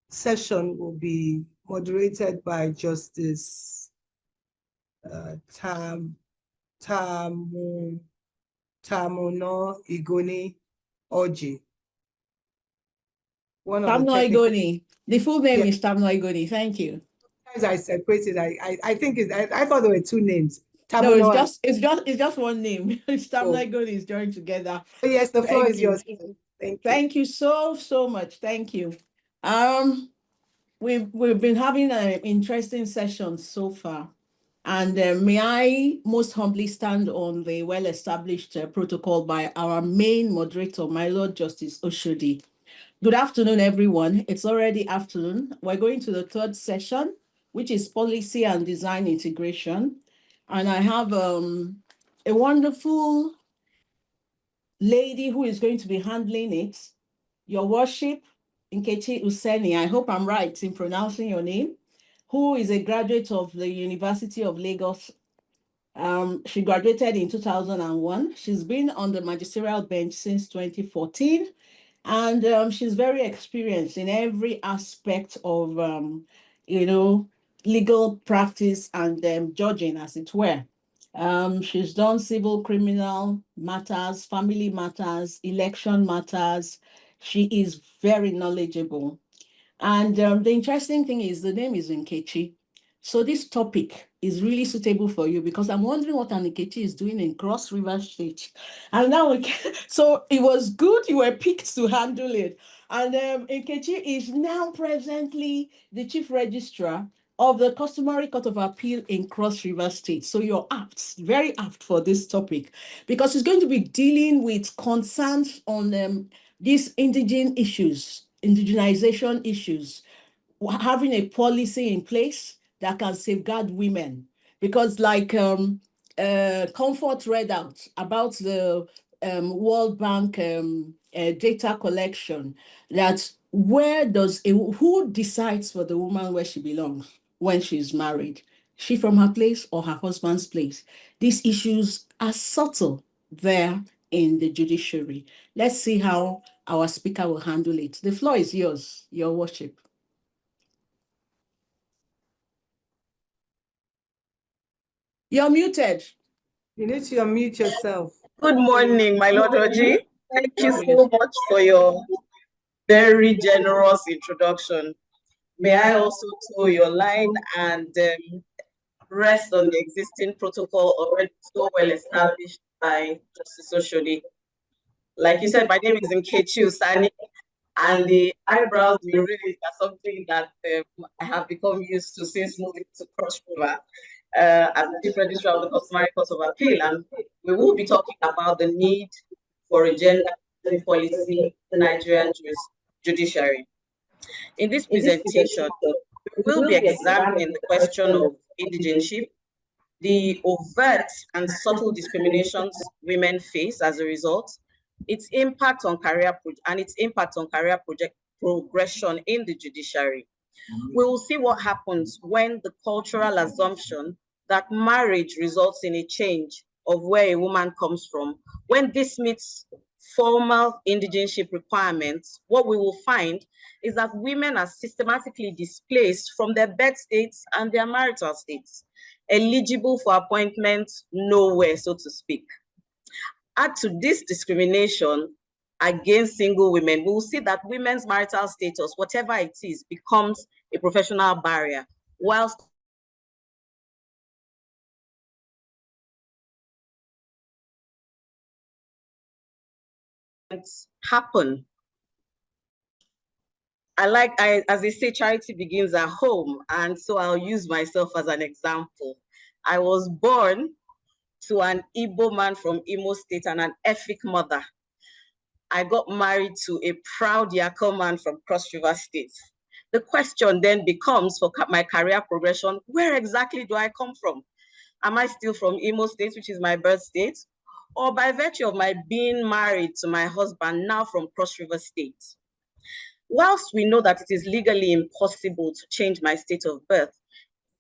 session will be moderated by Justice Tamuno Igoni Oji. Tamno Igoni. The full name is Tamno Igoni. Thank you. I separated. I think I thought there were two names. No, it's just one name. It's Tamno Igoni is joined together. Oh, yes, the floor is yours. Thank you so much. Thank you. We've been having an interesting session so far. And may I most humbly stand on the well-established protocol by our main moderator, my Lord Justice Oshodi. Good afternoon, everyone. It's already afternoon. We're going to the third session, which is policy and design integration. And I have a wonderful lady who is going to be handling it. Your Worship, Nkechi Useni, I hope I'm right in pronouncing your name, who is a graduate of the University of Lagos. She graduated in 2001. She's been on the magisterial bench since 2014. And she's very experienced in every aspect of, legal practice and judging, as it were. She's done civil, criminal matters, family matters, election matters. She is very knowledgeable. And the interesting thing is the name is Nkechi. So this topic is really suitable for you because I'm wondering what Nkechi is doing in Cross River State. And now, so it was good you were picked to handle it. And Nkechi is now presently the Chief Registrar of the Customary Court of Appeal in Cross River State. So you're apt, very apt for this topic because it's going to be dealing with concerns on these indigenization issues, having a policy in place that can safeguard women. Because like Comfort read out about the World Bank data collection, that who decides for the woman where she belongs when she's married? She from her place or her husband's place? These issues are subtle there in the judiciary. Let's see how our speaker will handle it. The floor is yours, Your Worship. You're muted. You need to unmute yourself. Good morning, my Lord Oji. Thank you so much for your very generous introduction. May I also toe your line and rest on the existing protocol already so well established by Justice Oshodi. Like you said, my name is Nkechi Usani, and the eyebrows we raise are something that I have become used to since moving to Cross River as the Chief Registrar of the Customary Court of Appeal. And we will be talking about the need for a gender policy in the Nigerian judiciary. In this presentation, we will be examining the question of indigenship, the overt and subtle discriminations women face as a result, its impact on career progression in the judiciary. We will see what happens when the cultural assumption that marriage results in a change of where a woman comes from. When this meets formal indigenship requirements, what we will find is that women are systematically displaced from their birth states and their marital states, eligible for appointment nowhere, so to speak. Add to this discrimination against single women, we will see that women's marital status, whatever it is, becomes a professional barrier, whilst happen. as they say, charity begins at home. And so I'll use myself as an example. I was born to an Igbo man from Imo State and an Efik mother. I got married to a proud Yako man from Cross River State. The question then becomes, for my career progression, where exactly do I come from? Am I still from Imo State, which is my birth state? Or by virtue of my being married to my husband, now from Cross River State? Whilst we know that it is legally impossible to change my state of birth,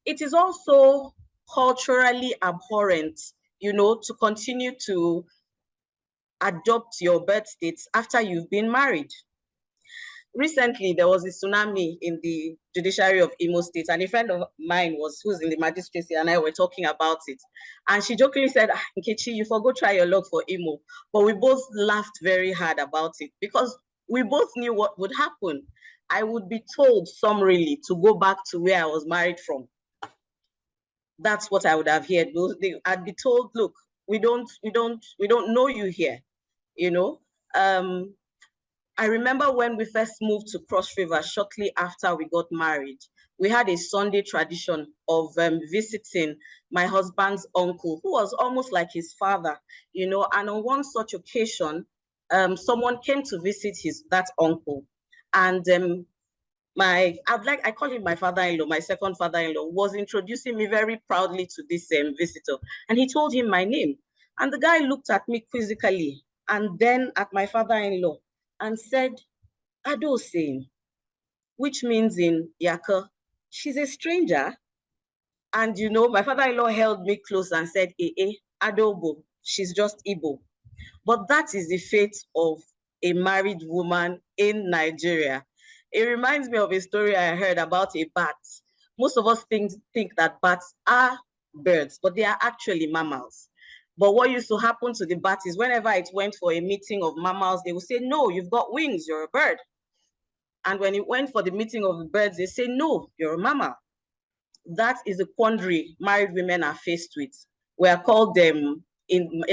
it is also culturally abhorrent, to continue to adopt your birth states after you've been married. Recently, there was a tsunami in the judiciary of Imo State, and a friend of mine who's in the magistracy, and I were talking about it. And she jokingly said, Nkechi, you forgot try your luck for Imo. But we both laughed very hard about it because we both knew what would happen. I would be told summarily to go back to where I was married from. That's what I would have heard. I'd be told, look, we don't know you here, I remember when we first moved to Cross River shortly after we got married, we had a Sunday tradition of visiting my husband's uncle, who was almost like his father, and on one such occasion, someone came to visit that uncle, and I call him my father-in-law, my second father-in-law, was introducing me very proudly to this visitor, and he told him my name, and the guy looked at me quizzically, and then at my father-in-law, and said, Adose, which means in Yaka, she's a stranger. And my father-in-law held me close and said, Adobo, she's just Igbo. But that is the fate of a married woman in Nigeria. It reminds me of a story I heard about a bat. Most of us think that bats are birds, but they are actually mammals. But what used to happen to the bat is whenever it went for a meeting of mammals, they would say, no, you've got wings, you're a bird. And when it went for the meeting of the birds, they say, no, you're a mammal. That is a quandary married women are faced with. We are called them in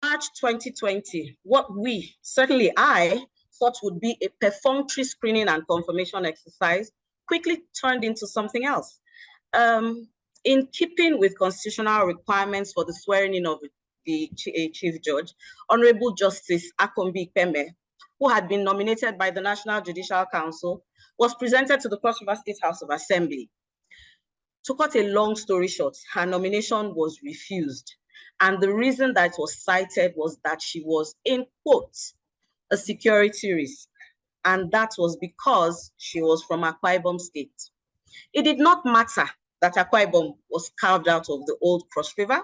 March 2020, what certainly I, thought would be a perfunctory screening and confirmation exercise quickly turned into something else. In keeping with constitutional requirements for the swearing in of the Chief Judge, Honorable Justice Akombi Peme, who had been nominated by the National Judicial Council, was presented to the Cross River State House of Assembly. To cut a long story short, her nomination was refused. And the reason that was cited was that she was, in quotes, a security risk. And that was because she was from Akwa Ibom State. It did not matter that Akwa Ibom was carved out of the old Cross River.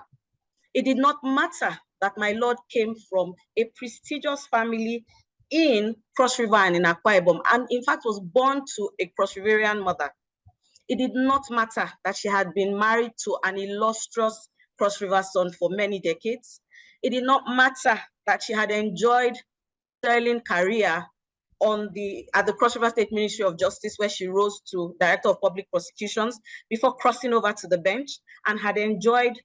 It did not matter that my lord came from a prestigious family in Cross River and in Akwa Ibom, and in fact was born to a Cross Riverian mother. It did not matter that she had been married to an illustrious Cross River son for many decades. It did not matter that she had enjoyed a sterling career at the Cross River State Ministry of Justice, where she rose to Director of Public Prosecutions before crossing over to the bench, and had enjoyed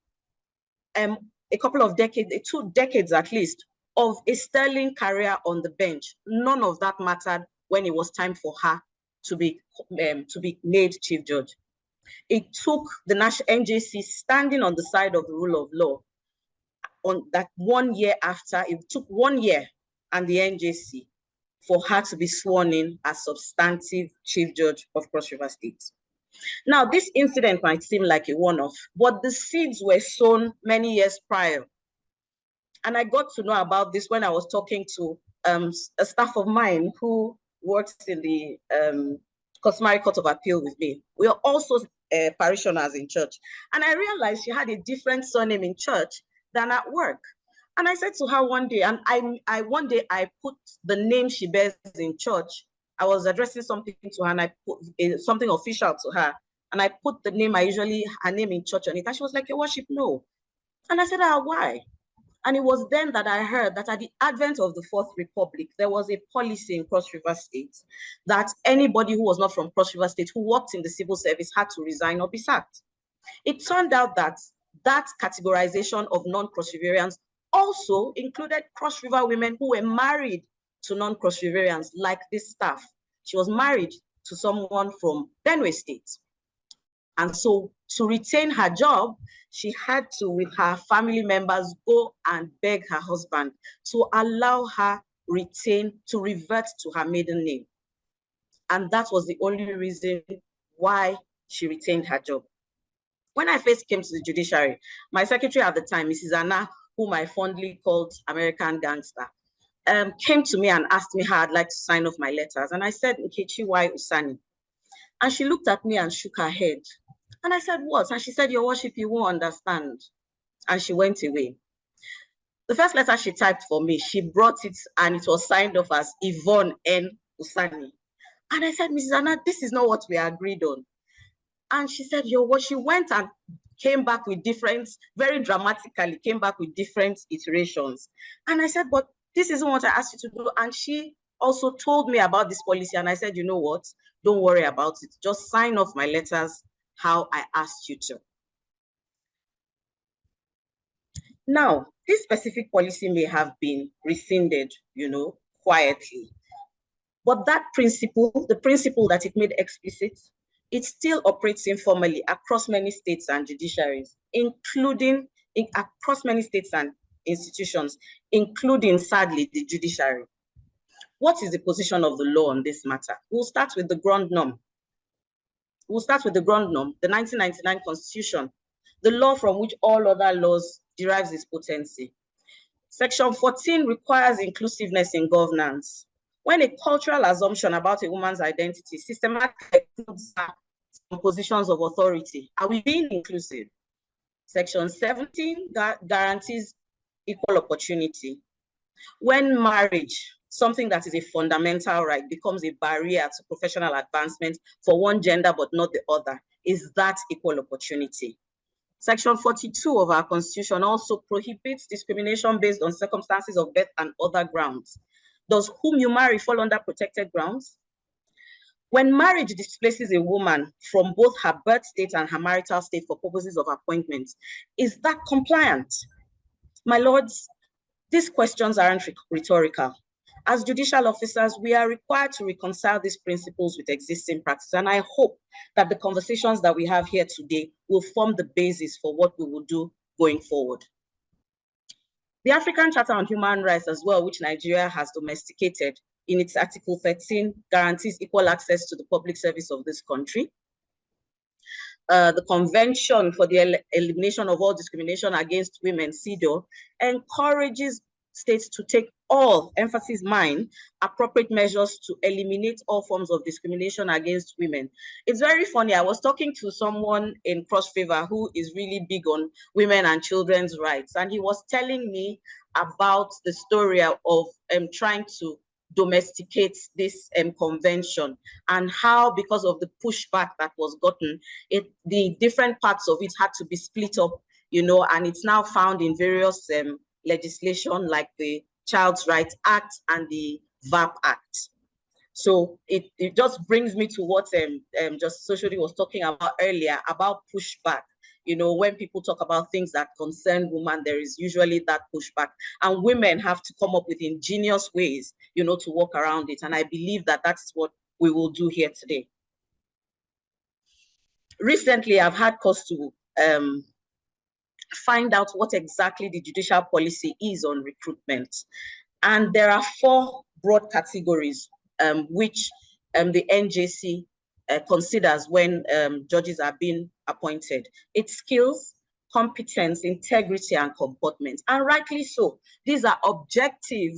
a couple of decades, 2 decades at least, of a sterling career on the bench. None of that mattered when it was time for her to be made Chief Judge. It took the National NJC standing on the side of the rule of law on that 1 year after. It took 1 year and the NJC for her to be sworn in as substantive Chief Judge of Cross River State. Now, this incident might seem like a one-off, but the seeds were sown many years prior. And I got to know about this when I was talking to a staff of mine who works in the Customary Court of Appeal with me. We are also parishioners in church. And I realized she had a different surname in church than at work. And I said to her one day, and one day I put the name she bears in church. I was addressing something to her, and I put something official to her. And I put the name, her name in church on it. And she was like, your worship, no. And I said, why? And it was then that I heard that at the advent of the Fourth Republic, there was a policy in Cross River State that anybody who was not from Cross River State who worked in the civil service had to resign or be sacked. It turned out that that categorization of non-Cross Riverians also included Cross River women who were married to non-Cross Riverians, like this staff. She was married to someone from Benue State. And so to retain her job, she had to, with her family members, go and beg her husband to allow her to revert to her maiden name. And that was the only reason why she retained her job. When I first came to the judiciary, my secretary at the time, Mrs. Anna, whom I fondly called American Gangster, came to me and asked me how I'd like to sign off my letters. And I said, Nkechi, why Usani? And she looked at me and shook her head. And I said, what? And she said, Your Worship, you won't understand. And she went away. The first letter she typed for me, she brought it and it was signed off as Yvonne N. Usani. And I said, Mrs. Anna, this is not what we agreed on. And she said, Your Worship, she went and came back with different, very dramatically, came back with different iterations. And I said, but this isn't what I asked you to do. And she also told me about this policy. And I said, you know what? Don't worry about it. Just sign off my letters how I asked you to. Now, this specific policy may have been rescinded, quietly. But that principle, the principle that it made explicit, it still operates informally across many states and judiciaries, including across many states and institutions, including, sadly, the judiciary. What is the position of the law on this matter? We'll start with the ground norm. The 1999 Constitution, the law from which all other laws derives its potency. Section 14 requires inclusiveness in governance. When a cultural assumption about a woman's identity systematically includes positions of authority, are we being inclusive? Section 17 guarantees equal opportunity. When marriage, something that is a fundamental right, becomes a barrier to professional advancement for one gender but not the other, is that equal opportunity? Section 42 of our Constitution also prohibits discrimination based on circumstances of birth and other grounds. Does whom you marry fall under protected grounds? When marriage displaces a woman from both her birth state and her marital state for purposes of appointment, is that compliant? My lords, these questions aren't rhetorical. As judicial officers, we are required to reconcile these principles with existing practice, and I hope that the conversations that we have here today will form the basis for what we will do going forward. The African Charter on Human Rights as well, which Nigeria has domesticated in its Article 13, guarantees equal access to the public service of this country. The Convention for the Elimination of All Discrimination Against Women, CEDAW, encourages states to take all, emphasis mine, appropriate measures to eliminate all forms of discrimination against women. It's very funny. I was talking to someone in Cross River who is really big on women and children's rights, and he was telling me about the story of trying to domesticate this convention and how, because of the pushback that was gotten, the different parts of it had to be split up, and it's now found in various legislation like the Child's Rights Act and the VAP Act. So it just brings me to what Justice Oshodi was talking about earlier about pushback. When people talk about things that concern women, there is usually that pushback, and women have to come up with ingenious ways, to work around it. And I believe that that's what we will do here today. Recently, I've had cause to find out what exactly the judicial policy is on recruitment. And there are 4 broad categories which the NJC considers when judges are being appointed. It's skills, competence, integrity, and comportment. And rightly so. These are objective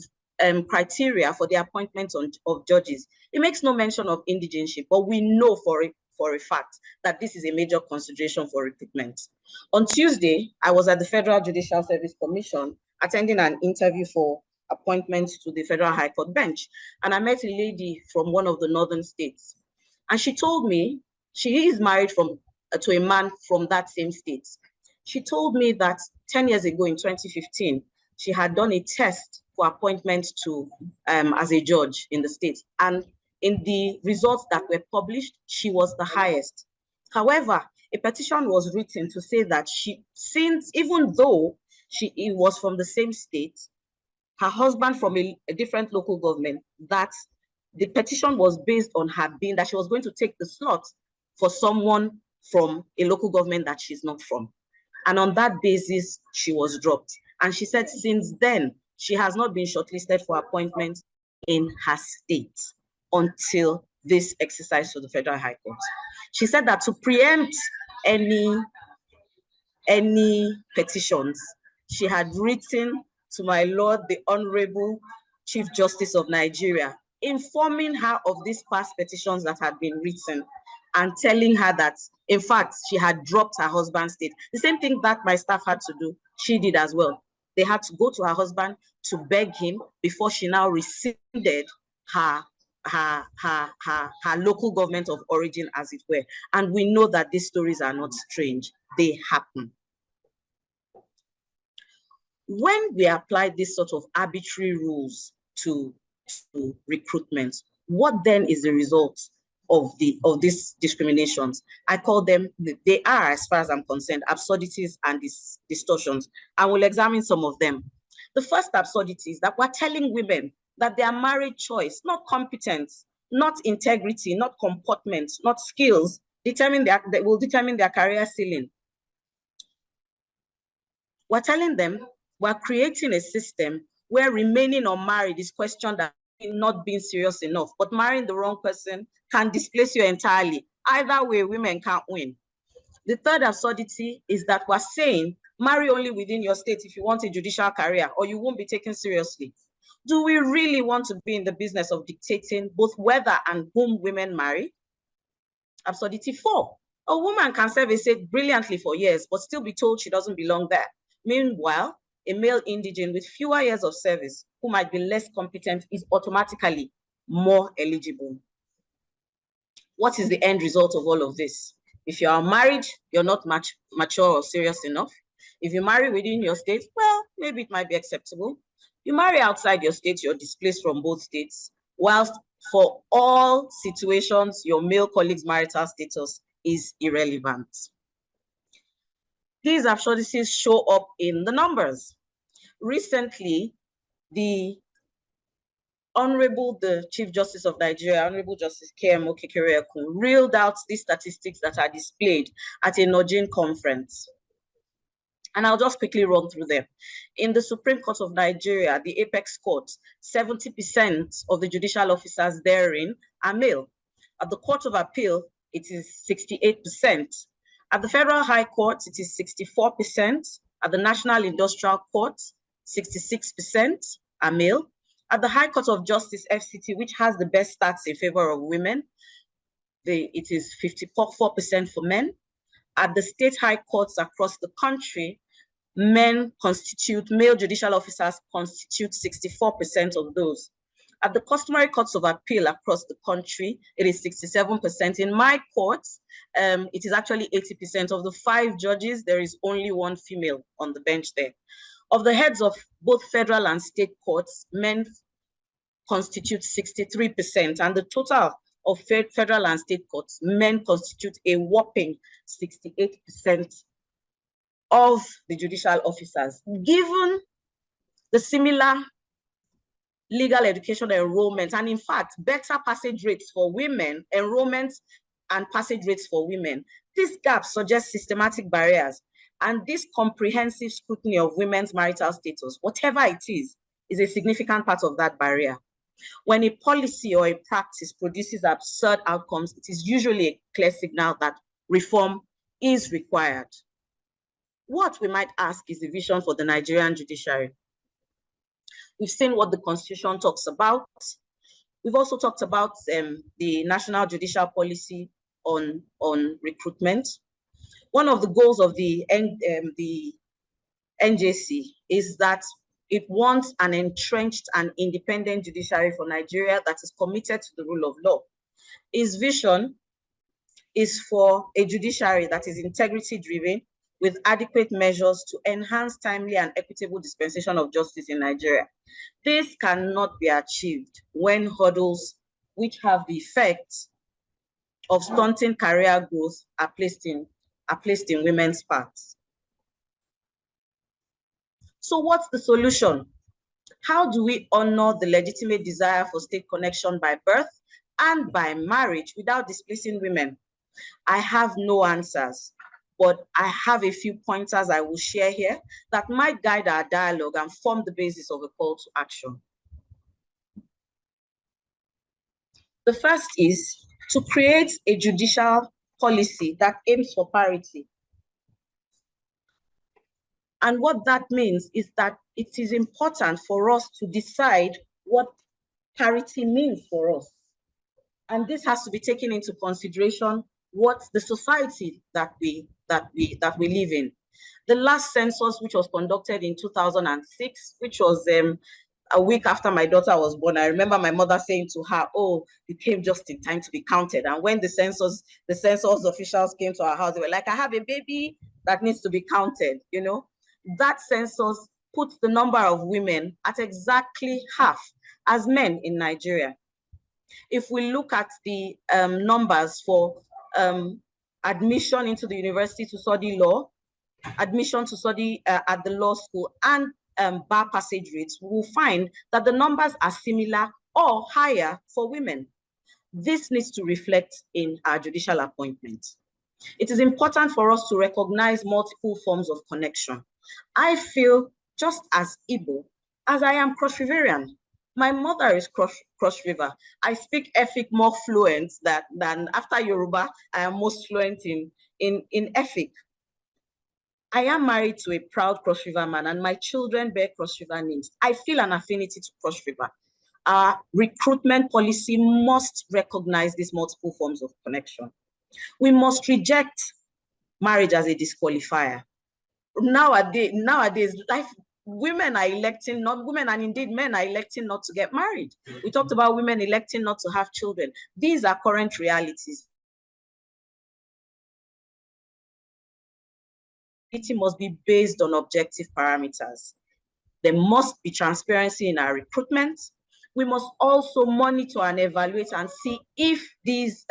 criteria for the appointment of judges. It makes no mention of indigenship, but we know for a fact that this is a major consideration for recruitment. On Tuesday, I was at the Federal Judicial Service Commission attending an interview for appointment to the Federal High Court bench, and I met a lady from one of the northern states. And she told me she is married to a man from that same state. She told me that 10 years ago in 2015, she had done a test for appointment to as a judge in the state. And in the results that were published, she was the highest. However, a petition was written to say that since even though it was from the same state, her husband from a different local government, that the petition was based on her being that she was going to take the slot for someone from a local government that she's not from. And on that basis, she was dropped. And she said since then, she has not been shortlisted for appointment in her state until this exercise to the Federal High Court. She said that to preempt any petitions, she had written to my Lord, the Honorable Chief Justice of Nigeria, informing her of these past petitions that had been written and telling her that, in fact, she had dropped her husband's state. The same thing that my staff had to do, she did as well. They had to go to her husband to beg him before she now rescinded her local government of origin, as it were. And we know that these stories are not strange. They happen. When we apply this sort of arbitrary rules to recruitment, what then is the result of these discriminations? I call them, they are, as far as I'm concerned, absurdities and distortions. I will examine some of them. The first absurdity is that we're telling women that their marriage choice, not competence, not integrity, not comportment, not skills, will determine their career ceiling. We're telling them we're creating a system where remaining unmarried is questioned as not being serious enough, but marrying the wrong person can displace you entirely. Either way, women can't win. The third absurdity is that we're saying marry only within your state if you want a judicial career, or you won't be taken seriously. Do we really want to be in the business of dictating both whether and whom women marry? Absurdity 4. A woman can serve a state brilliantly for years, but still be told she doesn't belong there. Meanwhile, a male indigene with fewer years of service who might be less competent is automatically more eligible. What is the end result of all of this? If you are married, you're not mature or serious enough. If you marry within your state, well, maybe it might be acceptable. You marry outside your state, you're displaced from both states, whilst for all situations, your male colleague's marital status is irrelevant. These absurdities show up in the numbers. Recently, the Chief Justice of Nigeria, Honorable Justice K.M. Okekere-Ekun, reeled out these statistics that are displayed at a Nawj conference. And I'll just quickly run through them. In the Supreme Court of Nigeria, the Apex Court, 70% of the judicial officers therein are male. At the Court of Appeal, it is 68%. At the Federal High Court, it is 64%. At the National Industrial Court, 66% are male. At the High Court of Justice, FCT, which has the best stats in favor of women, it is 54% for men. At the state high courts across the country, male judicial officers constitute 64% of those. At the customary courts of appeal across the country, it is 67%. In my courts, it is actually 80%. Of the 5 judges, there is only 1 female on the bench there. Of the heads of both federal and state courts, men constitute 63%, and the total of federal and state courts, men constitute a whopping 68% of the judicial officers. Given the similar legal education enrollment, and in fact, better passage rates for women, enrollment and passage rates for women, this gap suggests systematic barriers, and this comprehensive scrutiny of women's marital status, whatever it is a significant part of that barrier. When a policy or a practice produces absurd outcomes, it is usually a clear signal that reform is required. What we might ask is a vision for the Nigerian judiciary. We've seen what the Constitution talks about. We've also talked about the National Judicial Policy on recruitment. One of the goals of the NJC is that it wants an entrenched and independent judiciary for Nigeria that is committed to the rule of law. Its vision is for a judiciary that is integrity-driven, with adequate measures to enhance timely and equitable dispensation of justice in Nigeria. This cannot be achieved when hurdles which have the effect of stunting career growth are placed in women's paths. So what's the solution? How do we honor the legitimate desire for state connection by birth and by marriage without displacing women? I have no answers, but I have a few pointers I will share here that might guide our dialogue and form the basis of a call to action. The first is to create a judicial policy that aims for parity. And what that means is that it is important for us to decide what parity means for us. And this has to be taken into consideration what the society that we live in. The last census, which was conducted in 2006, which was a week after my daughter was born, I remember my mother saying to her, "Oh, you came just in time to be counted." And when the census officials came to our house, they were like, "I have a baby that needs to be counted," you know. That census puts the number of women at exactly half as men in Nigeria. If we look at the numbers for admission into the university to study law, admission to study at the law school, and bar passage rates, we will find that the numbers are similar or higher for women. This needs to reflect in our judicial appointments. It is important for us to recognize multiple forms of connection. I feel just as Igbo as I am Cross Riverian. My mother is Cross River. I speak Efik more fluent than after Yoruba. I am most fluent in Efik. I am married to a proud Cross River man, and my children bear Cross River names. I feel an affinity to Cross River. Our recruitment policy must recognize these multiple forms of connection. We must reject marriage as a disqualifier. Nowadays, women are electing women and indeed men are electing not to get married. We talked about women electing not to have children. These are current realities. It must be based on objective parameters. There must be transparency in our recruitment. We must also monitor and evaluate and see if these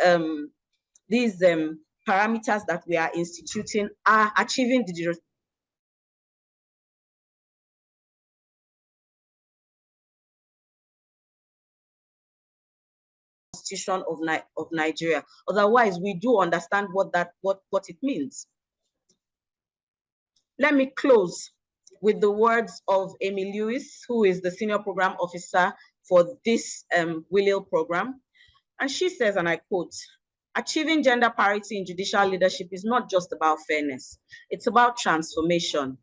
parameters that we are instituting are achieving the Constitution of Nigeria. Otherwise, we do understand what it means. Let me close with the words of Amy Lewis, who is the Senior Program Officer for this WILL program. And she says, and I quote, "Achieving gender parity in judicial leadership is not just about fairness. It's about transformation.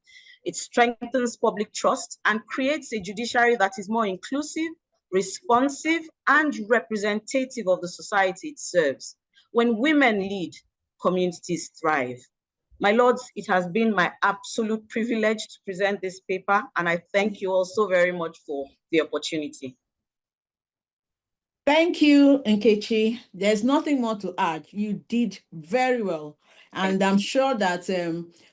It strengthens public trust and creates a judiciary that is more inclusive, responsive, and representative of the society it serves. When women lead, communities thrive." My lords, it has been my absolute privilege to present this paper, and I thank you all so very much for the opportunity. Thank you, Nkechi. There's nothing more to add. You did very well. And I'm sure that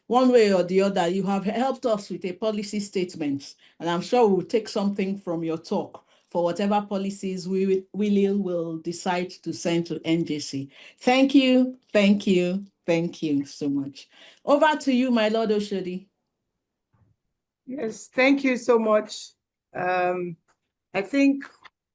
one way or the other, you have helped us with a policy statement. And I'm sure we'll take something from your talk for whatever policies we will decide to send to NJC. Thank you, thank you, thank you so much. Over to you, my Lord Oshodi. Yes, thank you so much. I think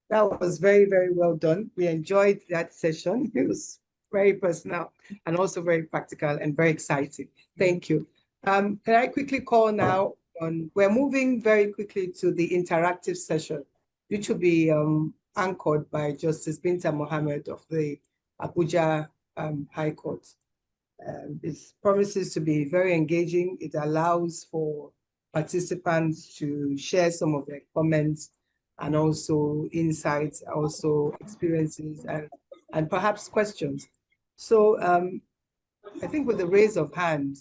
that was very, very well done. We enjoyed that session. It was very personal and also very practical and very exciting. Thank you. Can I quickly call now on, we're moving very quickly to the interactive session, which will be anchored by Justice Binta Mohammed of the Abuja High Court. This promises to be very engaging. It allows for participants to share some of their comments and also insights, also experiences, and perhaps questions. So I think with the raise of hand,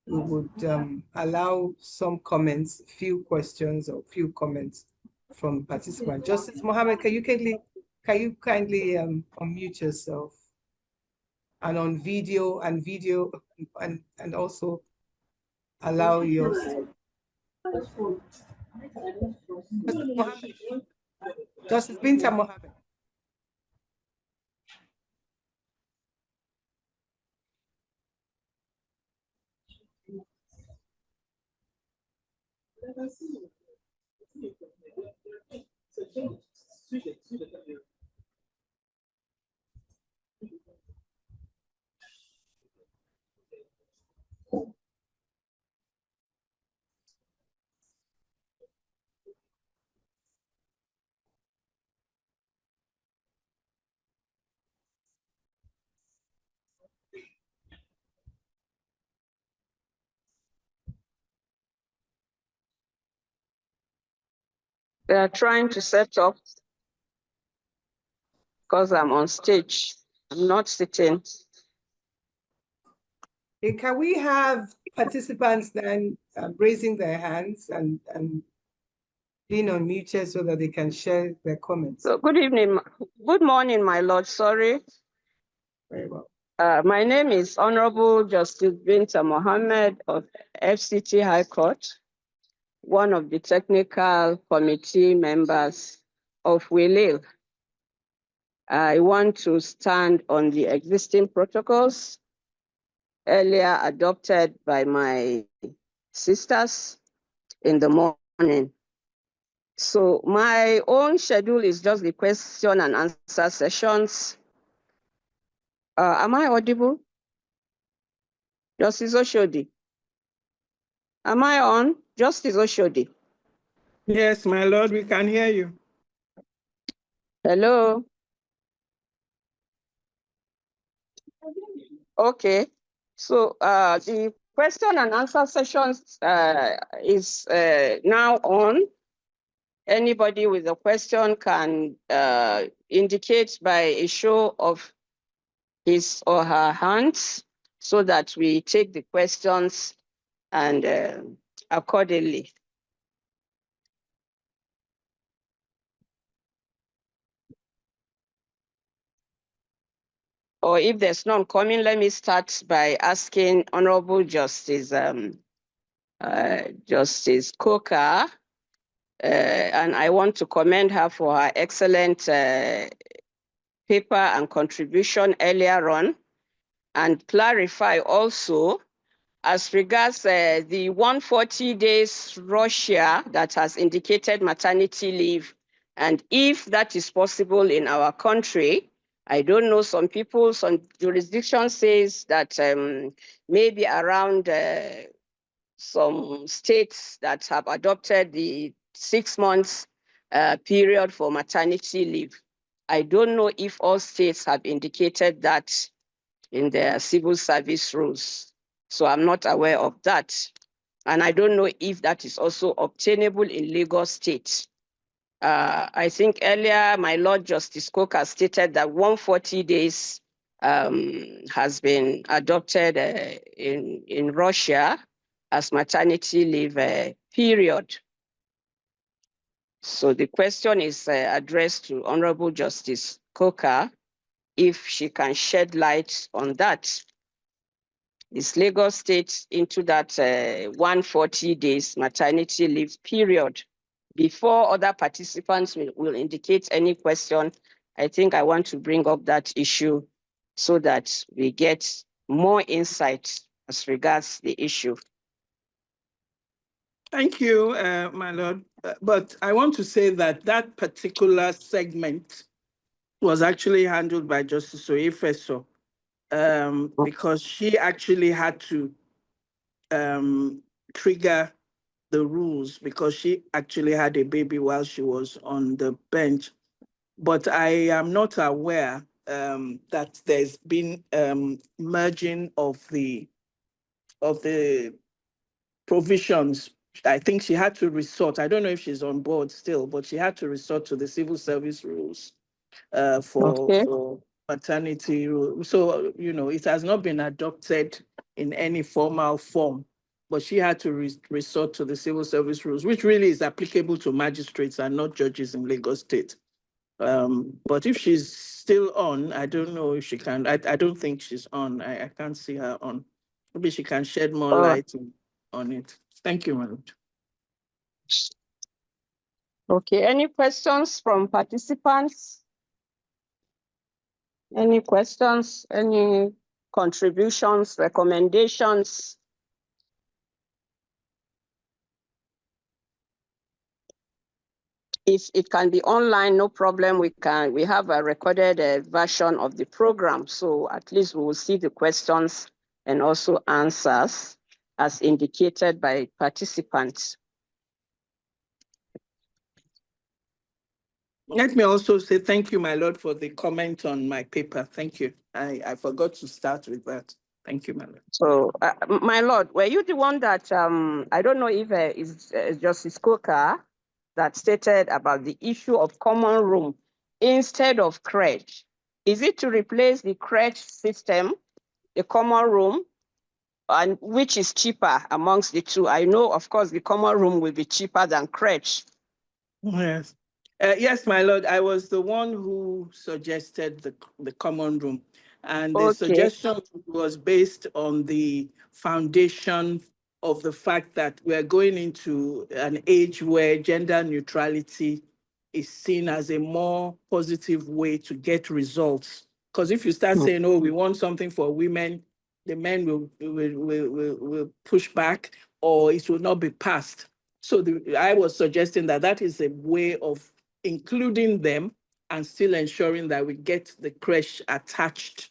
we would allow some comments, few questions or few comments from participants. Justice Mohammed, can you kindly unmute yourself? And on video and also allow yours. Justice Binta Mohammed. They are trying to set up because I'm on stage. I'm not sitting. Okay, can we have participants then raising their hands and being unmuted so that they can share their comments? So good evening. Good morning, my lord. Sorry. Very well. My name is Honorable Justice Binta Mohammed of FCT High Court, one of the technical committee members of WILIL. I want to stand on the existing protocols earlier adopted by my sisters in the morning. So my own schedule is just the question and answer sessions. Am I audible? Justice Oshodi. Am I on? Justice Oshodi. Yes, my lord, we can hear you. Hello. Okay. So the question and answer sessions is now on. Anybody with a question can indicate by a show of his or her hands so that we take the questions and accordingly. Or if there's none coming, let me start by asking Honorable Justice Justice Coker, and I want to commend her for her excellent paper and contribution earlier on, and clarify also as regards the 140 days Russia that has indicated maternity leave, and if that is possible in our country. I don't know, some people, some jurisdiction says that maybe around some states that have adopted the 6 months period for maternity leave. I don't know if all states have indicated that in their civil service rules. So I'm not aware of that. And I don't know if that is also obtainable in Lagos State. I think earlier, my Lord Justice Coker stated that 140 days has been adopted in Russia as maternity leave period. So the question is addressed to Honorable Justice Coker, if she can shed light on that. Is Lagos State into that 140 days maternity leave period? Before other participants will indicate any question, I think I want to bring up that issue so that we get more insight as regards the issue. Thank you, my lord. But I want to say that that particular segment was actually handled by Justice Oyefeso, because she actually had to trigger the rules because she actually had a baby while she was on the bench. But I am not aware that there's been merging of the provisions. I think she had to resort. I don't know if she's on board still, but she had to resort to the civil service rules for maternity. So, you know, it has not been adopted in any formal form, but she had to resort to the civil service rules, which really is applicable to magistrates and not judges in Lagos State. But if she's still on, I don't know if she can. I don't think she's on. I can't see her on. Maybe she can shed more light on it. Thank you, my lord. Okay, any questions from participants? Any questions, any contributions, recommendations? If it can be online, no problem. We have a recorded version of the program, so at least we will see the questions and also answers as indicated by participants. Let me also say thank you, my lord, for the comment on my paper. Thank you. I forgot to start with that. Thank you, my lord. So, my lord, were you the one that, I don't know if it's Justice Coker that stated about the issue of common room instead of crèche? Is it to replace the crèche system, the common room, and which is cheaper amongst the two? I know, of course, the common room will be cheaper than crèche. Yes. Yes, my lord, I was the one who suggested the common room. And the suggestion was based on the foundation of the fact that we're going into an age where gender neutrality is seen as a more positive way to get results. Because if you start saying, oh, we want something for women, the men will push back or it will not be passed. So I was suggesting that that is a way of including them and still ensuring that we get the crèche attached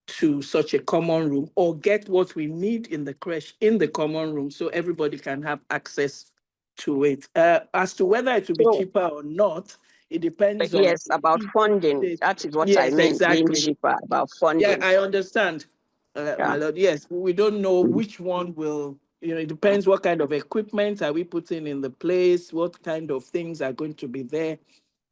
to such a common room, or get what we need in the crèche in the common room so everybody can have access to it. As to whether it will be cheaper or not, it depends on... Yes, about funding. That is what I Yes, meant, being exactly. cheaper, about funding. Yeah, I understand, my lord. Yes, we don't know which one will, it depends what kind of equipment are we putting in the place, what kind of things are going to be there,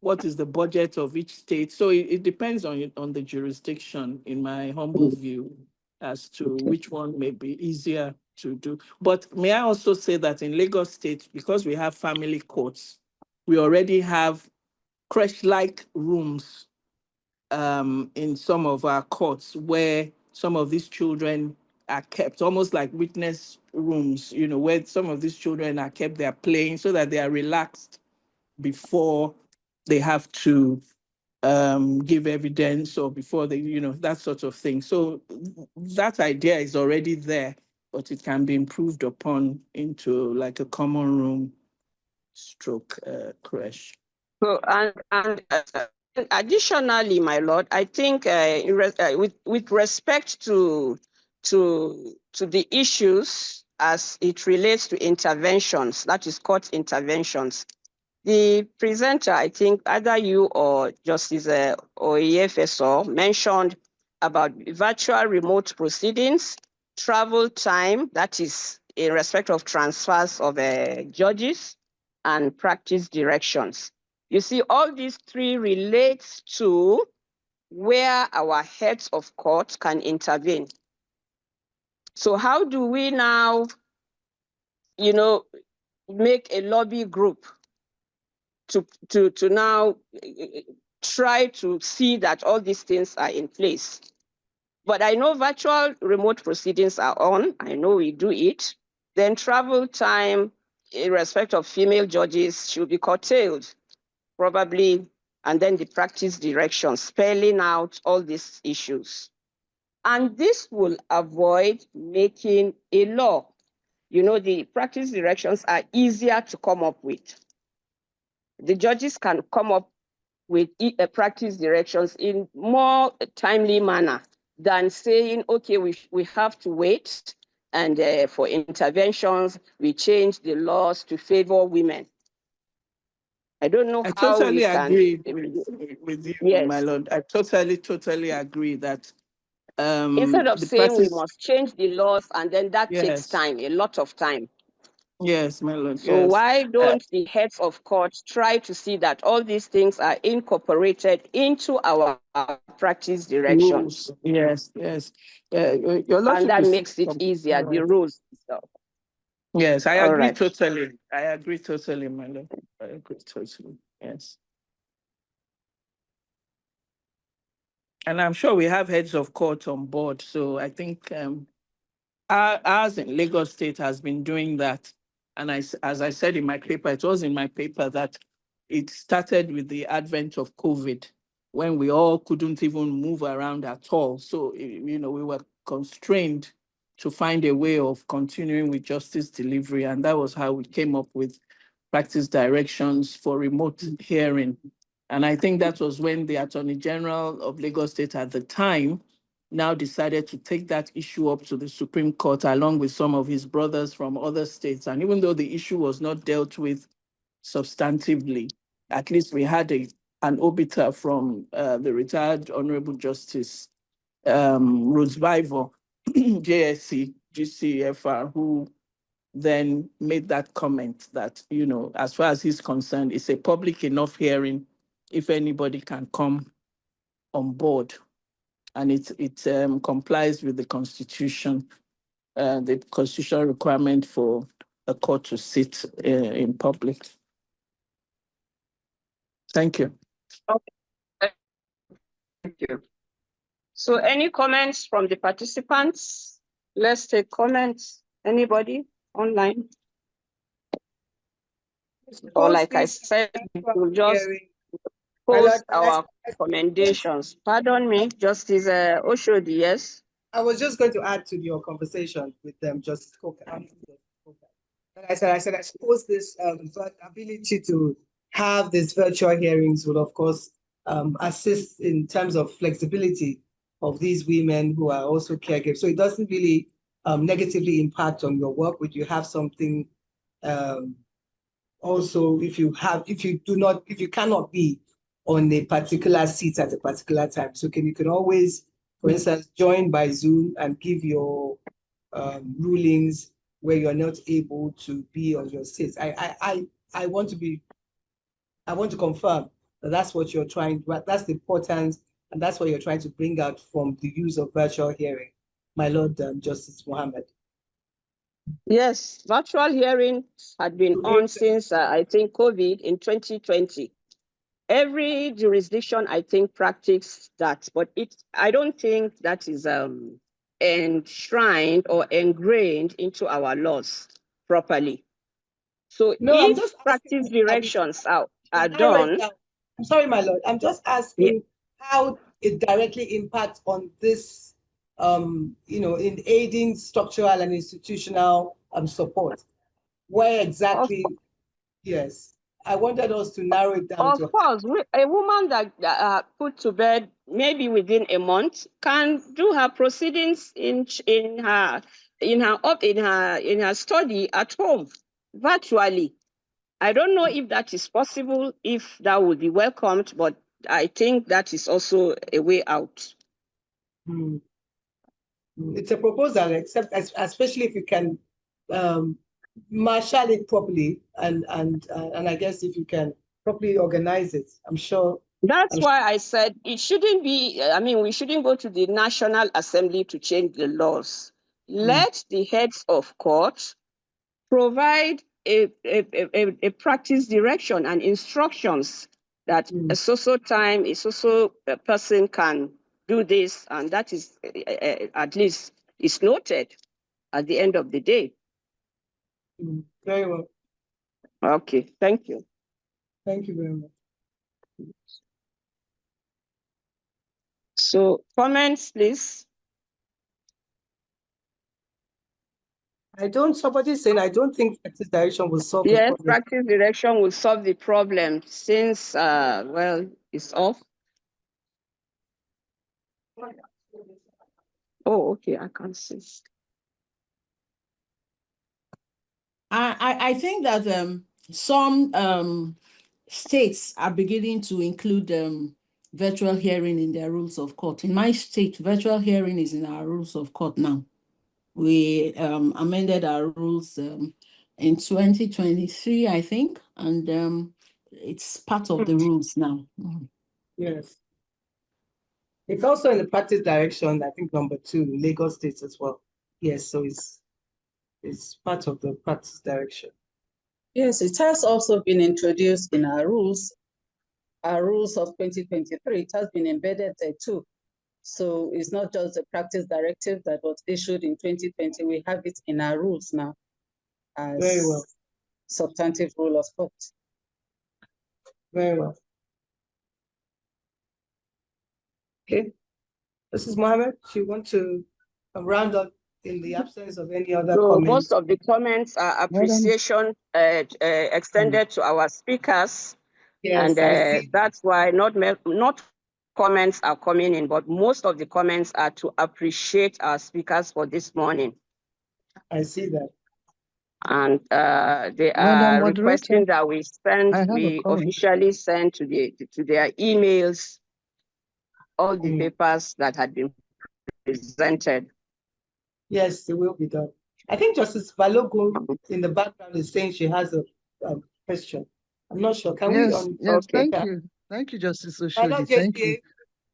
what is the budget of each state. So it depends on the jurisdiction, in my humble view, as to which one may be easier to do. But may I also say that in Lagos State, because we have family courts, we already have crèche-like rooms in some of our courts where some of these children are kept, almost like witness rooms, where some of these children are kept, they're playing so that they are relaxed before they have to give evidence, or before they, that sort of thing. So that idea is already there, but it can be improved upon into like a common room stroke crèche. So, and additionally, my lord, I think with respect to the issues as it relates to interventions, that is court interventions, the presenter, I think either you or Justice Oyefeso mentioned about virtual remote proceedings, travel time, that is in respect of transfers of judges, and practice directions. You see, all these three relates to where our heads of court can intervene. So how do we now, make a lobby group to now try to see that all these things are in place? But I know virtual remote proceedings are on. I know we do it. Then travel time in respect of female judges should be curtailed, probably, and then the practice direction, spelling out all these issues. And this will avoid making a law. The practice directions are easier to come up with. The judges can come up with practice directions in more timely manner than saying, okay, we have to wait, and for interventions, we change the laws to favor women. I don't know I how we totally can... agree with you, Yes. my lord. I totally agree that instead of the saying we practice... must change the laws, and then that takes Yes. time, a lot of time. Yes, my lord. So Yes. why don't the heads of courts try to see that all these things are incorporated into our practice directions? Rules. Yes, yes. Your And lordship that is makes it easier, the right. rules. So, Yes, I all agree right. totally. I agree totally, my lord. I agree totally. Yes. And I'm sure we have heads of court on board. So I think ours in Lagos State has been doing that. And as I said in my paper, it was in my paper that it started with the advent of COVID, when we all couldn't even move around at all. So, we were constrained to find a way of continuing with justice delivery. And that was how we came up with practice directions for remote hearing. And I think that was when the Attorney General of Lagos State at the time now decided to take that issue up to the Supreme Court along with some of his brothers from other states. And even though the issue was not dealt with substantively, at least we had an obiter from the retired Honorable Justice Rose Biver, JSC, GCFR, who then made that comment that, as far as he's concerned, it's a public enough hearing if anybody can come on board. And it complies with the Constitution, the constitutional requirement for a court to sit in public. Thank you. Okay. Thank you. So any comments from the participants? Let's take comments. Anybody online? Or like I said, we'll just post our recommendations. Pardon me, Justice Oshodi, yes? I was just going to add to your conversation with them, Justice Coker. I said, I suppose this ability to have these virtual hearings will, of course, assist in terms of flexibility of these women who are also caregivers. So it doesn't really negatively impact on your work. Would you have something also if you cannot be on a particular seat at a particular time? So you can always, for instance, join by Zoom and give your rulings where you're not able to be on your seats. I want to confirm that that's what you're trying, that's the importance, and that's what you're trying to bring out from the use of virtual hearing, my Lord Justice Mohammed. Yes, virtual hearing had been on since, I think, COVID in 2020. Every jurisdiction, I think, practiced that, but I don't think that is enshrined or ingrained into our laws properly. So no, if practice directions are done. I'm sorry, my Lord. I'm just asking how it directly impacts on this, in aiding structural and institutional support. Where exactly? Yes, I wanted us to narrow it down. Of course, a woman that put to bed maybe within a month can do her proceedings in her study at home virtually. I don't know if that is possible, if that would be welcomed, but I think that is also a way out. It's a proposal, except especially if you can marshal it properly, and I guess if you can properly organize it, I'm sure. That's why I said it shouldn't be, we shouldn't go to the National Assembly to change the laws. Let the heads of court provide a practice direction and instructions that a so time, a so person can do this, and that is at least is noted at the end of the day. Very well. Okay, thank you. Thank you very much. So comments, please. Somebody's saying, I don't think practice direction will solve the problem. Yes, practice direction will solve the problem since, it's off. Oh, okay, I can see. I think that some states are beginning to include virtual hearing in their rules of court. In my state, virtual hearing is in our rules of court now. We amended our rules in 2023, I think, and it's part of the rules now. Yes. It's also in the practice direction, I think, number 2, Lagos State as well. Yes, so it's part of the practice direction. Yes, it has also been introduced in our rules of 2023. It has been embedded there too. So it's not just a practice directive that was issued in 2020. We have it in our rules now as Very well. substantive rule of court. Very well. Okay. Mrs. Mohammed, do you want to round up in the absence of any other So comments? most of the comments are appreciation extended to our speakers. Yes, and I see. that's why not comments are coming in, but most of the comments are to appreciate our speakers for this morning. I see that. And they Madam are Moderator, requesting that I have a we comment. officially send to their emails all the papers that had been presented. Yes, it will be done. I think Justice Balogun in the background is saying she has a question. I'm not sure. Can Yes, we? yes, Okay. thank you, Justice My Lord Oshodi. Thank you.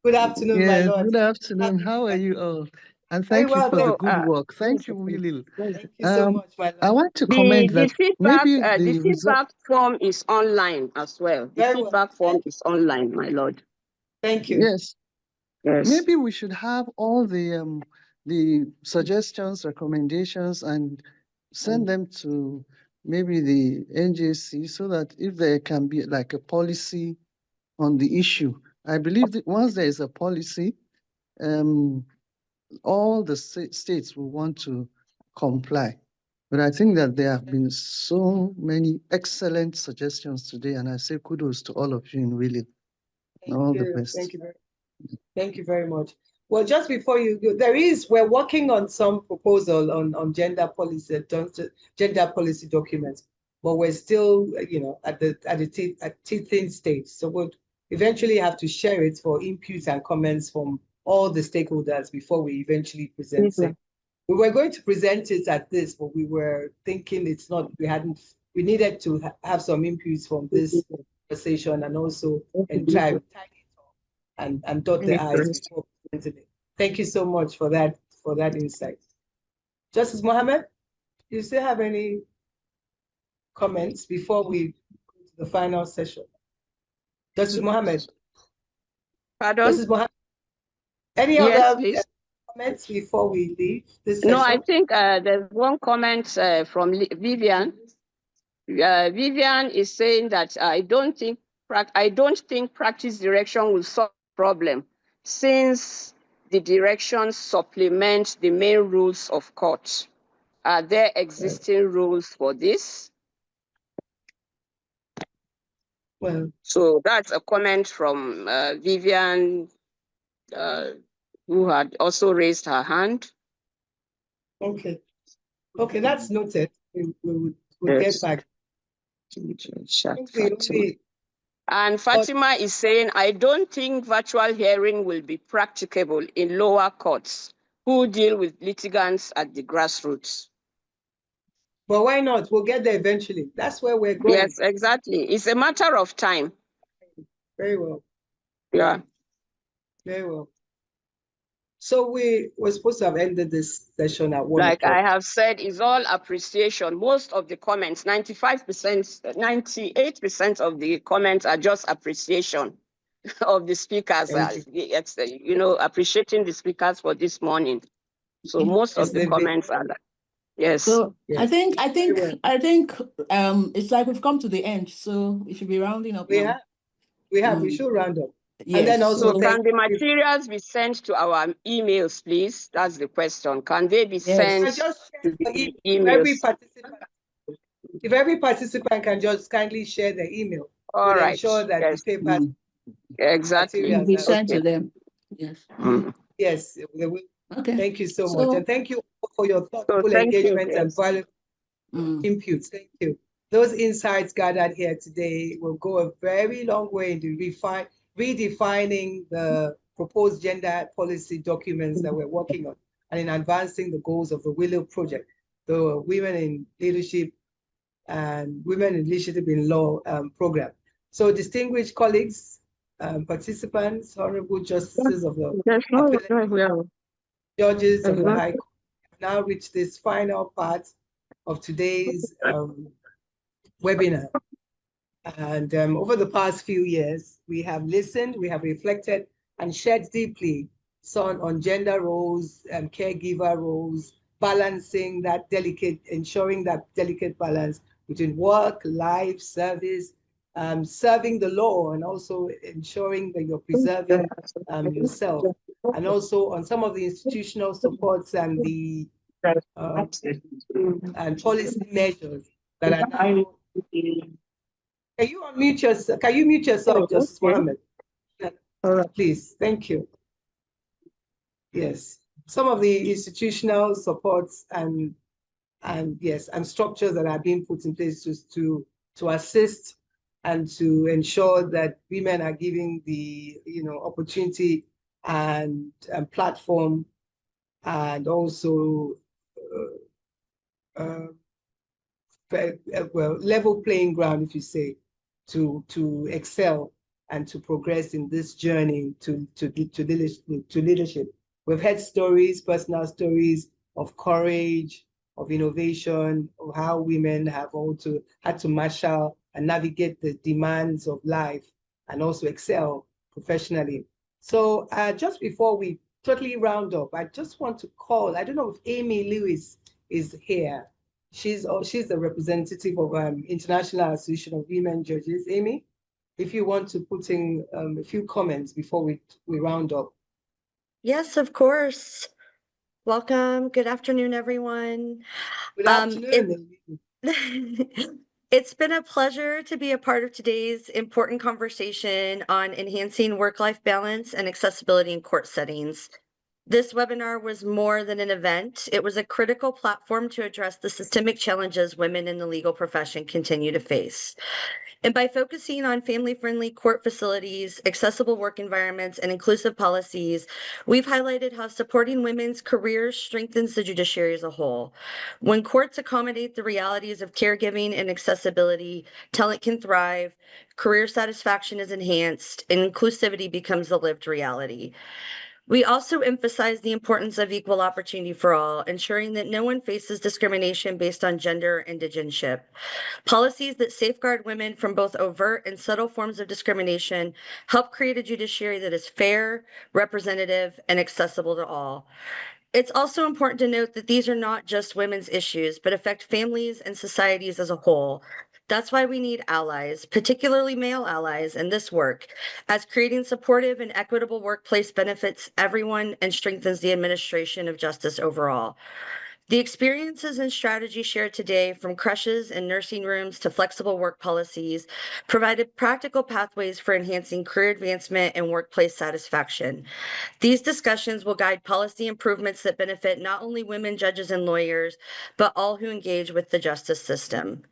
Good afternoon, my Yes, Lord. good afternoon. How are you all? And Very thank you well, for the So, good work. Thank you, Willie. Thank you so much, my I Lord. want to comment that maybe the the result. feedback form is online as well. The Very well. feedback form is online, my Lord. Thank you. Yes, Yes. maybe we should have all the suggestions, recommendations, and send them to maybe the NJC so that if there can be like a policy on the issue. I believe that once there is a policy, all the states will want to comply. But I think that there have been so many excellent suggestions today, and I say kudos to all of you in Willie. All the best. Thank you very much. Well, just before you go, we're working on some proposal on gender policy documents, but we're still, at the teething stage. So we'll eventually have to share it for inputs and comments from all the stakeholders before we eventually present it. We were going to present it at this, but we were thinking we needed to have some inputs from this conversation and also try and dot the I's before presenting it. Thank you so much for that insight. Justice Mohammed, do you still have any comments before we go to the final session? Justice Mohammed. Pardon? Justice Mohammed, any other comments before we leave this session? No, I think there's one comment from Vivian. Vivian is saying that I don't think practice direction will solve the problem, since the directions supplement the main rules of court. Are there existing rules for this? Well, so that's a comment from Vivian, who had also raised her hand. Okay, that's noted. We'll get back. And Fatima is saying, I don't think virtual hearing will be practicable in lower courts who deal with litigants at the grassroots. But why not? We'll get there eventually. That's where we're going. Yes, exactly. It's a matter of time. Very well. Yeah. Very well. So we were supposed to have ended this session at 1 Like o'clock. I have said, it's all appreciation. Most of the comments, 95%, 98% of the comments are just appreciation of the speakers, appreciating the speakers for this morning. So most of the comments are like, yes. So yes. I think it's like we've come to the end, so we should be rounding up now. We should round up. Yes. And then also can the materials be sent to our emails, please? That's the question. Can they be sent to the emails? If every participant can just kindly share their email, all we'll right. ensure that the papers exactly will be sent to them. Yes. Yes. Okay. Thank you so much. And thank you for your thoughtful thank engagement you, and valuable inputs. Thank you. Those insights gathered here today will go a very long way in redefining the proposed gender policy documents that we're working on and in advancing the goals of the Willow Project, the Women in Leadership and Women in Leadership in Law program. So distinguished colleagues, participants, honorable justices of the judges of the High Court, have now reached this final part of today's webinar. And over the past few years, we have listened, we have reflected, and shared deeply on gender roles and caregiver roles, balancing that ensuring that delicate balance between work, life, service, serving the law, and also ensuring that you're preserving yourself. And also on some of the institutional supports and the and policy measures that are now. Can you unmute yourself? Can you mute yourself, Justice Mohammed? Please, thank you. Yes, some of the institutional supports and structures that are being put in place to assist and to ensure that women are given the opportunity and platform, and also level playing ground, if you say, to excel and to progress in this journey to leadership. We've heard stories, personal stories of courage, of innovation, of how women have also had to marshal and navigate the demands of life and also excel professionally. So just before we totally round up, I just want to call, I don't know if Amy Lewis is here. She's the representative of International Association of Women Judges. Amy, if you want to put in a few comments before we round up. Yes, of course. Welcome. Good afternoon, everyone. Good afternoon. It's been a pleasure to be a part of today's important conversation on enhancing work-life balance and accessibility in court settings. This webinar was more than an event. It was a critical platform to address the systemic challenges women in the legal profession continue to face. And by focusing on family-friendly court facilities, accessible work environments, and inclusive policies, we've highlighted how supporting women's careers strengthens the judiciary as a whole. When courts accommodate the realities of caregiving and accessibility, talent can thrive, career satisfaction is enhanced, and inclusivity becomes the lived reality. We also emphasize the importance of equal opportunity for all, ensuring that no one faces discrimination based on gender and indigenship. Policies that safeguard women from both overt and subtle forms of discrimination help create a judiciary that is fair, representative, and accessible to all. It's also important to note that these are not just women's issues, but affect families and societies as a whole. That's why we need allies, particularly male allies, in this work, as creating supportive and equitable workplace benefits everyone and strengthens the administration of justice overall. The experiences and strategies shared today, from creches and nursing rooms to flexible work policies, provided practical pathways for enhancing career advancement and workplace satisfaction. These discussions will guide policy improvements that benefit not only women judges and lawyers, but all who engage with the justice system.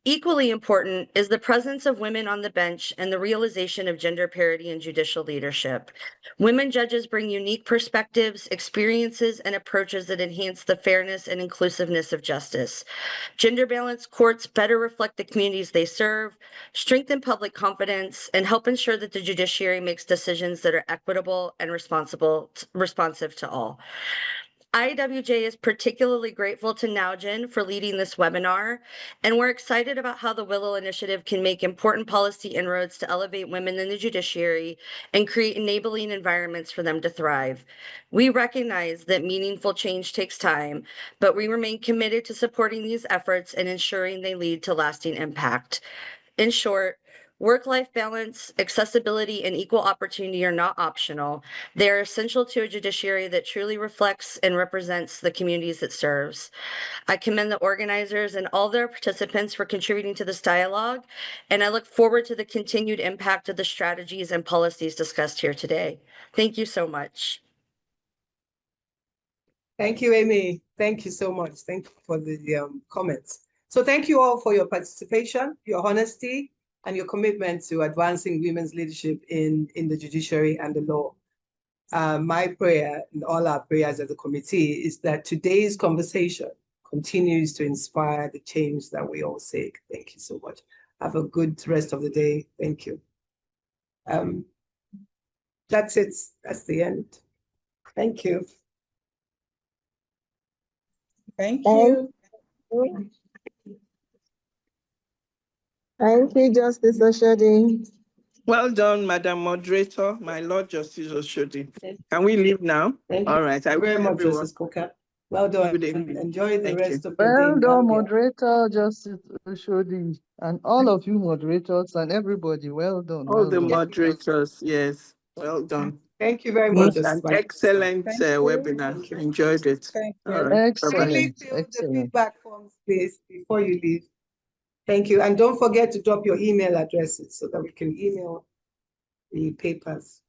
Equally important is the presence of women on the bench and the realization of gender parity in judicial leadership. Women judges bring unique perspectives, experiences, and approaches that enhance the fairness and inclusiveness of justice. Gender-balanced courts better reflect the communities they serve, strengthen public confidence, and help ensure that the judiciary makes decisions that are equitable and responsive to all. Iawj is particularly grateful to Nawj for leading this webinar, and we're excited about how the Willow Initiative can make important policy inroads to elevate women in the judiciary and create enabling environments for them to thrive. We recognize that meaningful change takes time, but we remain committed to supporting these efforts and ensuring they lead to lasting impact. In short, work-life balance, accessibility, and equal opportunity are not optional. They are essential to a judiciary that truly reflects and represents the communities it serves. I commend the organizers and all their participants for contributing to this dialogue, and I look forward to the continued impact of the strategies and policies discussed here today. Thank you so much. Thank you, Amy. Thank you so much. Thank you for the comments. So thank you all for your participation, your honesty, and your commitment to advancing women's leadership in the judiciary and the law. My prayer and all our prayers as a committee is that today's conversation continues to inspire the change that we all seek. Thank you so much. Have a good rest of the day. Thank you. That's it. That's the end. Thank you. Thank you. Thank you, Justice Oshodi. Well done, Madam Moderator, my Lord Justice Oshodi. Can we leave now? Thank All you right. I very wish much, everyone Justice Coker. Well done. good evening. Enjoy the Thank rest you. of your day Well in done, Gambia. moderator, Justice Oshodi, and all of you moderators and everybody. Well done. All Well the done. moderators, yes. Well done. Thank you very It much, was Justice an Mike. excellent Thank you. webinar. Thank you. Enjoyed it. Thank All you. right. Bye-bye. Quickly Excellent. fill the Excellent. feedback forms, please, before you leave. Thank you. And don't forget to drop your email addresses so that we can email the papers.